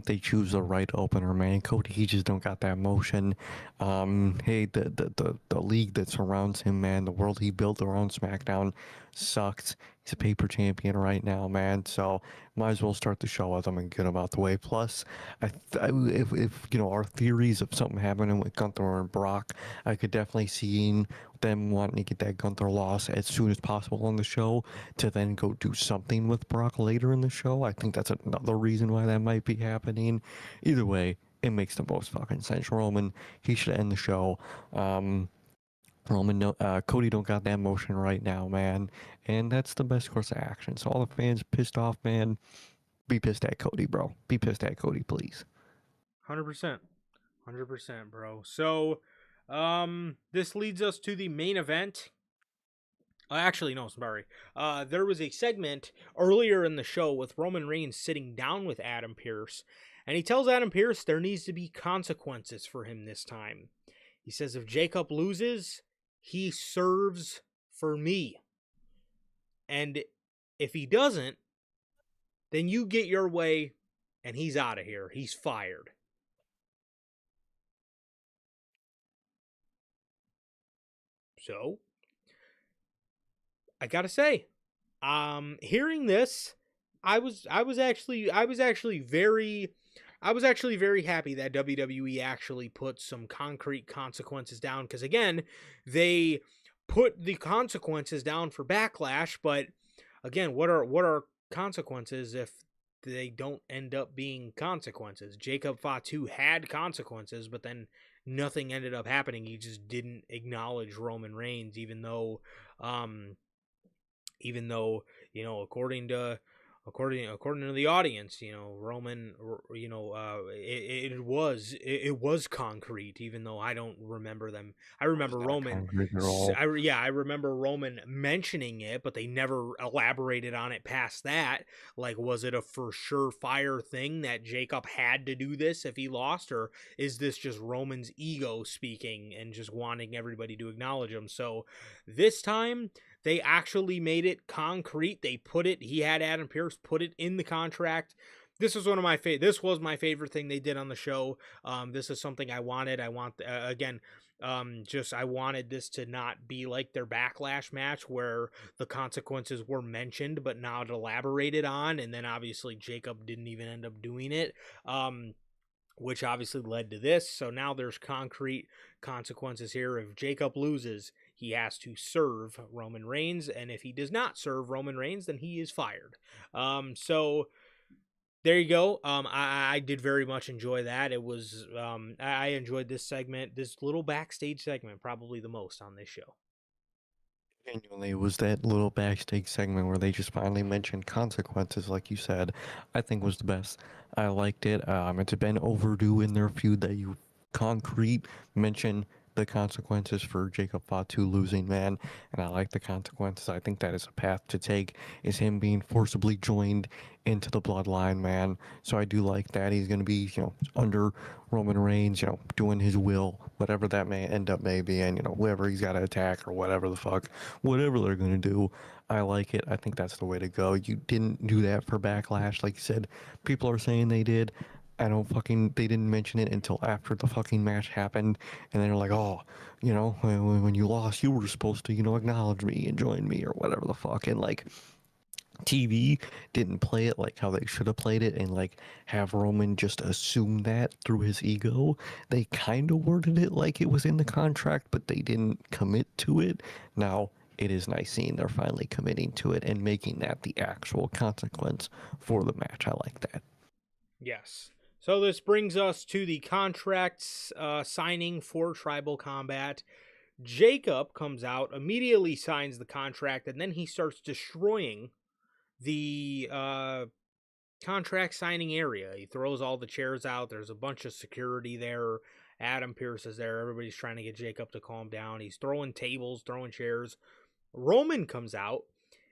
they choose the right opener, man. Cody, he just don't got that motion. Hey, the league that surrounds him, man, the world he built around SmackDown sucks. He's a paper champion right now, man. So might as well start the show with him and get him out the way. Plus, if our theories of something happening with Gunther and Brock, I could definitely see them wanting to get that Gunther loss as soon as possible on the show to then go do something with Brock later in the show. I think that's another reason why that might be happening. Either way, it makes the most fucking sense. Roman, he should end the show. Cody don't got that motion right now, man, and that's the best course of action. So all the fans pissed off, man, be pissed at Cody, bro. Be pissed at Cody, please. 100%. 100%, bro. So, this leads us to the main event. Actually, no, sorry. There was a segment earlier in the show with Roman Reigns sitting down with Adam Pearce, and he tells Adam Pearce there needs to be consequences for him this time. He says if Jacob loses, he serves for me. And if he doesn't, then you get your way and he's out of here. He's fired. So, I gotta say, hearing this, I was actually very happy that WWE actually put some concrete consequences down, because again, they put the consequences down for Backlash, but again, what are consequences if they don't end up being consequences? Jacob Fatu had consequences, but then nothing ended up happening. He just didn't acknowledge Roman Reigns, even though according to according to the audience, Roman, it was concrete, even though I don't remember them. I remember Roman. Concrete at all. I remember Roman mentioning it, but they never elaborated on it past that. Like, was it a for sure fire thing that Jacob had to do this if he lost, or is this just Roman's ego speaking and just wanting everybody to acknowledge him? So this time they actually made it concrete. He had Adam Pearce put it in the contract. This was this was my favorite thing they did on the show. This is something I wanted. I wanted this to not be like their Backlash match where the consequences were mentioned but not elaborated on, and then obviously Jacob didn't even end up doing it. Which obviously led to this. So now there's concrete consequences here. If Jacob loses, he has to serve Roman Reigns, and if he does not serve Roman Reigns, then he is fired. So there you go. I did very much enjoy that. It was I enjoyed this segment, this little backstage segment, probably the most on this show. Genuinely, it was that little backstage segment where they just finally mentioned consequences, like you said, I think was the best. I liked it. It's been overdue in their feud that you concrete mention the consequences for Jacob Fatu losing, man, and I like the consequences. I think that is a path to take, is him being forcibly joined into the bloodline, man. So I do like that. He's going to be, under Roman Reigns, doing his will, whatever that may end up maybe, and, whoever he's got to attack or whatever the fuck, whatever they're going to do. I like it. I think that's the way to go. You didn't do that for Backlash, like you said. People are saying they did. They didn't mention it until after the fucking match happened, and they're like, oh, when you lost, you were supposed to, acknowledge me and join me or whatever the fuck, and like, TV didn't play it like how they should have played it and like have Roman just assume that through his ego. They kind of worded it like it was in the contract, but they didn't commit to it. Now, it is nice seeing they're finally committing to it and making that the actual consequence for the match. I like that. Yes. So this brings us to the contracts signing for Tribal Combat. Jacob comes out, immediately signs the contract, and then he starts destroying the contract signing area. He throws all the chairs out. There's a bunch of security there. Adam Pearce is there. Everybody's trying to get Jacob to calm down. He's throwing tables, throwing chairs. Roman comes out,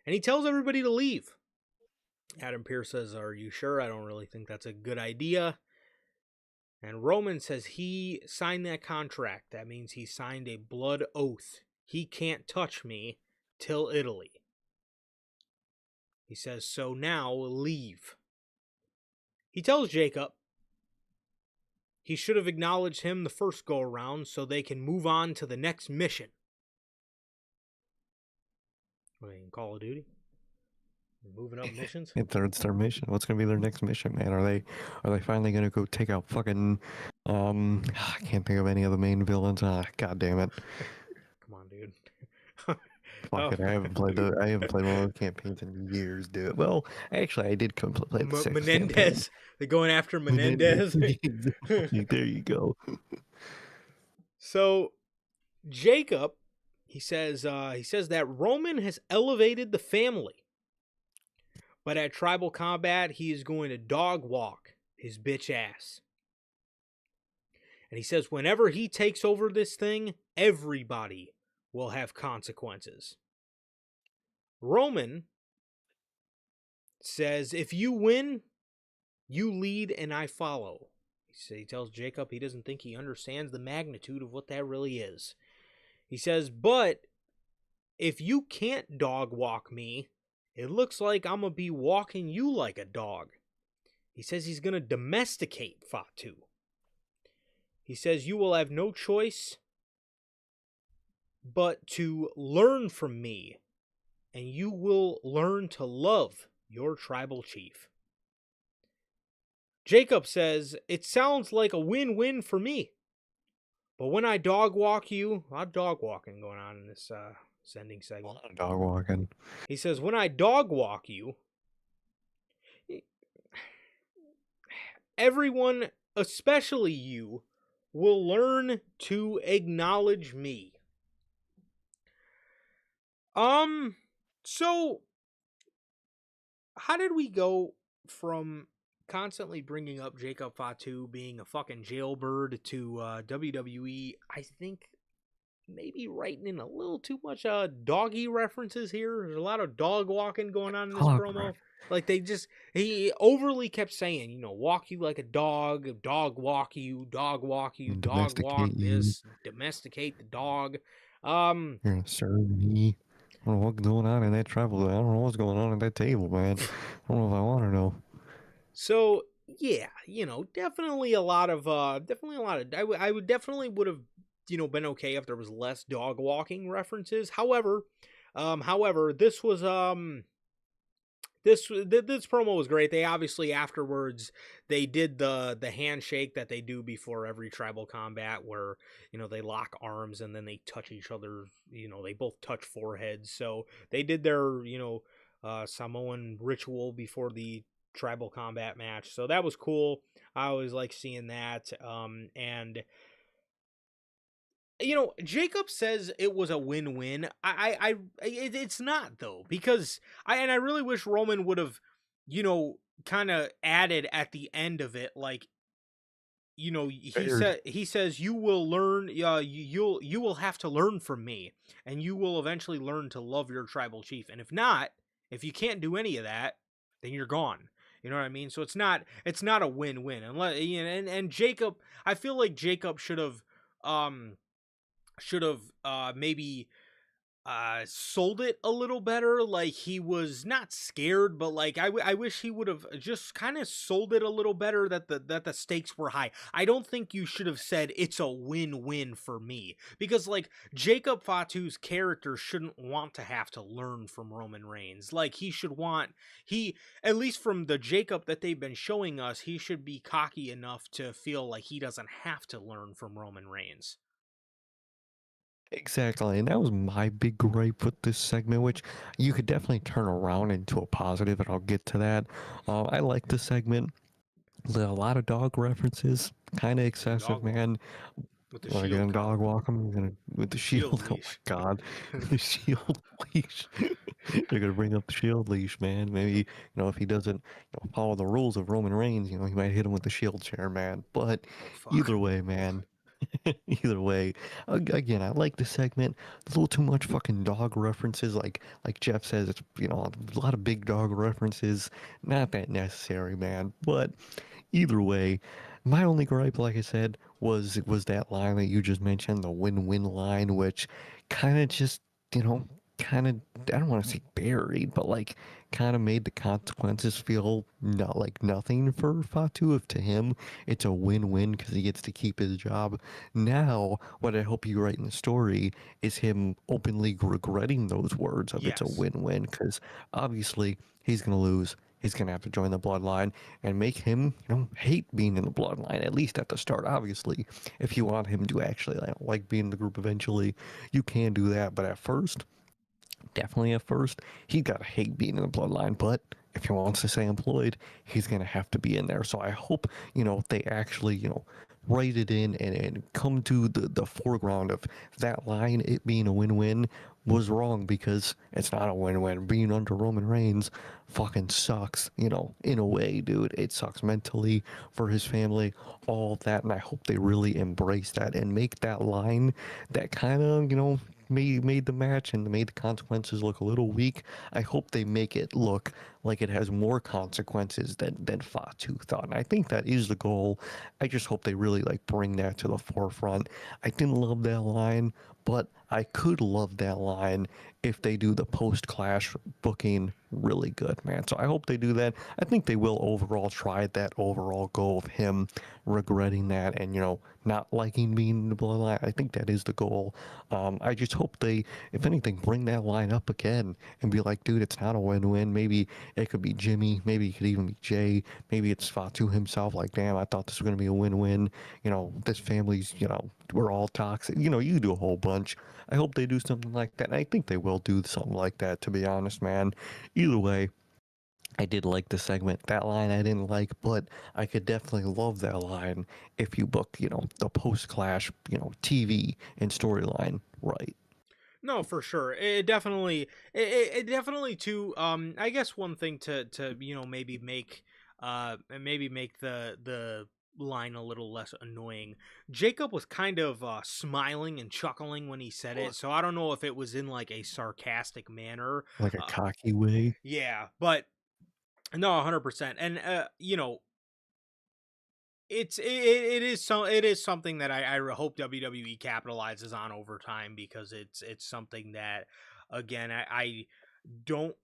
and he tells everybody to leave. Adam Pearce says, "Are you sure? I don't really think that's a good idea." And Roman says he signed that contract. That means he signed a blood oath. He can't touch me till Italy. He says, so now leave. He tells Jacob he should have acknowledged him the first go around so they can move on to the next mission. In Call of Duty? Moving up missions? It's their mission. What's gonna be their next mission, man? Are they finally gonna go take out fucking I can't think of any of the main villains. God damn it. Come on, dude. Fuck it, I haven't played one of those campaigns in years, dude. Well, actually I did play the sixth Menendez. campaign. They're going after Menendez. There you go. So Jacob, he says that Roman has elevated the family. But at Tribal Combat, he is going to dog walk his bitch ass. And he says whenever he takes over this thing, everybody will have consequences. Roman says, if you win, you lead and I follow. He tells Jacob he doesn't think he understands the magnitude of what that really is. He says, but if you can't dog walk me, it looks like I'm going to be walking you like a dog. He says he's going to domesticate Fatu. He says you will have no choice but to learn from me, and you will learn to love your tribal chief. Jacob says, it sounds like a win-win for me. But when I dog walk you, a lot of dog walking going on in this sending segment. A lot of dog walking. He says, when I dog walk you, everyone, especially you, will learn to acknowledge me. So how did we go from constantly bringing up Jacob Fatu being a fucking jailbird to WWE? I think maybe writing in a little too much doggy references here. There's a lot of dog walking going on in this Dog, promo. Like he overly kept saying, walk you like a dog walk you, and dog walk domesticate you. this, domesticate the dog. Um, You're gonna serve me. I don't know what's going on in that travel. I don't know what's going on at that table, man. I don't know if I want to know. so yeah, definitely a lot of I would definitely would have been okay if there was less dog walking references. However, this promo was great. They obviously afterwards they did the handshake that they do before every tribal combat, where they lock arms and then they touch each other. They both touch foreheads. So they did their Samoan ritual before the tribal combat match. So that was cool. I always like seeing that. And Jacob says it was a win-win. It's not though, because I really wish Roman would have, kind of added at the end of it, like, Baird. he says you will learn, you will have to learn from me, and you will eventually learn to love your tribal chief. And if not, if you can't do any of that, then you're gone. You know what I mean? So it's not a win-win unless and Jacob. I feel like Jacob um should have maybe sold it a little better. Like, he was not scared, but like I wish he would have just kind of sold it a little better, that the stakes were high. I don't think you should have said it's a win-win for me, because like Jacob Fatu's character shouldn't want to have to learn from Roman Reigns. Like, he at least from the Jacob that they've been showing us, he should be cocky enough to feel like he doesn't have to learn from Roman Reigns. Exactly, and that was my big gripe with this segment, which you could definitely turn around into a positive, and I'll get to that. I like this segment. A lot of dog references, kind of excessive, Dog walk man. with the Are you shield gonna dog collar. walk him? You're gonna with the Shield shield? Oh my leash. god, the shield leash. They're gonna bring up the shield leash, man. Maybe if he doesn't follow the rules of Roman Reigns, he might hit him with the shield chair, man. But Oh fuck. either way, man. Either way, again, I like the segment. A little too much fucking dog references, like Jeff says. It's a lot of big dog references. Not that necessary, man. But either way, my only gripe, like I said, was that line that you just mentioned, the win-win line, which kind of just, you know, kind of, I don't want to say buried, but like kind of made the consequences feel not like nothing for Fatu. If to him it's a win-win because he gets to keep his job. Now, what I hope you write in the story is him openly regretting those words of it's a Yes. win-win, because obviously he's gonna lose. He's gonna have to join the bloodline and make him, hate being in the bloodline, at least at the start. Obviously, if you want him to actually like being in the group eventually, you can do that. But at first, definitely at first, he got to hate being in the bloodline. But if he wants to stay employed, he's gonna have to be in there. So I hope they actually write it in and come to the foreground of that line. It being a win-win was wrong, because it's not a win-win. Being under Roman Reigns fucking sucks, in a way, dude. It sucks mentally for his family, all of that. And I hope they really embrace that and make that line that kind of made the match and made the consequences look a little weak. I hope they make it look like it has more consequences than Fatu thought. And I think that is the goal. I just hope they really bring that to the forefront. I didn't love that line, but I could love that line if they do the post-clash booking really good, man. So I hope they do that. I think they will overall try that overall goal of him regretting that and, not liking being in the bloodline. I think that is the goal. I just hope they, if anything, bring that line up again and be like, dude, it's not a win-win. Maybe it could be Jimmy. Maybe it could even be Jay. Maybe it's Fatu himself. Like, damn, I thought this was going to be a win-win. This family's, we're all toxic. You do a whole bunch. I hope they do something like that. And I think they will do something like that, to be honest, man. Either way, I did like the segment. That line I didn't like, but I could definitely love that line if you book, the post-clash, TV and storyline right. No, for sure. It definitely too. I guess one thing to maybe make the line a little less annoying. Jacob was kind of smiling and chuckling when he said it, so I don't know if it was in like a sarcastic manner. Like a Uh, cocky way. yeah, but no, 100%. And it is something that I hope WWE capitalizes on over time, because it's something that, again, I don't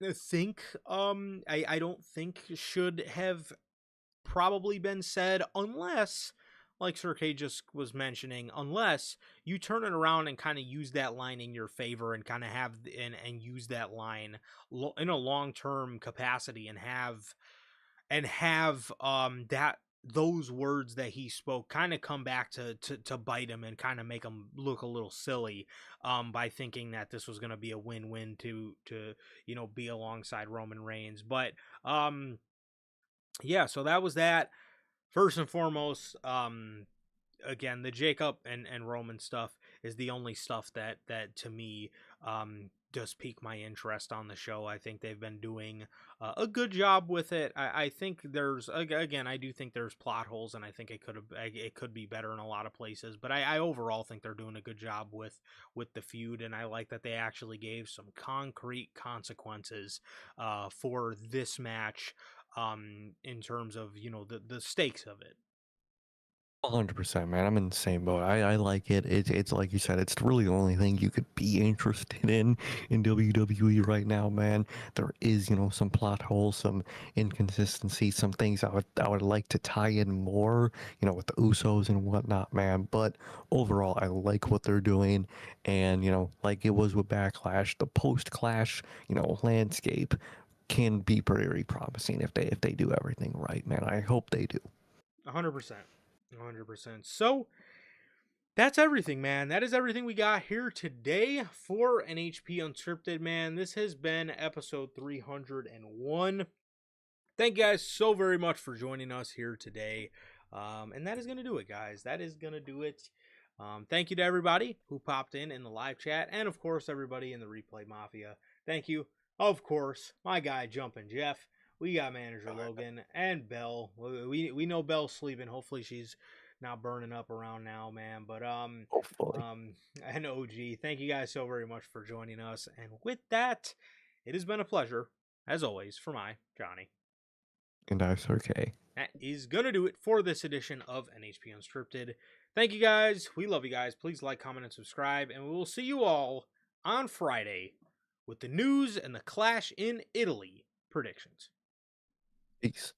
think I don't think should have probably been said, unless, like Sir K just was mentioning, unless you turn it around and kind of use that line in your favor, and kind of have and use that line in a long-term capacity, and have that those words that he spoke kind of come back to bite him, and kind of make him look a little silly, by thinking that this was going to be a win-win to be alongside Roman Reigns. But yeah, so that was that. First and foremost, again, the Jacob and Roman stuff is the only stuff that to me does pique my interest on the show. I think they've been doing a good job with it. I think there's, again, I do think there's plot holes, and I think it could be better in a lot of places. But I overall think they're doing a good job with the feud, and I like that they actually gave some concrete consequences for this match, in terms of the stakes of it. 100%, man. I'm in the same boat. I like it. It's like you said, it's really the only thing you could be interested in WWE right now, man. There is, some plot holes, some inconsistency, some things I would like to tie in more, with the Usos and whatnot, man. But overall, I like what they're doing, and like it was with Backlash, the post-Clash, landscape can be very promising if they do everything right, man. I hope they do. 100%. 100%. So that's everything, man. That is everything we got here today for NHP Unscripted, man. This has been episode 301. Thank you guys so very much for joining us here today. And that is going to do it, guys. That is going to do it. Thank you to everybody who popped in the live chat, and of course, everybody in the Replay Mafia. Thank you. Of course, my guy Jumpin' Jeff. We got Manager Logan and Belle. We know Belle's sleeping. Hopefully, she's not burning up around now, man. But Hopefully. and OG. Thank you guys so very much for joining us. And with that, it has been a pleasure, as always, for my Johnny. And that's okay. That is going to do it for this edition of NHP Unscripted. Thank you guys. We love you guys. Please like, comment, and subscribe. And we will see you all on Friday with the news and the Clash in Italy predictions. Peace.